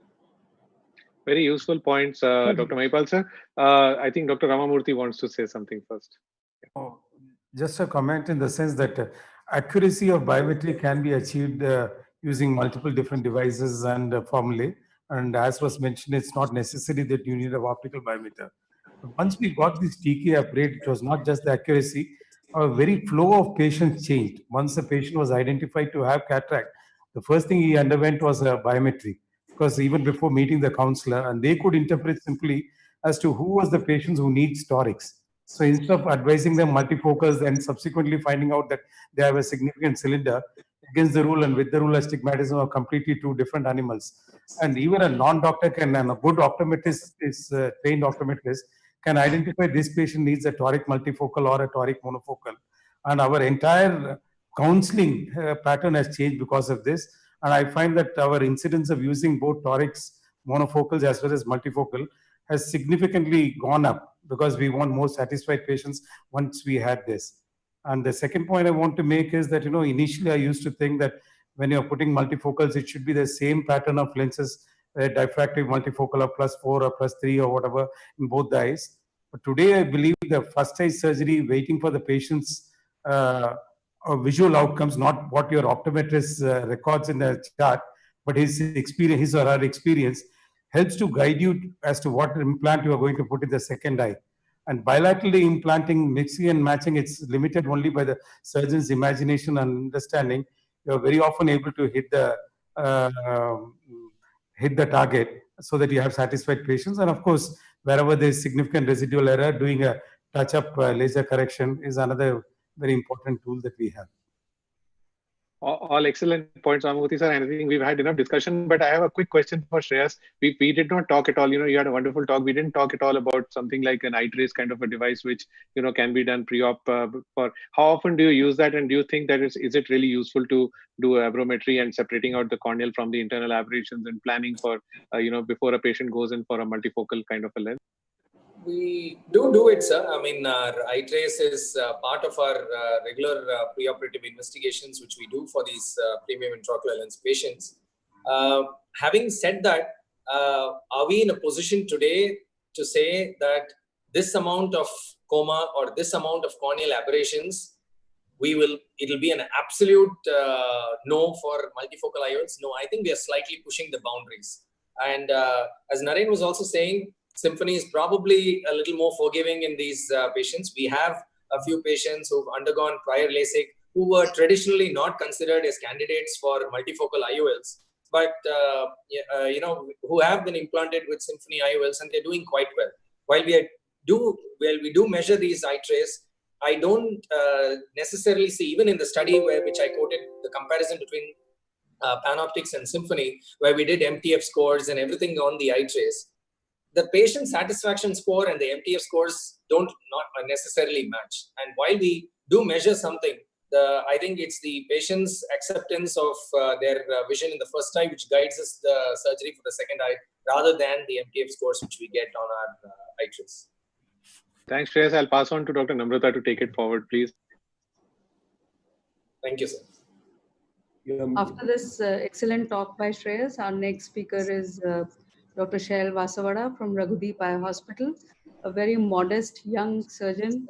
[SPEAKER 10] Very useful points, Dr. Mahipal sir. I think Dr. Ramamurthy wants to say something first.
[SPEAKER 5] Oh, just a comment in the sense that accuracy of biometry can be achieved using multiple different devices and formulae. And as was mentioned, it's not necessary that you need an optical biometer. Once we got this TK upgrade, it was not just the accuracy, our very flow of patients changed. Once the patient was identified to have cataract, the first thing he underwent was a biometry, because even before meeting the counselor, and they could interpret simply as to who was the patients who needs torics. So instead of advising them multifocals and subsequently finding out that they have a significant cylinder, against the rule and with the rule, astigmatism are completely two different animals. And even a non-doctor can, and a good optometrist is trained optometrist, can identify this patient needs a toric multifocal or a toric monofocal. And our entire counseling pattern has changed because of this. And I find that our incidence of using both torics, monofocals as well as multifocal has significantly gone up because we want more satisfied patients once we had this. And the second point I want to make is that, initially I used to think that when you're putting multifocals, it should be the same pattern of lenses, diffractive multifocal of +4 or +3 or whatever in both the eyes. But today I believe the first eye surgery, waiting for the patient's visual outcomes, not what your optometrist records in the chart, but his experience, his or her experience, helps to guide you as to what implant you are going to put in the second eye. And bilaterally implanting, mixing and matching, it's limited only by the surgeon's imagination and understanding. You're very often able to uh, hit the target so that you have satisfied patients. And of course, wherever there's significant residual error, doing a touch-up laser correction is another very important tool that we have.
[SPEAKER 10] All excellent points, Ramamurthy sir. And I think we've had enough discussion, but I have a quick question for Shreyas. We did not talk at all. You had a wonderful talk. We didn't talk at all about something like an eye trace kind of a device, which can be done pre-op. For how often do you use that, and do you think that is it really useful to do abrometry and separating out the corneal from the internal aberrations and planning for before a patient goes in for a multifocal kind of a lens?
[SPEAKER 15] We do it, sir. I mean, our eye trace is part of our regular preoperative investigations, which we do for these premium intraocular lens patients. Having said that, are we in a position today to say that this amount of coma or this amount of corneal aberrations, it'll be an absolute no for multifocal IOLs? No, I think we are slightly pushing the boundaries. And as Naren was also saying, Symphony is probably a little more forgiving in these patients. We have a few patients who've undergone prior LASIK who were traditionally not considered as candidates for multifocal IOLs, but who have been implanted with Symphony IOLs and they're doing quite well. While we do measure these eye trace, I don't necessarily see, even in the study which I quoted, the comparison between Panoptics and Symphony, where we did MTF scores and everything on the eye trace, the patient satisfaction score and the MTF scores not necessarily match. And while we do measure something, I think it's the patient's acceptance of their vision in the first eye which guides us the surgery for the second eye, rather than the MTF scores which we get on our eye trace.
[SPEAKER 10] Thanks, Shreyas. I'll pass on to Dr. Namrata to take it forward, please.
[SPEAKER 15] Thank you, sir.
[SPEAKER 7] After this excellent talk by Shreyas, our next speaker is Dr. Shail Vasavada from Raghudeep Eye Hospital, a very modest young surgeon.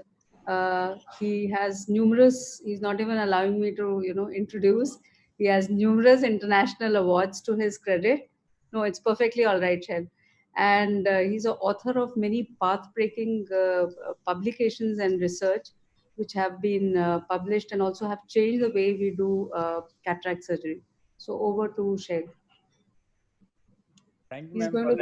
[SPEAKER 7] He has numerous, he's not even allowing me to, introduce. He has numerous international awards to his credit. No, it's perfectly all right, Shail. And he's an author of many path-breaking publications and research, which have been published and also have changed the way we do cataract surgery. So over to Shail.
[SPEAKER 16] Thank you, ma'am,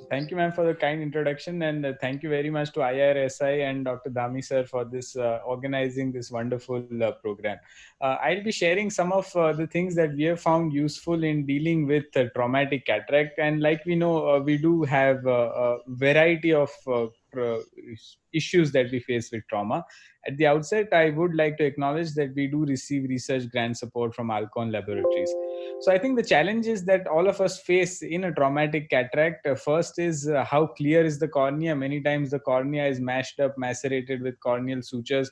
[SPEAKER 16] Thank you, ma'am, for the kind introduction, and thank you very much to IRSI and Dr. Dhami sir for this organizing this wonderful program. I'll be sharing some of the things that we have found useful in dealing with traumatic cataract, and like we know, we do have a variety of issues that we face with trauma. At the outset, I would like to acknowledge that we do receive research grant support from Alcon Laboratories. So I think the challenges that all of us face in a traumatic cataract, first is how clear is the cornea. Many times the cornea is mashed up, macerated with corneal sutures.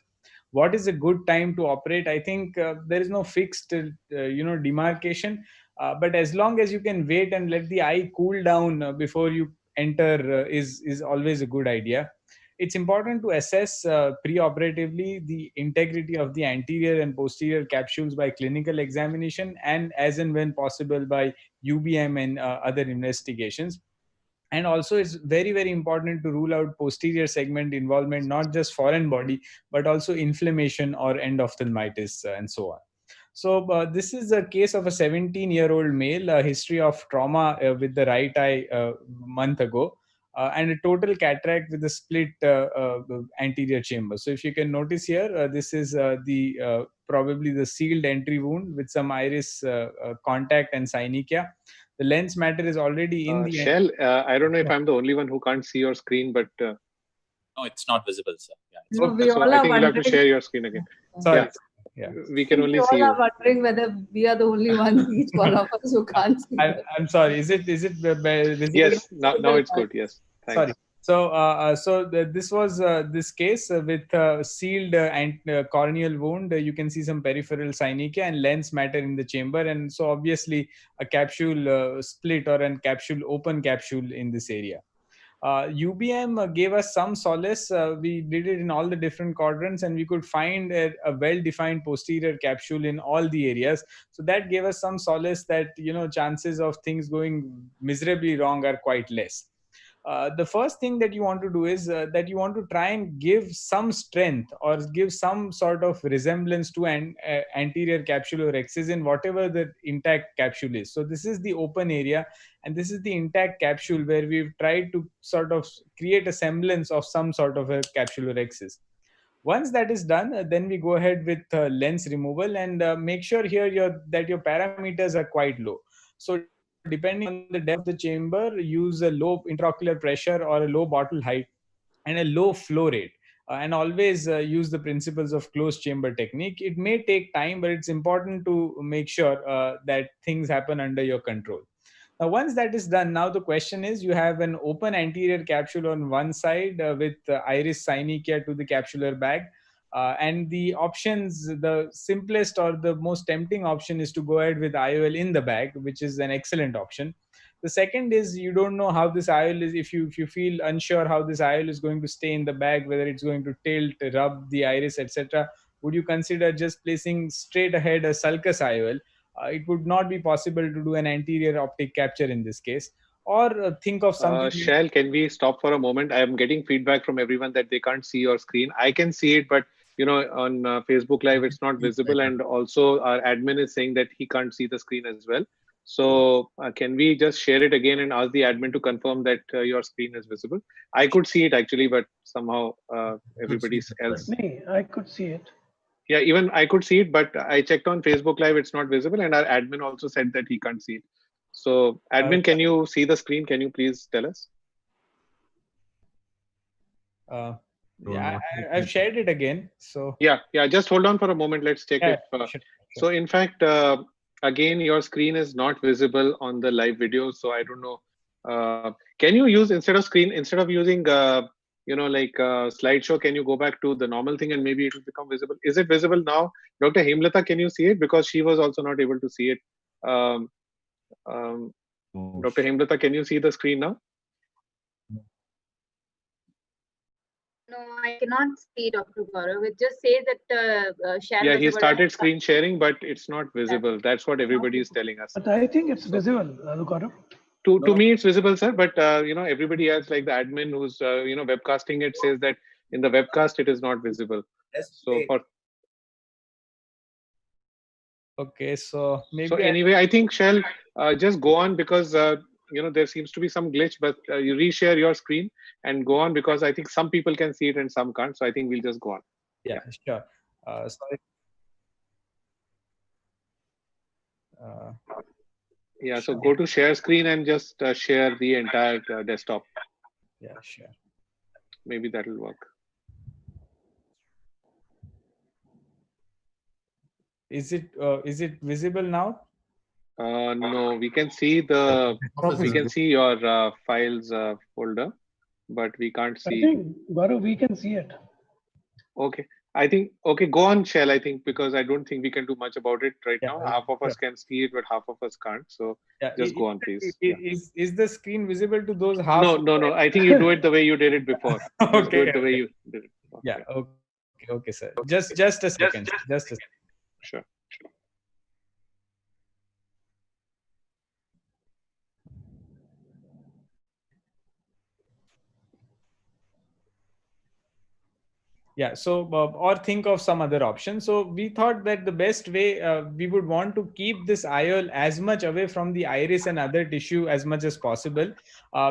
[SPEAKER 16] What is a good time to operate? I think there is no fixed, demarcation. But as long as you can wait and let the eye cool down before you enter is always a good idea. It's important to assess pre-operatively the integrity of the anterior and posterior capsules by clinical examination, and as and when possible by UBM and other investigations. And also it's very, very important to rule out posterior segment involvement, not just foreign body, but also inflammation or endophthalmitis and so on. So this is a case of a 17-year-old male, a history of trauma with the right eye month ago, and a total cataract with a split anterior chamber. So if you can notice here, this is probably the sealed entry wound with some iris contact and synechia. The lens matter is already in the
[SPEAKER 10] Shell, I don't know if I'm the only one who can't see your screen, but
[SPEAKER 6] No, it's not visible, sir. Yeah,
[SPEAKER 7] No, we
[SPEAKER 10] so
[SPEAKER 7] all
[SPEAKER 10] I
[SPEAKER 7] are
[SPEAKER 10] think you'll have to
[SPEAKER 7] wondering.
[SPEAKER 10] share your screen again.
[SPEAKER 16] Sorry.
[SPEAKER 10] Yeah. We can
[SPEAKER 7] We
[SPEAKER 10] only
[SPEAKER 7] all
[SPEAKER 10] see
[SPEAKER 7] are
[SPEAKER 10] you.
[SPEAKER 7] wondering whether we are the only ones, each one of us, who can't see.
[SPEAKER 16] I'm sorry. Is it visible?
[SPEAKER 10] Yes, now it's good. Yes. Thanks.
[SPEAKER 16] Sorry. So this was this case with sealed corneal wound. You can see some peripheral synechia and lens matter in the chamber, and so obviously a capsule split or a capsule open capsule in this area. UBM gave us some solace. We did it in all the different quadrants, and we could find a well-defined posterior capsule in all the areas. So that gave us some solace that chances of things going miserably wrong are quite less. The first thing that you want to do is that you want to try and give some strength or give some sort of resemblance to an anterior capsulorhexis in whatever the intact capsule is. So this is the open area, and this is the intact capsule where we've tried to sort of create a semblance of some sort of a capsulorhexis. Once that is done, then we go ahead with lens removal and make sure here that your parameters are quite low. So depending on the depth of the chamber, use a low intraocular pressure or a low bottle height and a low flow rate. And always use the principles of closed chamber technique. It may take time, but it's important to make sure that things happen under your control. Now, once that is done, now the question is, you have an open anterior capsule on one side with iris synechia to the capsular bag. And the options, the simplest or the most tempting option is to go ahead with IOL in the bag, which is an excellent option. The second is you don't know how this IOL is, if you feel unsure how this IOL is going to stay in the bag, whether it's going to tilt, rub the iris, etc. Would you consider just placing straight ahead a sulcus IOL? It would not be possible to do an anterior optic capture in this case. Or think of something.
[SPEAKER 10] Shell, can we stop for a moment? I am getting feedback from everyone that they can't see your screen. I can see it, but on Facebook Live, it's not visible. And also our admin is saying that he can't see the screen as well. So can we just share it again and ask the admin to confirm that your screen is visible? I could see it actually, but somehow everybody else.
[SPEAKER 8] Me, I could see it.
[SPEAKER 10] Yeah, even I could see it, but I checked on Facebook Live, it's not visible. And our admin also said that he can't see it. So admin, can you see the screen? Can you please tell us?
[SPEAKER 16] Yeah, I've shared it again. So
[SPEAKER 10] yeah, just hold on for a moment. Let's check if.
[SPEAKER 16] Sure.
[SPEAKER 10] So in fact, again, your screen is not visible on the live video. So I don't know. Can you use instead of using slideshow, can you go back to the normal thing and maybe it will become visible? Is it visible now? Dr. Hemlata, can you see it? Because she was also not able to see it. Dr. Hemlata, can you see the screen now?
[SPEAKER 2] No, I cannot see Dr. Gaurav. It just says that share.
[SPEAKER 10] Yeah, he started screen sharing, but it's not visible. That's what everybody is telling us.
[SPEAKER 8] But I think it's visible, Gaurav.
[SPEAKER 10] To me, it's visible, sir. But everybody else, like the admin who's webcasting it, says that in the webcast it is not visible. So for
[SPEAKER 16] okay, so maybe.
[SPEAKER 10] So anyway, I think Shell, just go on because there seems to be some glitch, but you reshare your screen and go on because I think some people can see it and some can't. So I think we'll just go on.
[SPEAKER 16] Yeah, sure. Sorry.
[SPEAKER 10] Yeah, so go to share screen and just share the entire desktop.
[SPEAKER 16] Yeah, sure.
[SPEAKER 10] Maybe that will work.
[SPEAKER 16] Is it visible now?
[SPEAKER 10] No, we can see your files folder, but we can't see.
[SPEAKER 8] I think, Gaurav, we can see it.
[SPEAKER 10] Okay. I think, go on, Shell, I think, because I don't think we can do much about it right now. Half of us can see it, but half of us can't. So just go on, please.
[SPEAKER 16] Is the screen visible to those half?
[SPEAKER 10] No. I think you do it the way you did it before. Just do it the way you did it before.
[SPEAKER 16] Yeah. Okay, sir. Just a second. Just a second.
[SPEAKER 10] Sure.
[SPEAKER 16] Yeah, so or think of some other option. So we thought that the best way, we would want to keep this IOL as much away from the iris and other tissue as much as possible,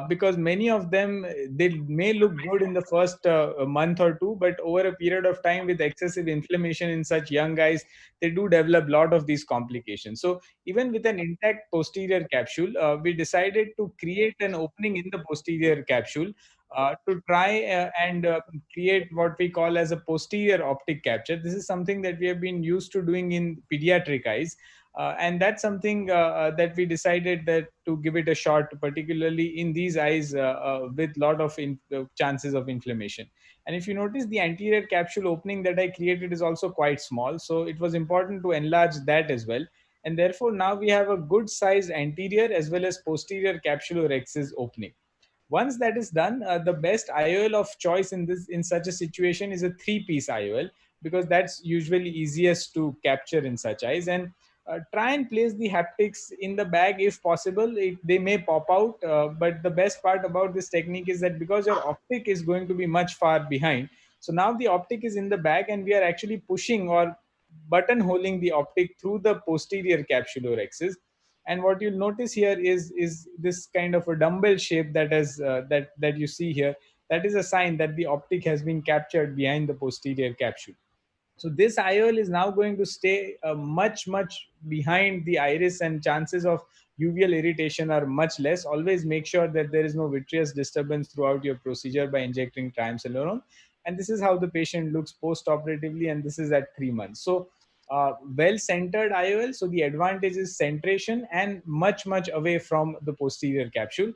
[SPEAKER 16] because many of them, they may look good in the first month or two, but over a period of time with excessive inflammation in such young guys, they do develop a lot of these complications. So even with an intact posterior capsule, we decided to create an opening in the posterior capsule to try and create what we call as a posterior optic capture. This is something that we have been used to doing in pediatric eyes. And that's something that we decided that to give it a shot, particularly in these eyes with lot of chances of inflammation. And if you notice, the anterior capsule opening that I created is also quite small. So it was important to enlarge that as well. And therefore, now we have a good sized anterior as well as posterior capsulorhexis opening. Once that is done, the best IOL of choice in such a situation is a 3-piece IOL, because that's usually easiest to capture in such eyes. And try and place the haptics in the bag if possible. They may pop out, but the best part about this technique is that because your optic is going to be much far behind, so now the optic is in the bag and we are actually pushing or buttonholing the optic through the posterior capsulorhexis. And what you'll notice here is this kind of a dumbbell shape that has that you see here. That is a sign that the optic has been captured behind the posterior capsule. So this IOL is now going to stay much behind the iris, and chances of uveal irritation are much less. Always make sure that there is no vitreous disturbance throughout your procedure by injecting triamcinolone. And this is how the patient looks post-operatively, and this is at 3 months. So well-centered IOL. So the advantage is centration and much away from the posterior capsule.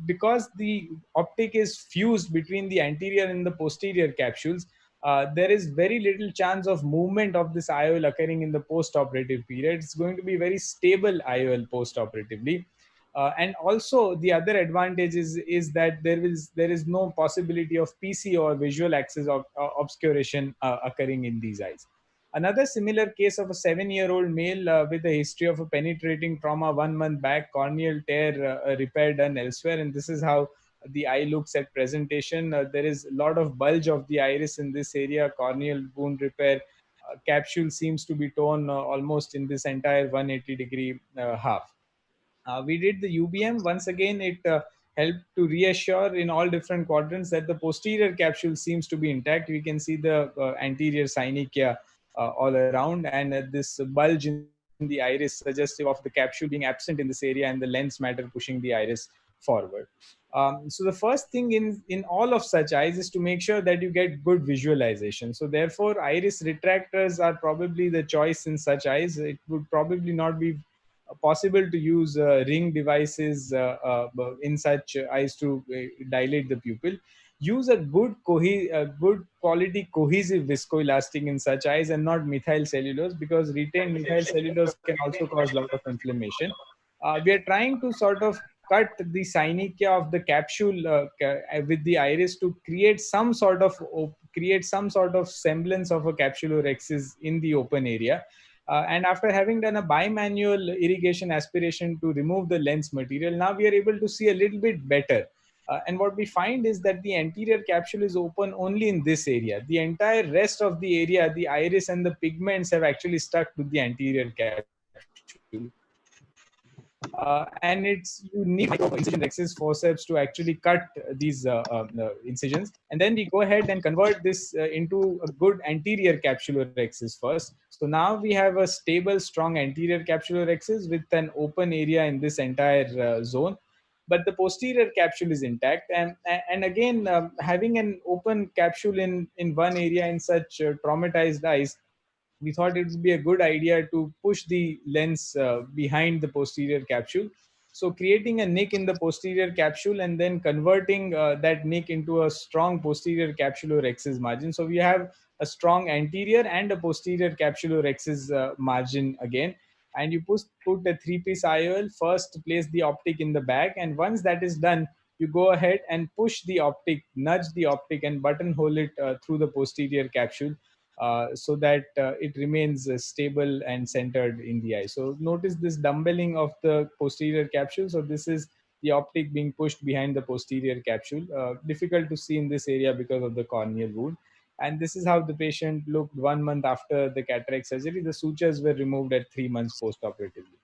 [SPEAKER 16] Because the optic is fused between the anterior and the posterior capsules, there is very little chance of movement of this IOL occurring in the post-operative period. It's going to be very stable IOL post-operatively. And also the other advantage is that there is no possibility of PC or visual axis of obscuration occurring in these eyes. Another similar case of a 7-year-old male with a history of a penetrating trauma 1 month back, corneal tear, repair done elsewhere, and this is how the eye looks at presentation. There is a lot of bulge of the iris in this area, corneal wound repair. Capsule seems to be torn almost in this entire 180-degree half. We did the UBM. Once again, it helped to reassure in all different quadrants that the posterior capsule seems to be intact. We can see the anterior synechia all around, and this bulge in the iris suggestive of the capsule being absent in this area and the lens matter pushing the iris forward. So the first thing in all of such eyes is to make sure that you get good visualization. So therefore, iris retractors are probably the choice in such eyes. It would probably not be possible to use ring devices in such eyes to dilate the pupil. Use a good quality cohesive viscoelastic in such eyes and not methyl cellulose, because retained methyl cellulose can also cause a lot of inflammation. We are trying to sort of cut the synechia of the capsule with the iris to create some sort of semblance of a capsulorhexis in the open area. And after having done a bimanual irrigation aspiration to remove the lens material, now we are able to see a little bit better. And what we find is that the anterior capsule is open only in this area. The entire rest of the area, the iris and the pigments have actually stuck to the anterior capsule. And it's you need incision rexis forceps to actually cut these incisions, and then we go ahead and convert this into a good anterior capsulorhexis first. So now we have a stable, strong anterior capsulorhexis with an open area in this entire zone, but the posterior capsule is intact. And again, having an open capsule in one area in such traumatized eyes, we thought it would be a good idea to push the lens behind the posterior capsule. So creating a nick in the posterior capsule and then converting that nick into a strong posterior capsulorhexis margin. So we have a strong anterior and a posterior capsulorhexis margin again. And you put a 3-piece IOL, first place the optic in the bag. And once that is done, you go ahead and push the optic, nudge the optic and buttonhole it through the posterior capsule. So that it remains stable and centered in the eye. So notice this dumbbelling of the posterior capsule. So this is the optic being pushed behind the posterior capsule. Difficult to see in this area because of the corneal wound. And this is how the patient looked 1 month after the cataract surgery. The sutures were removed at 3 months post-operatively.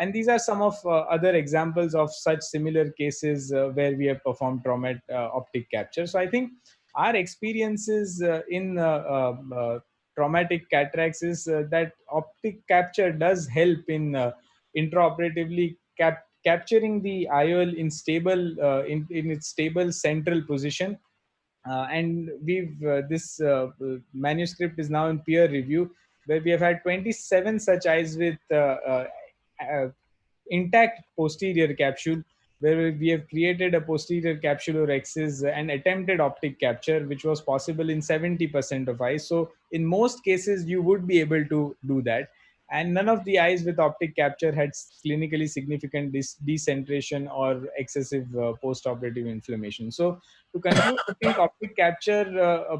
[SPEAKER 16] And these are some of other examples of such similar cases where we have performed traumatic optic capture. So I think our experiences in traumatic cataracts is that optic capture does help in intraoperatively capturing the IOL in stable in its stable central position. And we've this manuscript is now in peer review, where we have had 27 such eyes with intact posterior capsule, where we have created a posterior capsulorhexis and attempted optic capture, which was possible in 70% of eyes. So in most cases, you would be able to do that. And none of the eyes with optic capture had clinically significant decentration or excessive post-operative inflammation. So to conclude, I think optic capture,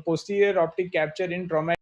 [SPEAKER 16] posterior optic capture in traumatic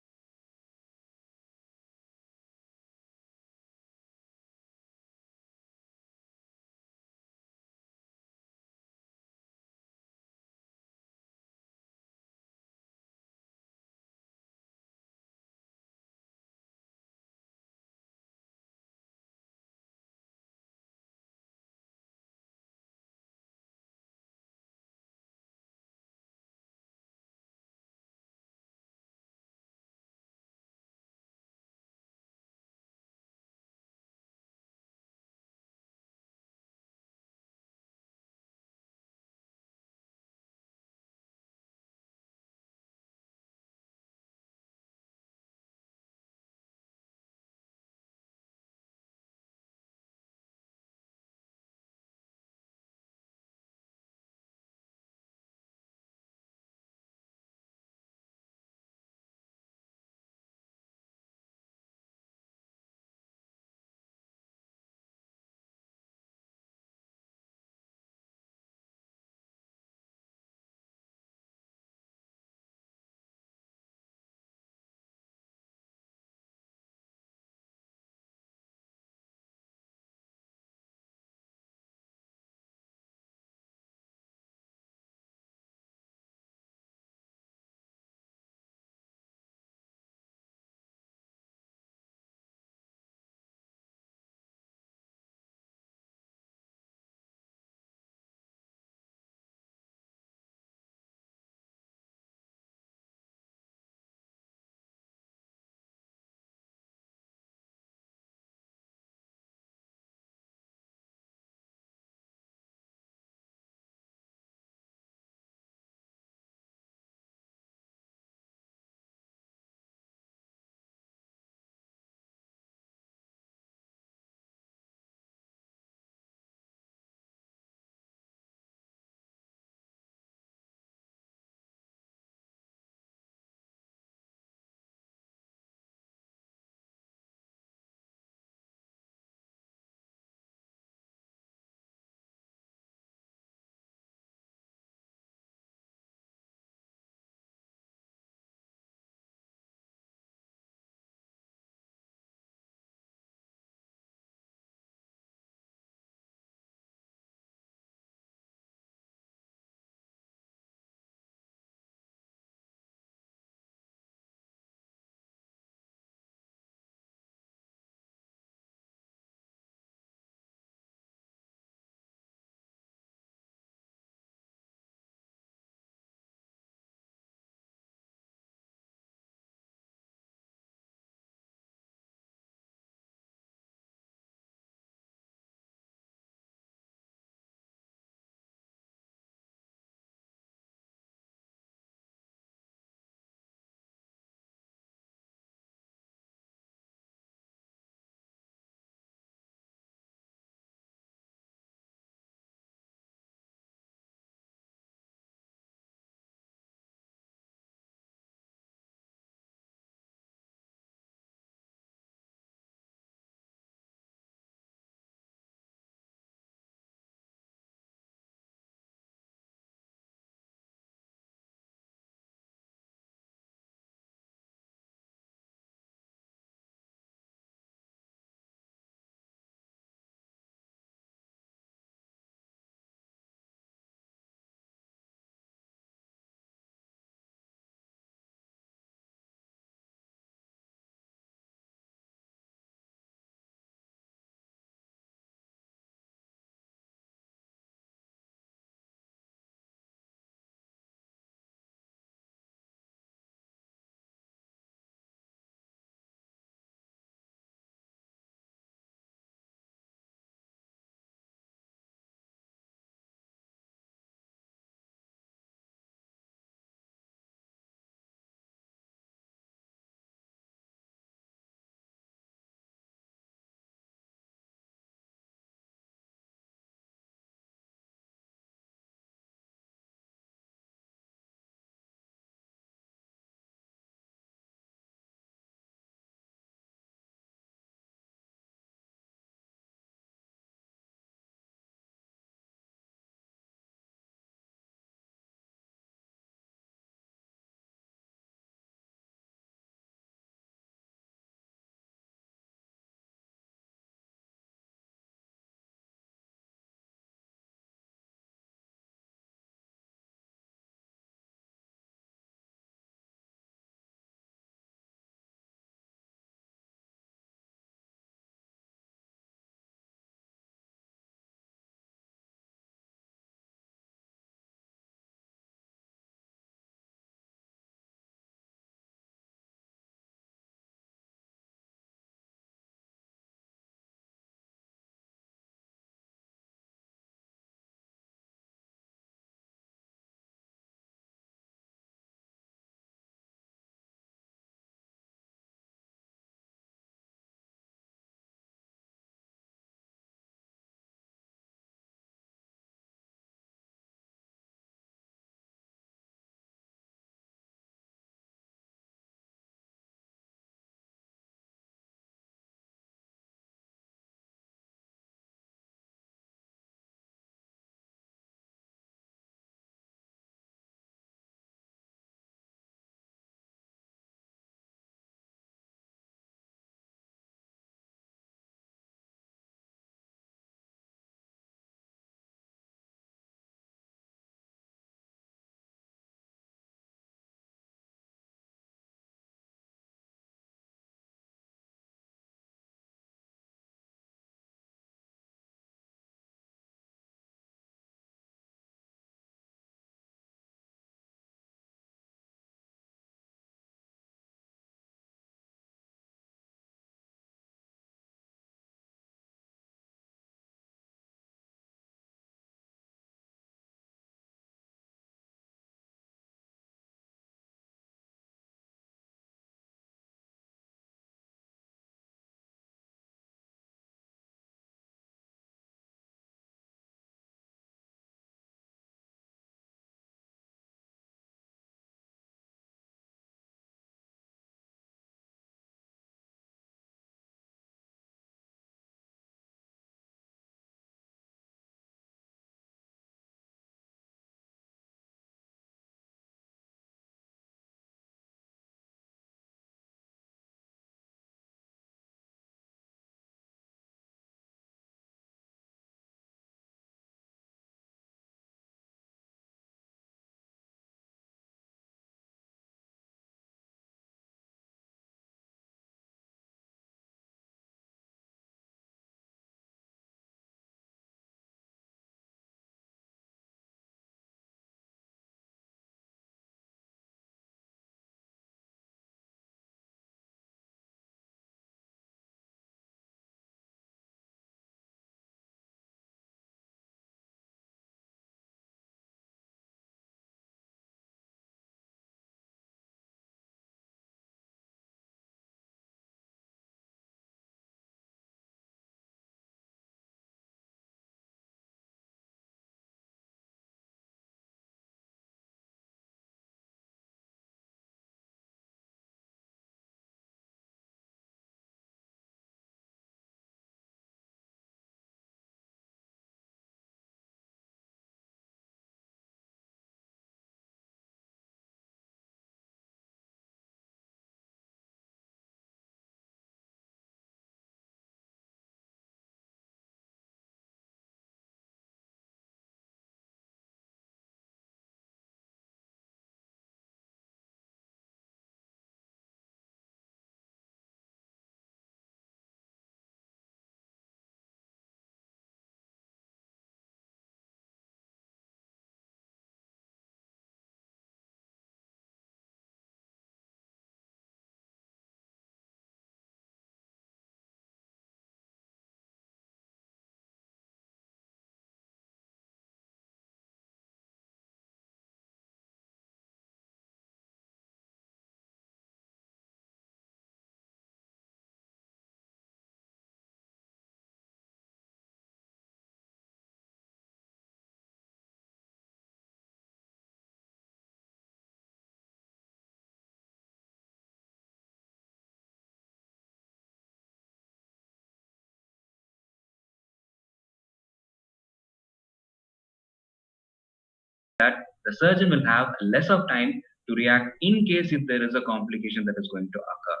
[SPEAKER 17] that the surgeon will have less of time to react in case if there is a complication that is going to occur.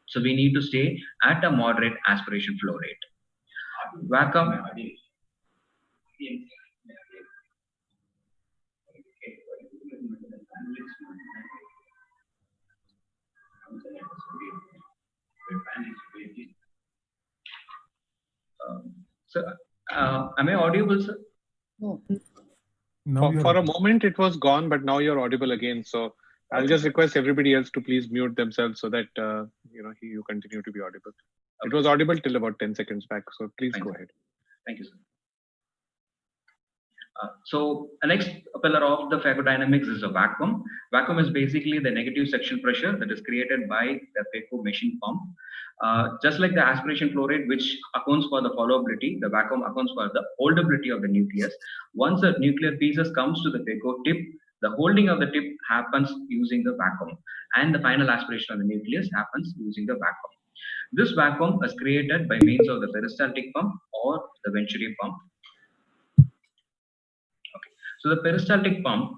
[SPEAKER 17] So we need to stay at a moderate aspiration flow rate. Vacuum. Am I audible, sir?
[SPEAKER 13] No.
[SPEAKER 10] For a moment it was gone, but now you're audible again. So I'll just request everybody else to please mute themselves so that you continue to be audible. Okay. It was audible till about 10 seconds back. So please go ahead.
[SPEAKER 17] Thank you, sir. So the next pillar of the phagodynamics is a vacuum. Vacuum is basically the negative suction pressure that is created by the phaco machine pump. Just like the aspiration flow rate, which accounts for the followability, the vacuum accounts for the holdability of the nucleus. Once the nuclear pieces comes to the phaco tip, the holding of the tip happens using the vacuum, and the final aspiration of the nucleus happens using the vacuum. This vacuum is created by means of the peristaltic pump or the venturi pump. So the peristaltic pump,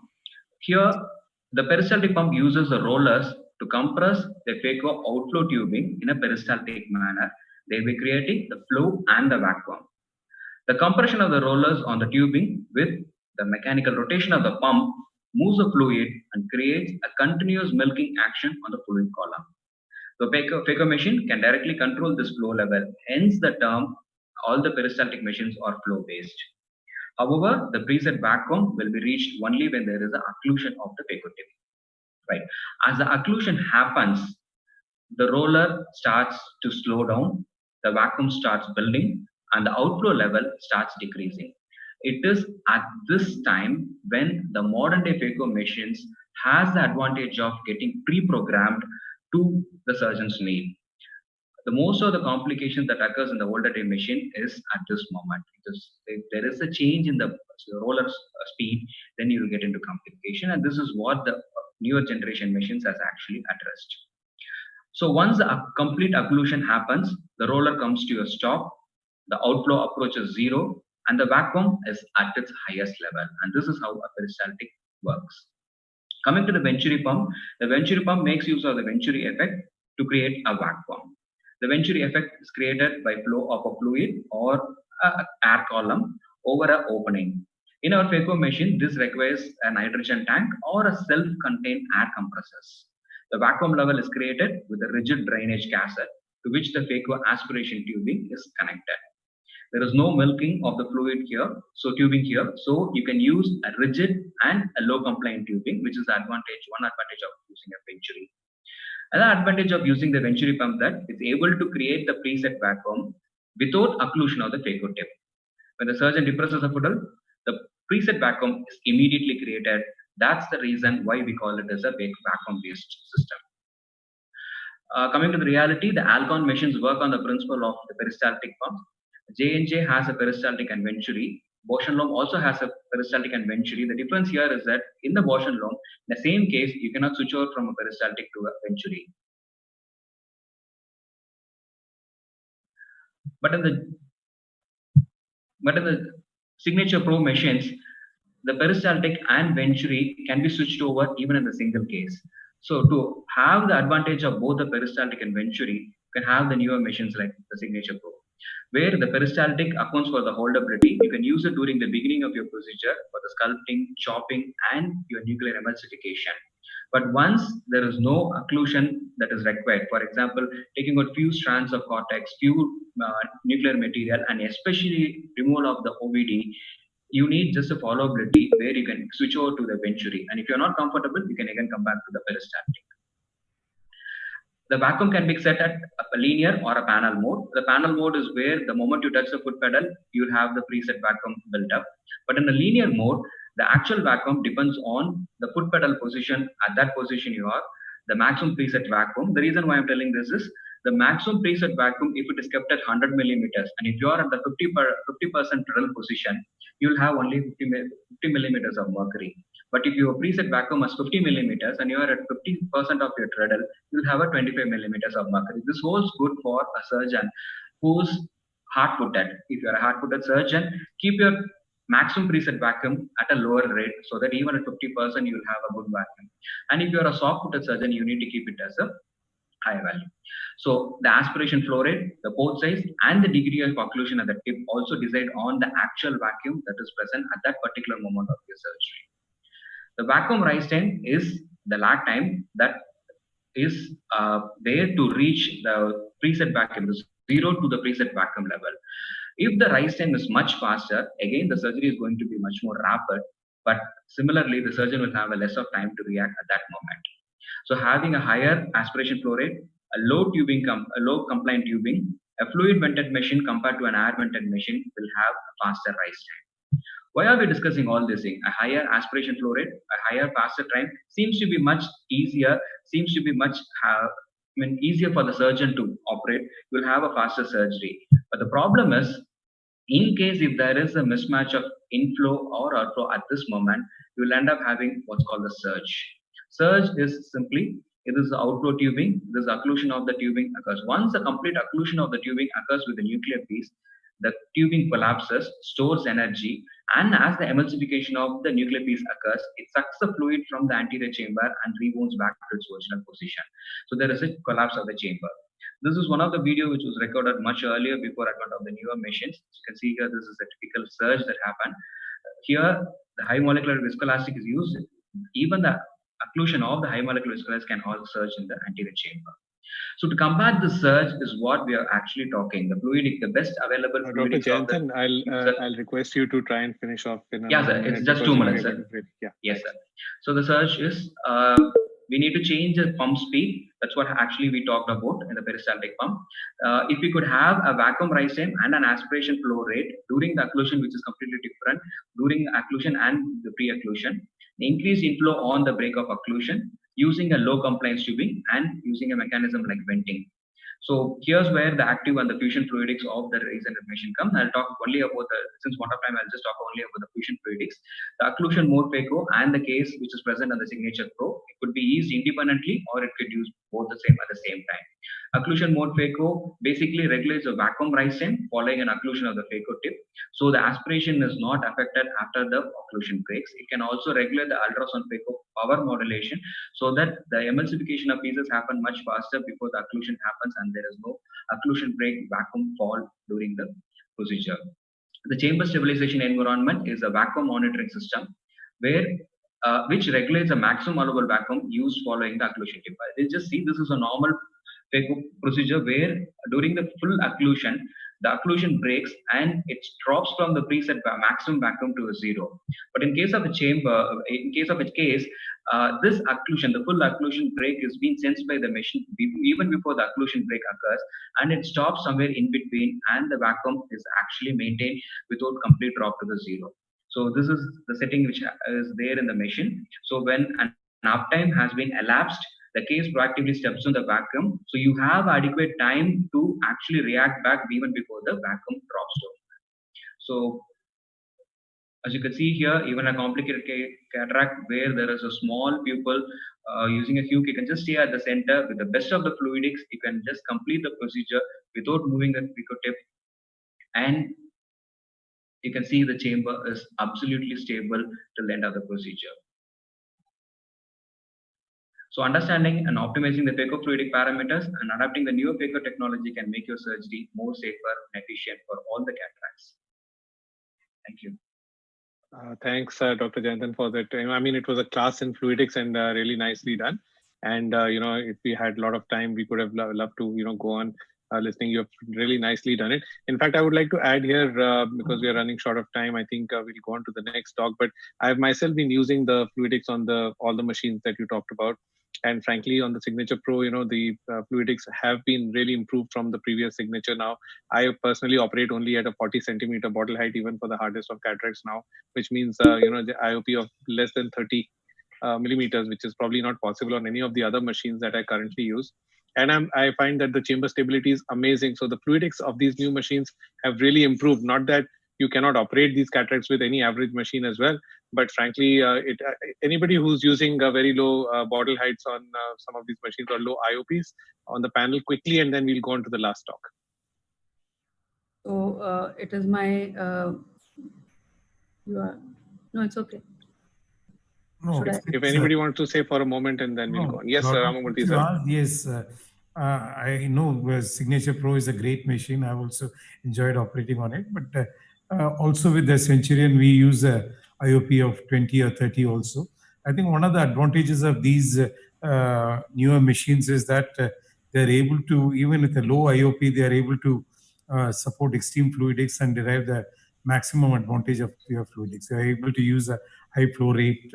[SPEAKER 17] here the peristaltic pump uses the rollers to compress the phaco outflow tubing in a peristaltic manner, thereby creating the flow and the vacuum. The compression of the rollers on the tubing with the mechanical rotation of the pump moves the fluid and creates a continuous milking action on the fluid column. The phaco machine can directly control this flow level, hence the term all the peristaltic machines are flow based. However, the preset vacuum will be reached only when there is an occlusion of the phaco tip. Right. As the occlusion happens, the roller starts to slow down, the vacuum starts building, and the outflow level starts decreasing. It is at this time when the modern day phaco machines has the advantage of getting pre-programmed to the surgeon's need. The most of the complications that occurs in the older day machine is at this moment, because if there is a change in the roller speed, then you will get into complication, and this is what the newer generation machines has actually addressed. So once the complete occlusion happens, the roller comes to a stop, the outflow approaches zero, and the vacuum is at its highest level, and this is how a peristaltic works. Coming to the venturi pump makes use of the venturi effect to create a vacuum. The venturi effect is created by flow of a fluid or an air column over an opening. In our phaco machine, this requires a nitrogen tank or a self-contained air compressors. The vacuum level is created with a rigid drainage cassette to which the phaco aspiration tubing is connected. There is no milking of the fluid here, tubing here, so you can use a rigid and a low compliant tubing, which is one advantage of using a venturi. Another advantage of using the venturi pump that it's able to create the preset vacuum without occlusion of the phaco tip. When the surgeon depresses a funnel, the preset vacuum is immediately created. That's the reason why we call it as a vacuum-based system. Coming to the reality, the Alcon machines work on the principle of the peristaltic pump. J&J has a peristaltic and venturi. Bausch & Lomb also has a peristaltic and venturi. The difference here is that in the Bausch & Lomb, in the same case, you cannot switch over from a peristaltic to a venturi. But in the Signature Pro machines, the peristaltic and venturi can be switched over even in the single case. So to have the advantage of both the peristaltic and venturi, you can have the newer machines like the Signature Pro, where the peristaltic accounts for the holdability. You can use it during the beginning of your procedure for the sculpting, chopping, and your nuclear emulsification. But once there is no occlusion that is required, for example, taking out few strands of cortex, few nuclear material, and especially removal of the OVD, you need just a followability where you can switch over to the venturi. And if you're not comfortable, you can again come back to the peristaltic. The vacuum can be set at a linear or a panel mode. The panel mode is where the moment you touch the foot pedal, you'll have the preset vacuum built up. But in the linear mode, the actual vacuum depends on the foot pedal position. At that position you are, the maximum preset vacuum. The reason why I'm telling this is the maximum preset vacuum, if it is kept at 100 millimeters, and if you are at the 50% drill position, you'll have only 50 millimeters of mercury. But if your preset vacuum is 50 millimeters and you are at 50% of your treadle, you'll have a 25 millimeters of mercury. This holds good for a surgeon who's hard-footed. If you're a hard-footed surgeon, keep your maximum preset vacuum at a lower rate, so that even at 50% you will have a good vacuum. And if you are a soft-footed surgeon, you need to keep it as a high value. So the aspiration flow rate, the port size, and the degree of occlusion at the tip also decide on the actual vacuum that is present at that particular moment of your surgery. The vacuum rise time is the lag time that is there to reach the preset vacuum, the 0 to the preset vacuum level. If the rise time is much faster, again the surgery is going to be much more rapid, but similarly the surgeon will have a less of time to react at that moment. So having a higher aspiration flow rate, a low compliant tubing, a fluid vented machine compared to an air vented machine will have a faster rise time. Why are we discussing all this thing? A higher aspiration flow rate, a higher faster time seems to be much easier, seems to be much easier for the surgeon to operate. You'll have a faster surgery. But the problem is, in case if there is a mismatch of inflow or outflow at this moment, you will end up having what's called a surge. Surge is simply, it is the outflow tubing, this occlusion of the tubing occurs. Once a complete occlusion of the tubing occurs with the nuclear piece, the tubing collapses, stores energy, and as the emulsification of the nuclear piece occurs, it sucks the fluid from the anterior chamber and rebounds back to its original position. So there is a collapse of the chamber. This is one of the video which was recorded much earlier before advent of the newer machines. You can see here, this is a typical surge that happened. Here, the high molecular viscoelastic is used. Even the occlusion of the high molecular viscoelastic can also surge in the anterior chamber. So to combat the surge is what we are actually talking. The fluidic, the best available fluidic.
[SPEAKER 10] Dr. Jantan, I'll request you to try and finish off in
[SPEAKER 17] yeah, sir. It's just 2 minutes, sir.
[SPEAKER 10] Yeah.
[SPEAKER 17] Yes, sir. So the surge is, we need to change the pump speed. That's what actually we talked about in the peristaltic pump. If we could have a vacuum rise time and an aspiration flow rate during the occlusion, which is completely different during occlusion and the pre-occlusion, the increased inflow on the break of occlusion using a low compliance tubing and using a mechanism like venting. So here's where the active and the fusion fluidics of the rise and machine come. I'll talk only about the, since one of time, I'll just talk only about the fusion fluidics. The occlusion mode phaco and the case which is present on the signature pro, it could be used independently or it could use both the same at the same time. Occlusion mode phaco basically regulates the vacuum rise time following an occlusion of the phaco tip. So the aspiration is not affected after the occlusion breaks. It can also regulate the ultrasound phaco power modulation so that the emulsification of pieces happen much faster before the occlusion happens and there is no occlusion break vacuum fall during the procedure. The chamber stabilization environment is a vacuum monitoring system where which regulates the maximum allowable vacuum used following the occlusion tip. You just see this is a normal phaco procedure where during the full occlusion, the occlusion breaks and it drops from the preset maximum vacuum to a 0. But in case of a chamber, in case of a case, this occlusion, the full occlusion break is being sensed by the machine even before the occlusion break occurs, and it stops somewhere in between, and the vacuum is actually maintained without complete drop to the 0. So this is the setting which is there in the machine. So when an uptime has been elapsed, the case proactively steps on the vacuum. So you have adequate time to actually react back even before the vacuum drops down. So as you can see here, even a complicated cataract where there is a small pupil using a Huke, you can just stay at the center with the best of the fluidics. You can just complete the procedure without moving the phaco tip, and you can see the chamber is absolutely stable till the end of the procedure. So understanding and optimizing the phaco-fluidic parameters and adapting the newer phaco technology can make your surgery more safer and efficient for all the cataracts. Thank you.
[SPEAKER 10] Thanks, Dr. Jantan, for that. I mean, it was a class in fluidics and really nicely done. And, you know, if we had a lot of time, we could have loved to, you know, go on listening. You have really nicely done it. In fact, I would like to add here, because we are running short of time, I think we'll go on to the next talk. But I have myself been using the fluidics on all the machines that you talked about. And frankly, on the Signature Pro, you know, the fluidics have been really improved from the previous Signature now. I personally operate only at a 40 centimeter bottle height, even for the hardest of cataracts now, which means, you know, the IOP of less than 30 millimeters, which is probably not possible on any of the other machines that I currently use. And I find that the chamber stability is amazing. So the fluidics of these new machines have really improved. Not that you cannot operate these cataracts with any average machine as well, but frankly, anybody who's using very low bottle heights on some of these machines or low IOPs on the panel quickly, and then we'll go on to the last talk.
[SPEAKER 7] So it is my You are. No, it's okay.
[SPEAKER 5] No,
[SPEAKER 7] Should I?
[SPEAKER 10] If anybody wants to say for a moment, and then we'll go on. Yes, Ramamurthy sir.
[SPEAKER 5] Yes, I know Signature Pro is a great machine. I've also enjoyed operating on it, but also with the Centurion, we use a IOP of 20 or 30 also. I think one of the advantages of these newer machines is that they're able to, even with a low IOP, they're able to support extreme fluidics and derive the maximum advantage of pure fluidics. They're able to use a high flow rate,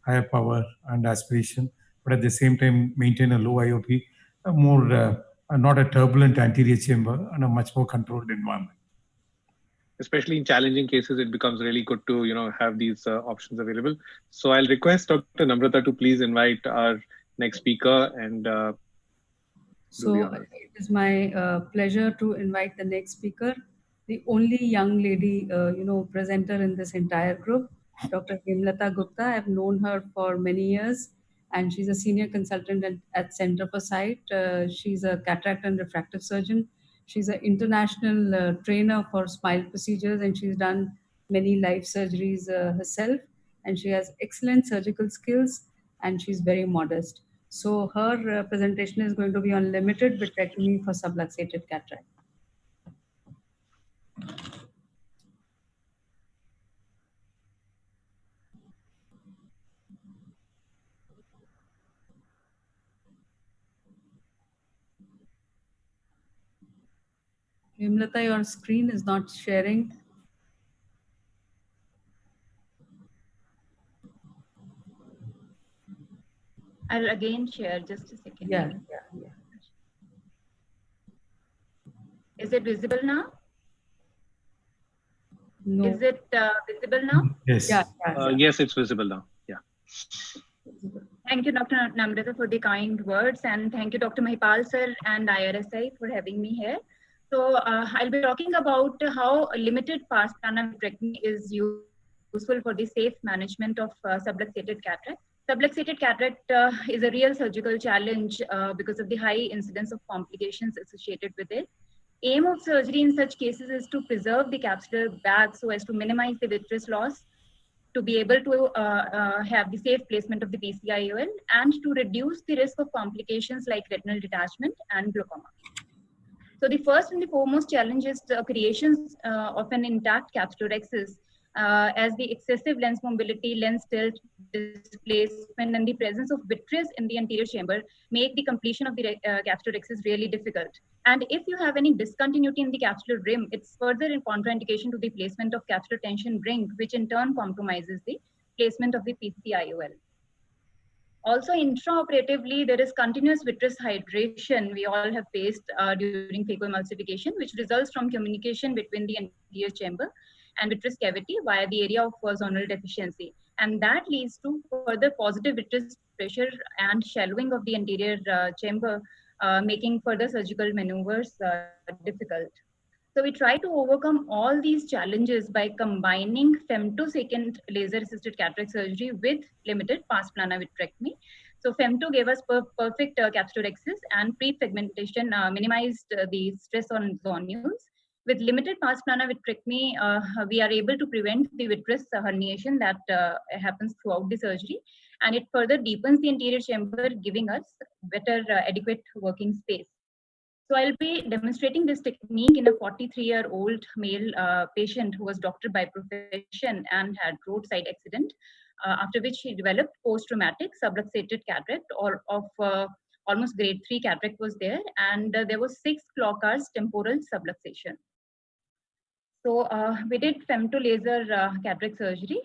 [SPEAKER 5] higher power and aspiration, but at the same time maintain a low IOP, not a turbulent anterior chamber, and a much more controlled environment.
[SPEAKER 10] Especially in challenging cases, it becomes really good to have these options available. So I'll request Dr. Namrata to please invite our next speaker and.
[SPEAKER 7] So it is my pleasure to invite the next speaker, the only young lady, presenter in this entire group, Dr. Hemlata Gupta. I've known her for many years, and she's a senior consultant at Center for Sight. She's a cataract and refractive surgeon. She's an international trainer for smile procedures, and she's done many life surgeries herself. And she has excellent surgical skills, and she's very modest. So her presentation is going to be on limited vitrectomy for subluxated cataract. Hemlata, your screen is not sharing.
[SPEAKER 2] I'll again share, just a second.
[SPEAKER 7] Yeah.
[SPEAKER 2] Is it visible now?
[SPEAKER 7] No.
[SPEAKER 2] Is it visible now?
[SPEAKER 5] Yes.
[SPEAKER 10] Yes, it's visible now. Yeah.
[SPEAKER 2] Thank you, Dr. Namrata, for the kind words, and thank you, Dr. Mahipal sir and IRSI for having me here. So I'll be talking about how limited pars plana vitrectomy is useful for the safe management of subluxated cataract. Subluxated cataract is a real surgical challenge because of the high incidence of complications associated with it. Aim of surgery in such cases is to preserve the capsular bag so as to minimize the vitreous loss, to be able to have the safe placement of the PCIOL, and to reduce the risk of complications like retinal detachment and glaucoma. So the first and the foremost challenge is the creation of an intact capsular axis, as the excessive lens mobility, lens tilt, displacement, and the presence of vitreous in the anterior chamber make the completion of the capsular axis really difficult. And if you have any discontinuity in the capsular rim, it's further in contraindication to the placement of capsular tension ring, which in turn compromises the placement of the PCIOL. Also, intraoperatively, there is continuous vitreous hydration we all have faced during phacoemulsification, which results from communication between the anterior chamber and vitreous cavity via the area of zonal deficiency. And that leads to further positive vitreous pressure and shallowing of the anterior chamber, making further surgical maneuvers difficult. So we try to overcome all these challenges by combining femtosecond laser-assisted cataract surgery with limited pars plana vitrectomy. So femto gave us perfect capsular axis, and pre-pigmentation minimized the stress on zonules. With limited pars plana vitrectomy, we are able to prevent the vitreous herniation that happens throughout the surgery, and it further deepens the anterior chamber, giving us better adequate working space. So I'll be demonstrating this technique in a 43-year-old male patient who was doctored by profession and had roadside accident, after which he developed post-traumatic subluxated cataract, or of almost grade 3 cataract was there, and there was 6 clock hours temporal subluxation. So we did femto laser cataract surgery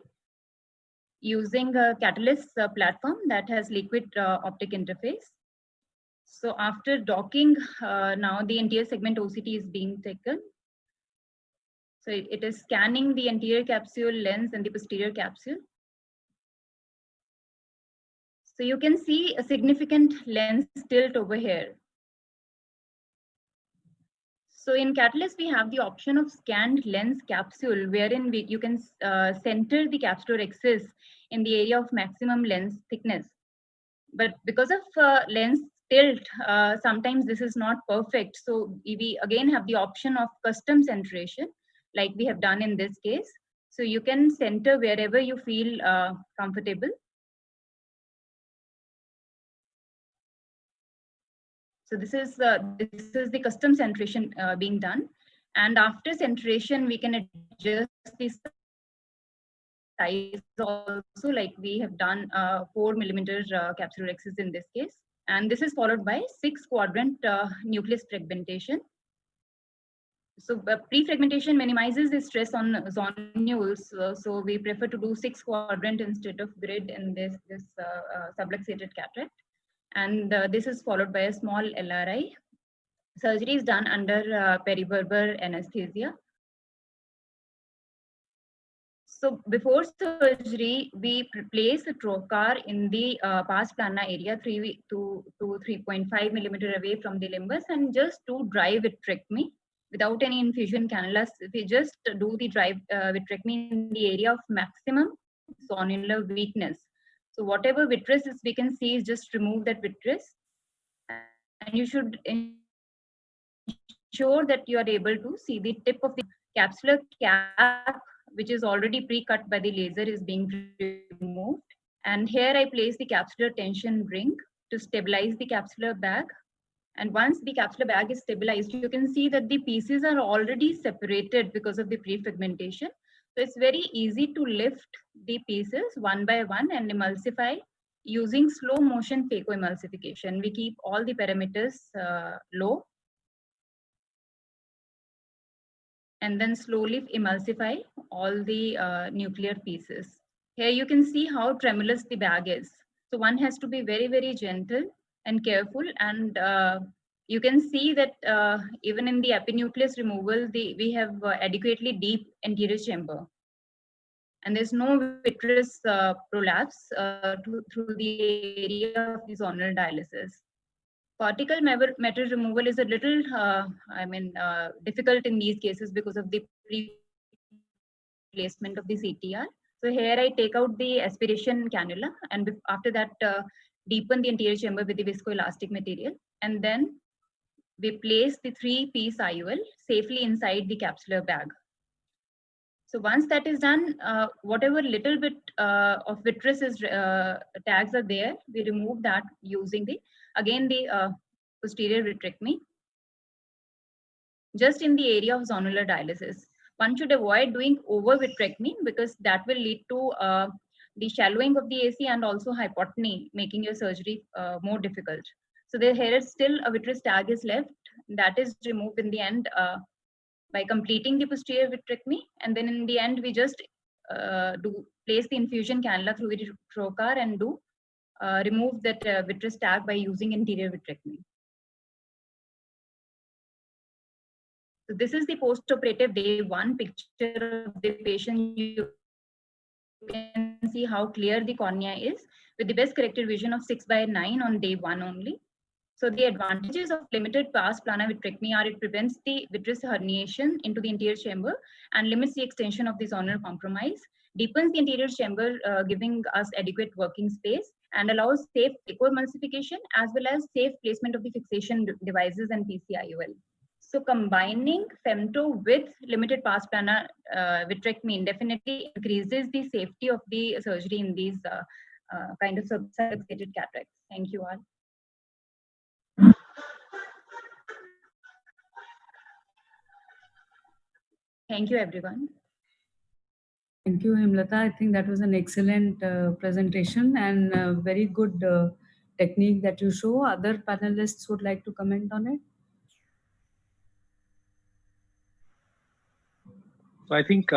[SPEAKER 2] using a Catalyst platform that has liquid optic interface. So after docking, now the anterior segment OCT is being taken. So it is scanning the anterior capsule lens and the posterior capsule. So you can see a significant lens tilt over here. So in Catalyst, we have the option of scanned lens capsule, wherein you can center the capsular axis in the area of maximum lens thickness. But because of lens tilt, sometimes this is not perfect. So we again have the option of custom centration, like we have done in this case. So you can center wherever you feel comfortable. So this is the custom centration being done. And after centration, we can adjust the size also, like we have done 4 millimeter capsulorhexis in this case. And this is followed by 6-quadrant nucleus fragmentation. So pre-fragmentation minimizes the stress on zonules. So we prefer to do 6-quadrant instead of grid in this subluxated cataract. And this is followed by a small LRI. Surgery is done under periverbal anesthesia. So before surgery, we place a trocar in the pars plana area 3 to 3.5 millimeter away from the limbus and just do dry vitrectomy without any infusion cannulas. We just do the dry vitrectomy in the area of maximum zonular weakness. So whatever vitreous is we can see is just remove that vitreous, and you should ensure that you are able to see the tip of the capsular cap, which is already pre-cut by the laser, is being removed. And here I place the capsular tension ring to stabilize the capsular bag. And once the capsular bag is stabilized, you can see that the pieces are already separated because of the pre-fragmentation. So it's very easy to lift the pieces one by one and emulsify using slow motion phacoemulsification. We keep all the parameters low and then slowly emulsify all the nuclear pieces. Here you can see how tremulous the bag is. So one has to be very, very gentle and careful. And you can see that even in the epinucleus removal, we have adequately deep anterior chamber. And there's no vitreous prolapse through the area of the zonal dialysis. Cortical matter removal is a little, difficult in these cases because of the placement of the CTR. So here I take out the aspiration cannula, and after that deepen the anterior chamber with the viscoelastic material, and then we place the 3-piece IOL safely inside the capsular bag. So once that is done, whatever little bit of vitreous tags are there, we remove that using the posterior vitrectomy, just in the area of zonular dialysis. One should avoid doing over vitrectomy because that will lead to the shallowing of the AC and also hypotony, making your surgery more difficult. So here is still a vitreous tag is left. That is removed in the end by completing the posterior vitrectomy, and then in the end we just place the infusion cannula through the trocar and remove that vitreous tag by using anterior vitrectomy. So this is the post-operative day 1 picture of the patient. You can see how clear the cornea is with the best corrected vision of 6/9 on day 1 only. So the advantages of limited pars plana vitrectomy are it prevents the vitreous herniation into the anterior chamber and limits the extension of the zonal compromise, deepens the anterior chamber, giving us adequate working space, and allows safe phacoemulsification as well as safe placement of the fixation devices and PCIOL. So combining femto with limited pars plana vitrectomy definitely increases the safety of the surgery in these kind of subluxated cataracts. Thank you all. Thank you, everyone.
[SPEAKER 7] Thank you, Himlata. I think that was an excellent presentation and very good technique that you show. Other panelists would like to comment on it?
[SPEAKER 10] So I think,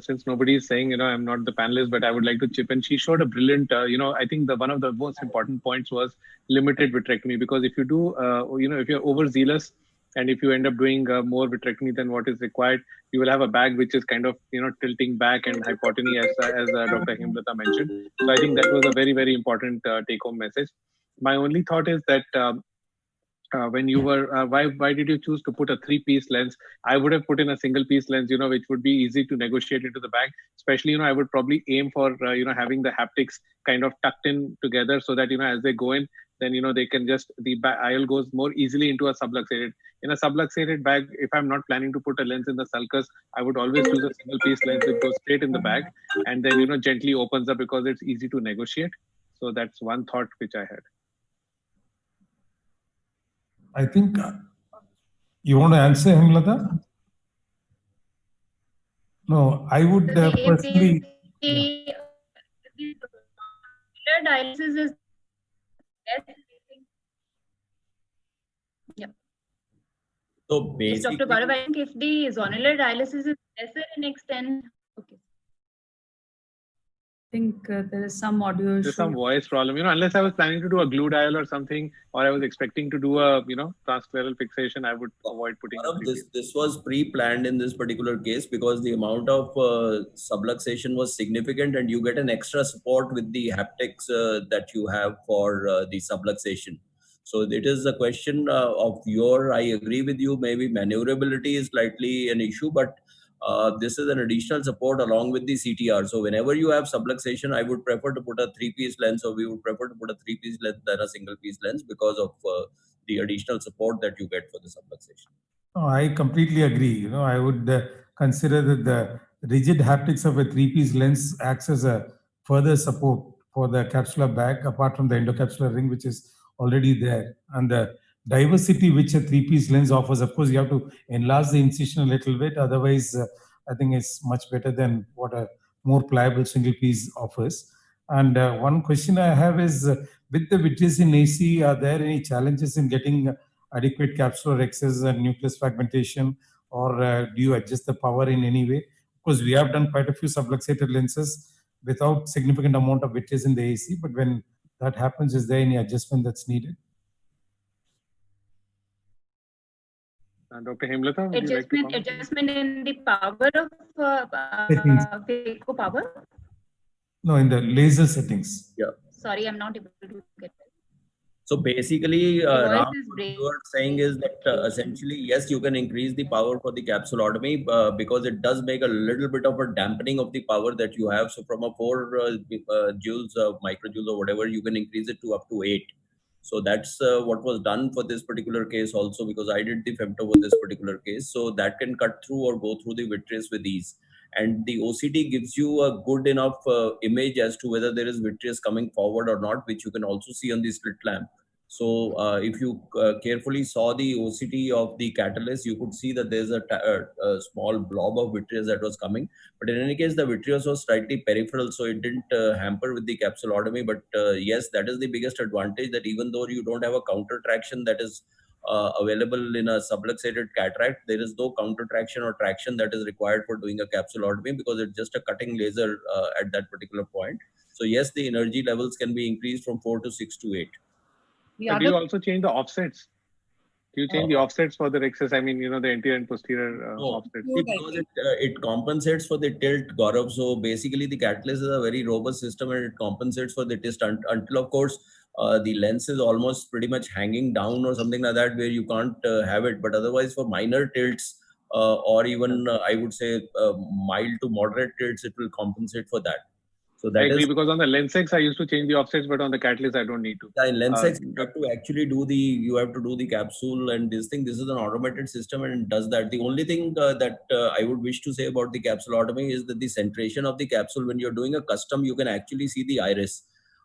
[SPEAKER 10] since nobody is saying, I'm not the panelist, but I would like to chip in. She showed a brilliant, I think one of the most important points was limited vitrectomy, because if you do, if you're overzealous and if you end up doing more vitrectomy than what is required, you will have a bag which is kind of, tilting back and hypotony as Dr. Himlata mentioned. So I think that was a very, very important take-home message. My only thought is that when you were, why did you choose to put a 3-piece lens? I would have put in a single-piece lens, which would be easy to negotiate into the bag. Especially, I would probably aim for, having the haptics kind of tucked in together so that, as they go in, then they can just, the IOL goes more easily into a subluxated. In a subluxated bag, if I'm not planning to put a lens in the sulcus, I would always choose a single piece lens that goes straight in the bag and then gently opens up because it's easy to negotiate. So that's one thought which I had.
[SPEAKER 5] I think you want to answer, Hemlata? No, I would personally.
[SPEAKER 2] The dialysis is less. Yeah.
[SPEAKER 14] So
[SPEAKER 2] Yes,
[SPEAKER 14] basically,
[SPEAKER 2] Dr. Gaurav, I think if the zonular dialysis is lesser in extent, okay.
[SPEAKER 7] I think there is some audio issue.
[SPEAKER 10] There's some voice problem, unless I was planning to do a glue dial or something, or I was expecting to do a, transscleral fixation, I would avoid putting
[SPEAKER 9] this was pre-planned in this particular case because the amount of subluxation was significant and you get an extra support with the haptics that you have for the subluxation. So it is a question of I agree with you, maybe maneuverability is slightly an issue, but this is an additional support along with the CTR. So whenever you have subluxation, I would prefer to put a 3-piece lens, or we would prefer to put a 3-piece lens than a single-piece lens because of the additional support that you get for the subluxation.
[SPEAKER 5] No, I completely agree. I would consider that the rigid haptics of a 3-piece lens acts as a further support for the capsular bag, apart from the endocapsular ring, which is already there. And the diversity which a 3-piece lens offers, of course, you have to enlarge the incision a little bit. Otherwise, I think it's much better than what a more pliable single piece offers. And one question I have is, with the vitreous in AC, are there any challenges in getting adequate capsular excess and nucleus fragmentation, or do you adjust the power in any way? Because we have done quite a few subluxated lenses without significant amount of vitreous in the AC, but when that happens, is there any adjustment that's needed?
[SPEAKER 10] Dr. Hemlata, would you like to comment?
[SPEAKER 2] Adjustment in the power of phaco power?
[SPEAKER 5] No, in the laser settings.
[SPEAKER 9] Yeah.
[SPEAKER 2] Sorry, I'm not able to get it.
[SPEAKER 9] So basically,
[SPEAKER 2] Ram,
[SPEAKER 9] what you are saying is that essentially, yes, you can increase the power for the capsulotomy because it does make a little bit of a dampening of the power that you have. So from a 4 joules, microjoules or whatever, you can increase it to up to 8. So that's what was done for this particular case also, because I did the femto for this particular case. So that can cut through or go through the vitreous with ease. And the OCT gives you a good enough image as to whether there is vitreous coming forward or not, which you can also see on the slit lamp. So if you carefully saw the OCT of the catalyst, you could see that there's a small blob of vitreous that was coming. But in any case, the vitreous was slightly peripheral, so it didn't hamper with the capsulotomy. But yes, that is the biggest advantage, that even though you don't have a counter traction that is available in a subluxated cataract, there is no counter traction or traction that is required for doing a capsulotomy because it's just a cutting laser at that particular point. So yes, the energy levels can be increased from 4 to 6 to 8.
[SPEAKER 10] Do you also change the offsets? Do you change the offsets for the rexus? I mean, the anterior and posterior offsets.
[SPEAKER 9] Because it compensates for the tilt, Gaurav. So basically, the catalyst is a very robust system and it compensates for the tilt until, of course, the lens is almost pretty much hanging down or something like that, where you can't have it. But otherwise, for minor tilts or even, I would say, mild to moderate tilts, it will compensate for that. So that
[SPEAKER 10] I agree, because on the Lensex, I used to change the offsets, but on the catalyst, I don't need to.
[SPEAKER 9] In Lensex, you have to actually do the capsule and this thing. This is an automated system and it does that. The only thing that I would wish to say about the capsulotomy is that the centration of the capsule, when you're doing a custom, you can actually see the iris.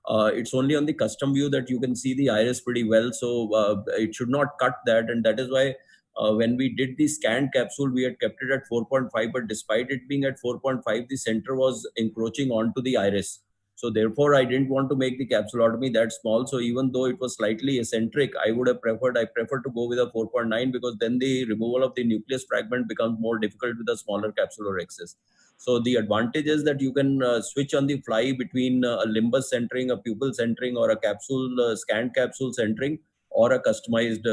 [SPEAKER 9] It's only on the custom view that you can see the iris pretty well. So it should not cut that. And that is why when we did the scanned capsule, we had kept it at 4.5, but despite it being at 4.5, the center was encroaching onto the iris. So therefore, I didn't want to make the capsulotomy that small. So even though it was slightly eccentric, I prefer to go with a 4.9 because then the removal of the nucleus fragment becomes more difficult with a smaller capsular excess. So the advantage is that you can switch on the fly between a limbus centering, a pupil centering, or a capsule scanned capsule centering, or a customized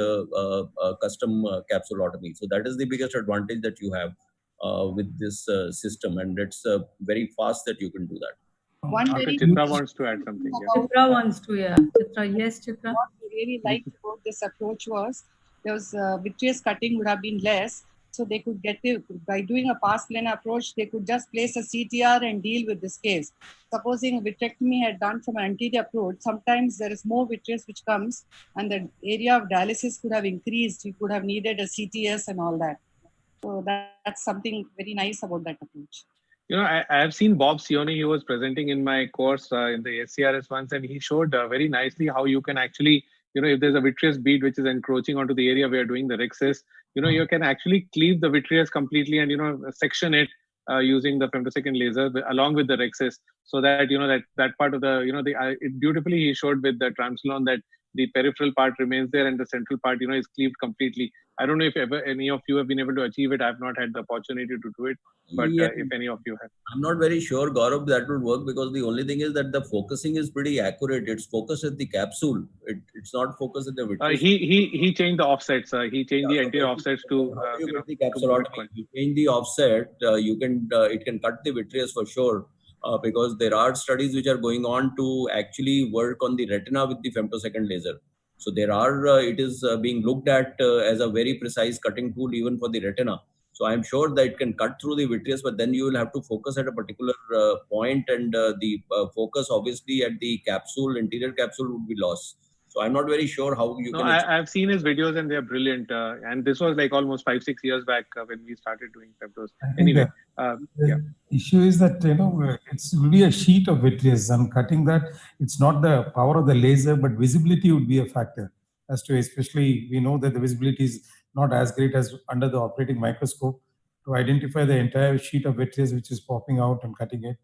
[SPEAKER 9] custom capsulotomy. So that is the biggest advantage that you have with this system, and it's very fast that you can do that.
[SPEAKER 10] Chitra wants to add something.
[SPEAKER 7] Yeah. Chitra wants to, yeah. Chitra, yes, Chitra.
[SPEAKER 13] What we really liked about this approach was there was vitreous cutting would have been less, So they could get it by doing a past plane approach, they could just place a CTR and deal with this case. Supposing a vitrectomy had done from an anterior approach, sometimes there is more vitreous which comes and the area of dialysis could have increased. You could have needed a CTS and all that. So that's something very nice about that approach.
[SPEAKER 10] You know, I have seen Bob Sione. He was presenting in my course in the SCRS once, and he showed very nicely how you can actually, you know, if there's a vitreous bead which is encroaching onto the area where doing the rexus, you know, you can actually cleave the vitreous completely and, you know, section it using the femtosecond laser along with the rexus, so that, you know, that part of the, you know, it beautifully he showed with the Tramsolon that the peripheral part remains there and the central part, you know, is cleaved completely. I don't know if ever any of you have been able to achieve it. I've not had the opportunity to do it, but if any of you have.
[SPEAKER 9] I'm not very sure, Gaurav, that would work, because the only thing is that the focusing is pretty accurate. It's focused at the capsule. It's not focused at the vitreous.
[SPEAKER 10] He changed the offsets. He changed the anterior offsets to
[SPEAKER 9] you get the capsulotomy. You change the offset, you can it can cut the vitreous for sure. Because there are studies which are going on to actually work on the retina with the femtosecond laser. So there are, it is being looked at as a very precise cutting tool even for the retina. So I'm sure that it can cut through the vitreous, but then you will have to focus at a particular point, and the focus obviously at the capsule, anterior capsule, would be lost. So I'm not very sure how you can.
[SPEAKER 10] I've seen his videos and they're brilliant. And this was like almost 5-6 years back when we started doing femtos. Anyway,
[SPEAKER 5] the issue is that, you know, it's really a sheet of vitreous, and cutting that, it's not the power of the laser, but visibility would be a factor. As to, especially, we know that the visibility is not as great as under the operating microscope to identify the entire sheet of vitreous which is popping out and cutting it.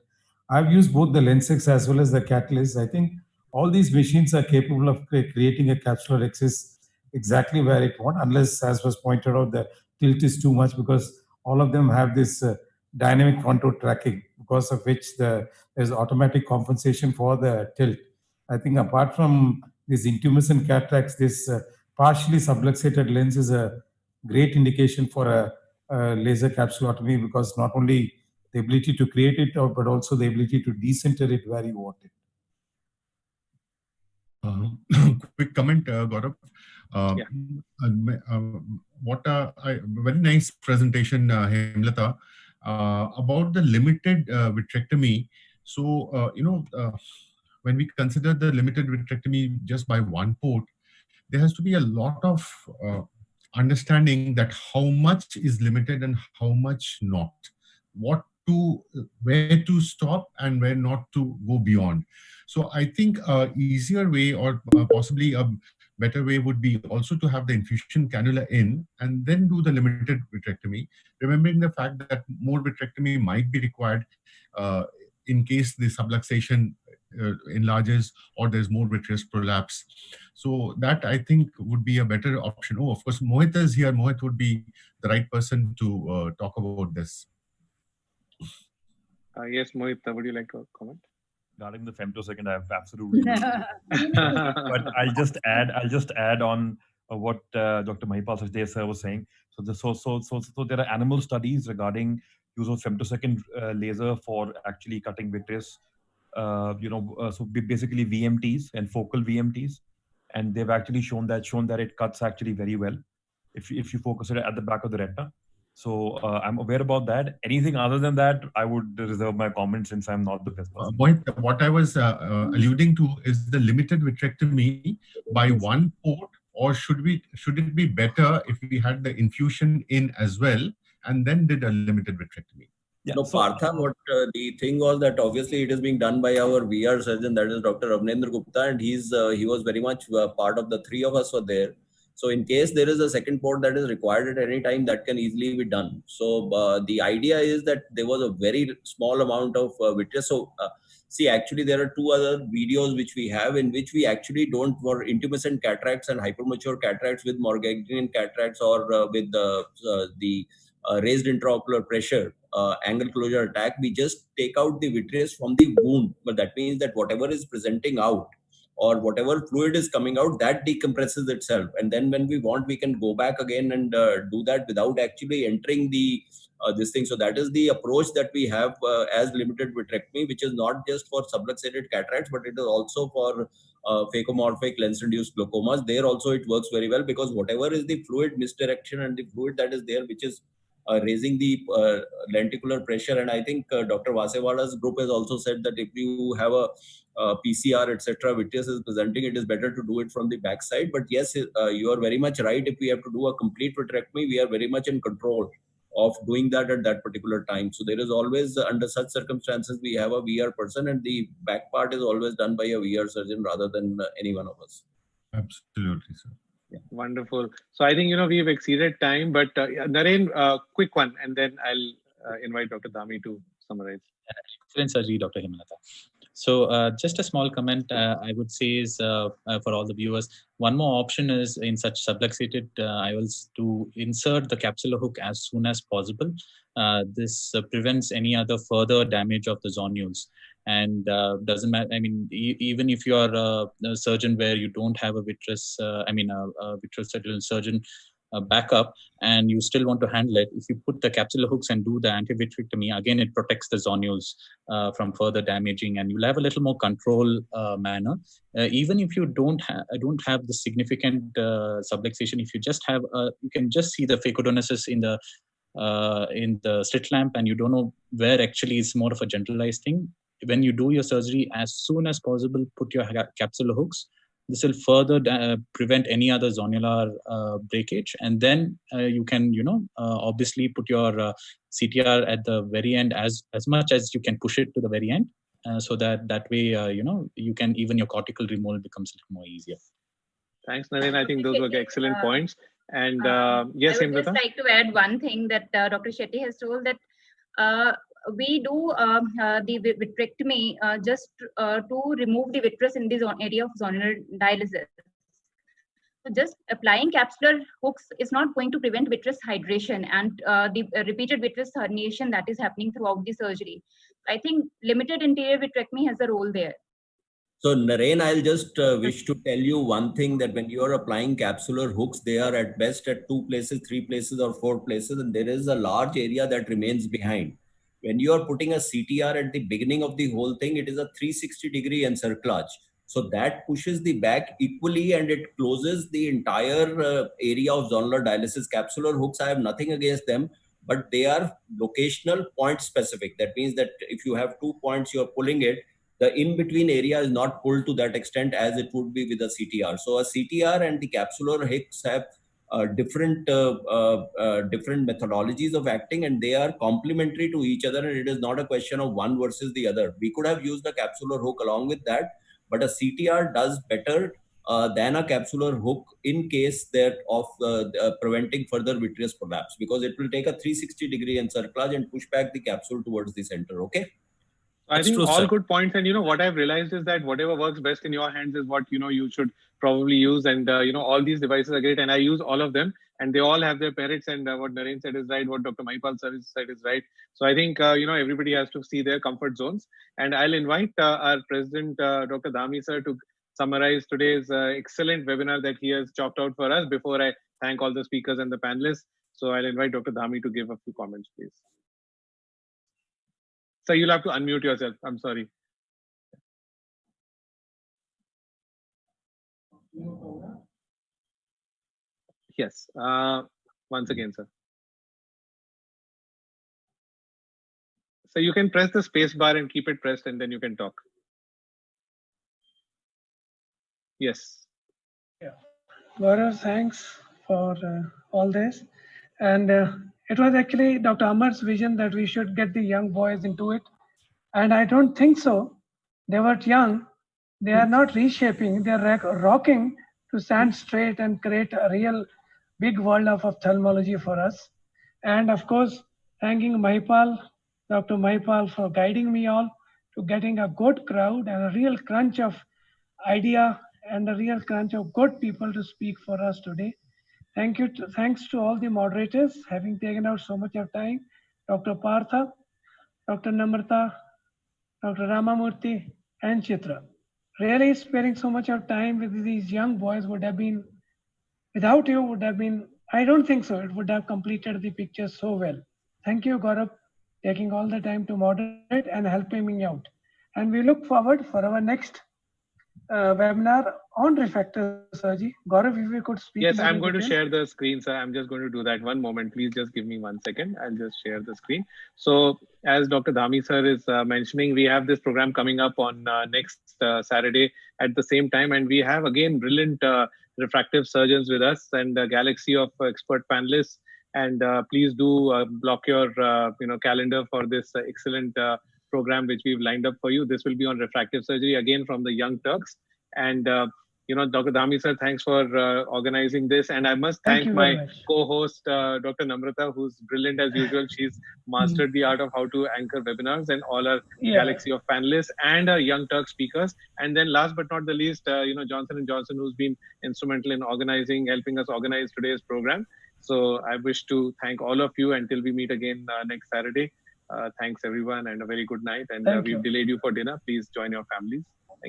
[SPEAKER 5] I've used both the Lensex as well as the Catalyst. I think all these machines are capable of creating a capsular axis exactly where it wants, unless, as was pointed out, the tilt is too much, because all of them have this dynamic contour tracking, because of which there's automatic compensation for the tilt. I think apart from these intumescent cataracts, this partially subluxated lens is a great indication for a laser capsulotomy, because not only the ability to create it, but also the ability to decenter it where you want it.
[SPEAKER 11] Quick comment, Gaurav. Very nice presentation, Hemlata, about the limited vitrectomy. So, when we consider the limited vitrectomy just by one port, there has to be a lot of understanding that how much is limited and how much not. Where to stop and where not to go beyond. So I think a easier way, or possibly a better way, would be also to have the infusion cannula in and then do the limited vitrectomy, remembering the fact that more vitrectomy might be required in case the subluxation enlarges or there's more vitreous prolapse. So that, I think, would be a better option. Oh, of course, Mohit is here. Mohit would be the right person to talk about this.
[SPEAKER 10] Yes, Mohit, would you like to comment?
[SPEAKER 12] Regarding the femtosecond, I have absolutely but I'll just add on what Dr. Mahipal Sachdev sir was saying. So there are animal studies regarding use of femtosecond laser for actually cutting vitreous. So basically VMTs and focal VMTs, and they've actually shown that it cuts actually very well if you focus it at the back of the retina. So I'm aware about that. Anything other than that, I would reserve my comments, since I'm not the best person.
[SPEAKER 11] What I was alluding to is the limited vitrectomy by one port, or should it be better if we had the infusion in as well and then did a limited vitrectomy?
[SPEAKER 9] Yeah, no, Partha, what the thing was that obviously it is being done by our VR surgeon, that is Dr. Abnendra Gupta, and he was very much part of the three of us were there. So in case there is a second port that is required at any time, that can easily be done. So the idea is that there was a very small amount of vitreous. So see, actually there are two other videos which we have in which we actually don't, for intumescent cataracts and hypermature cataracts with Morgaginian cataracts, or with the raised intraocular pressure, angle closure attack, we just take out the vitreous from the wound. But that means that whatever is presenting out, or whatever fluid is coming out, that decompresses itself. And then when we want, we can go back again and do that without actually entering the this thing. So that is the approach that we have as limited vitrectomy, which is not just for subluxated cataracts, but it is also for phacomorphic lens-induced glaucomas. There also it works very well, because whatever is the fluid misdirection and the fluid that is there, which is raising the lenticular pressure. And I think Dr. Vasewala's group has also said that if you have a PCR, etc., vitreous is presenting, it is better to do it from the backside. But yes, you are very much right. If we have to do a complete vitrectomy, we are very much in control of doing that at that particular time. So there is always, under such circumstances, we have a VR person, and the back part is always done by a VR surgeon rather than any one of us.
[SPEAKER 11] Absolutely, sir.
[SPEAKER 10] Yeah. Wonderful. So I think, we've exceeded time, but Naren, quick one, and then I'll invite Dr. Dhami to summarize.
[SPEAKER 6] Excellent surgery, Dr. Hemalata. So just a small comment I would say is for all the viewers, one more option is in such subluxated IOLs to insert the capsular hook as soon as possible. This prevents any other further damage of the zonules. And doesn't matter, I mean, even if you are a surgeon where you don't have a vitreous, a vitreoretinal surgeon backup, and you still want to handle it, if you put the capsular hooks and do the anti-vitrectomy, again, it protects the zonules from further damaging, and you'll have a little more control manner. Even if you don't have the significant subluxation, if you just have, you can just see the phacodonesis in the slit lamp, and you don't know where actually it's more of a generalized thing. When you do your surgery, as soon as possible, put your capsular hooks. This will further prevent any other zonular breakage, and then you can, obviously put your CTR at the very end as much as you can push it to the very end, so that way, you can, even your cortical removal becomes a little more easier.
[SPEAKER 10] Thanks, Naren. I think those were excellent points. And yes,
[SPEAKER 2] I would just
[SPEAKER 10] Hemlata?
[SPEAKER 2] like to add one thing that Dr. Shetty has told, that we do the vitrectomy just to remove the vitreous in the area of zonular dialysis. So just applying capsular hooks is not going to prevent vitreous hydration and the repeated vitreous herniation that is happening throughout the surgery. I think limited interior vitrectomy has a role there.
[SPEAKER 9] So Naren, I'll just wish to tell you one thing, that when you are applying capsular hooks, they are at best at 2 places, 3 places, or 4 places, and there is a large area that remains behind. When you are putting a CTR at the beginning of the whole thing, it is a 360-degree encerclage. So that pushes the back equally, and it closes the entire area of zonular dialysis. Capsular hooks, I have nothing against them, but they are locational, point specific. That means that if you have 2 points, you're pulling it, the in-between area is not pulled to that extent as it would be with a CTR. So a CTR and the capsular hooks have different methodologies of acting, and they are complementary to each other, and it is not a question of one versus the other. We could have used a capsular hook along with that, but a CTR does better than a capsular hook in case of preventing further vitreous prolapse, because it will take a 360-degree encerclage and push back the capsule towards the center. Okay.
[SPEAKER 10] I think all good points. And what I've realized is that whatever works best in your hands is what you should probably use. And all these devices are great, and I use all of them, and they all have their merits. And what Naren said is right. What Dr. Mahipal said is right. So I think everybody has to see their comfort zones. And I'll invite our President, Dr. Dhami sir, to summarize today's excellent webinar that he has chopped out for us. Before I thank all the speakers and the panelists, so I'll invite Dr. Dhami to give a few comments, please. So you'll have to unmute yourself. I'm sorry. Yes. Once again, sir. So you can press the space bar and keep it pressed, and then you can talk. Yes.
[SPEAKER 8] Yeah. Gaurav, thanks for all this. And it was actually Dr. Amar's vision that we should get the young boys into it. And I don't think so. They were young. They are not reshaping. They are rocking to stand straight and create a real big world of ophthalmology for us. And of course, thanking Mahipal, Dr. Mahipal, for guiding me all to getting a good crowd and a real crunch of idea and a real crunch of good people to speak for us today. Thank you. Thanks to all the moderators having taken out so much of time. Dr. Partha, Dr. Namrata, Dr. Ramamurthy, and Chitra. Really sparing so much of time with these young boys would have been, without you would have been, I don't think so, it would have completed the picture so well. Thank you, Gaurav, taking all the time to moderate and helping me out. And we look forward for our next webinar on refractive surgery. Gaurav, if you could speak.
[SPEAKER 10] Yes, I'm going to share the screen, sir. I'm just going to do that. One moment, please just give me 1 second. I'll just share the screen. So as Dr. Dhami sir is mentioning, we have this program coming up on next Saturday at the same time. And we have again brilliant refractive surgeons with us and a galaxy of expert panelists. And please do block your calendar for this excellent program which we've lined up for you. This will be on refractive surgery again from the Young Turks. And Dr. Dhami sir, thanks for organizing this. And I must thank my co-host, Dr. Namrata, who's brilliant as usual. She's mastered the art of how to anchor webinars, and all our galaxy of panelists and our Young Turk speakers. And then last but not the least, Johnson & Johnson, who's been instrumental in helping us organize today's program. So I wish to thank all of you until we meet again next Saturday. Thanks everyone, and a very good night. And we've delayed you for dinner. Please join your families.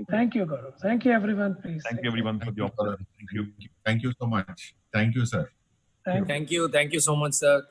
[SPEAKER 8] Thank you, Gaurav. Thank you, everyone. Please.
[SPEAKER 12] Thank you, everyone, for the opportunity.
[SPEAKER 11] Thank you. Thank you so much. Thank you, sir.
[SPEAKER 15] Thank you. Thank you so much, sir.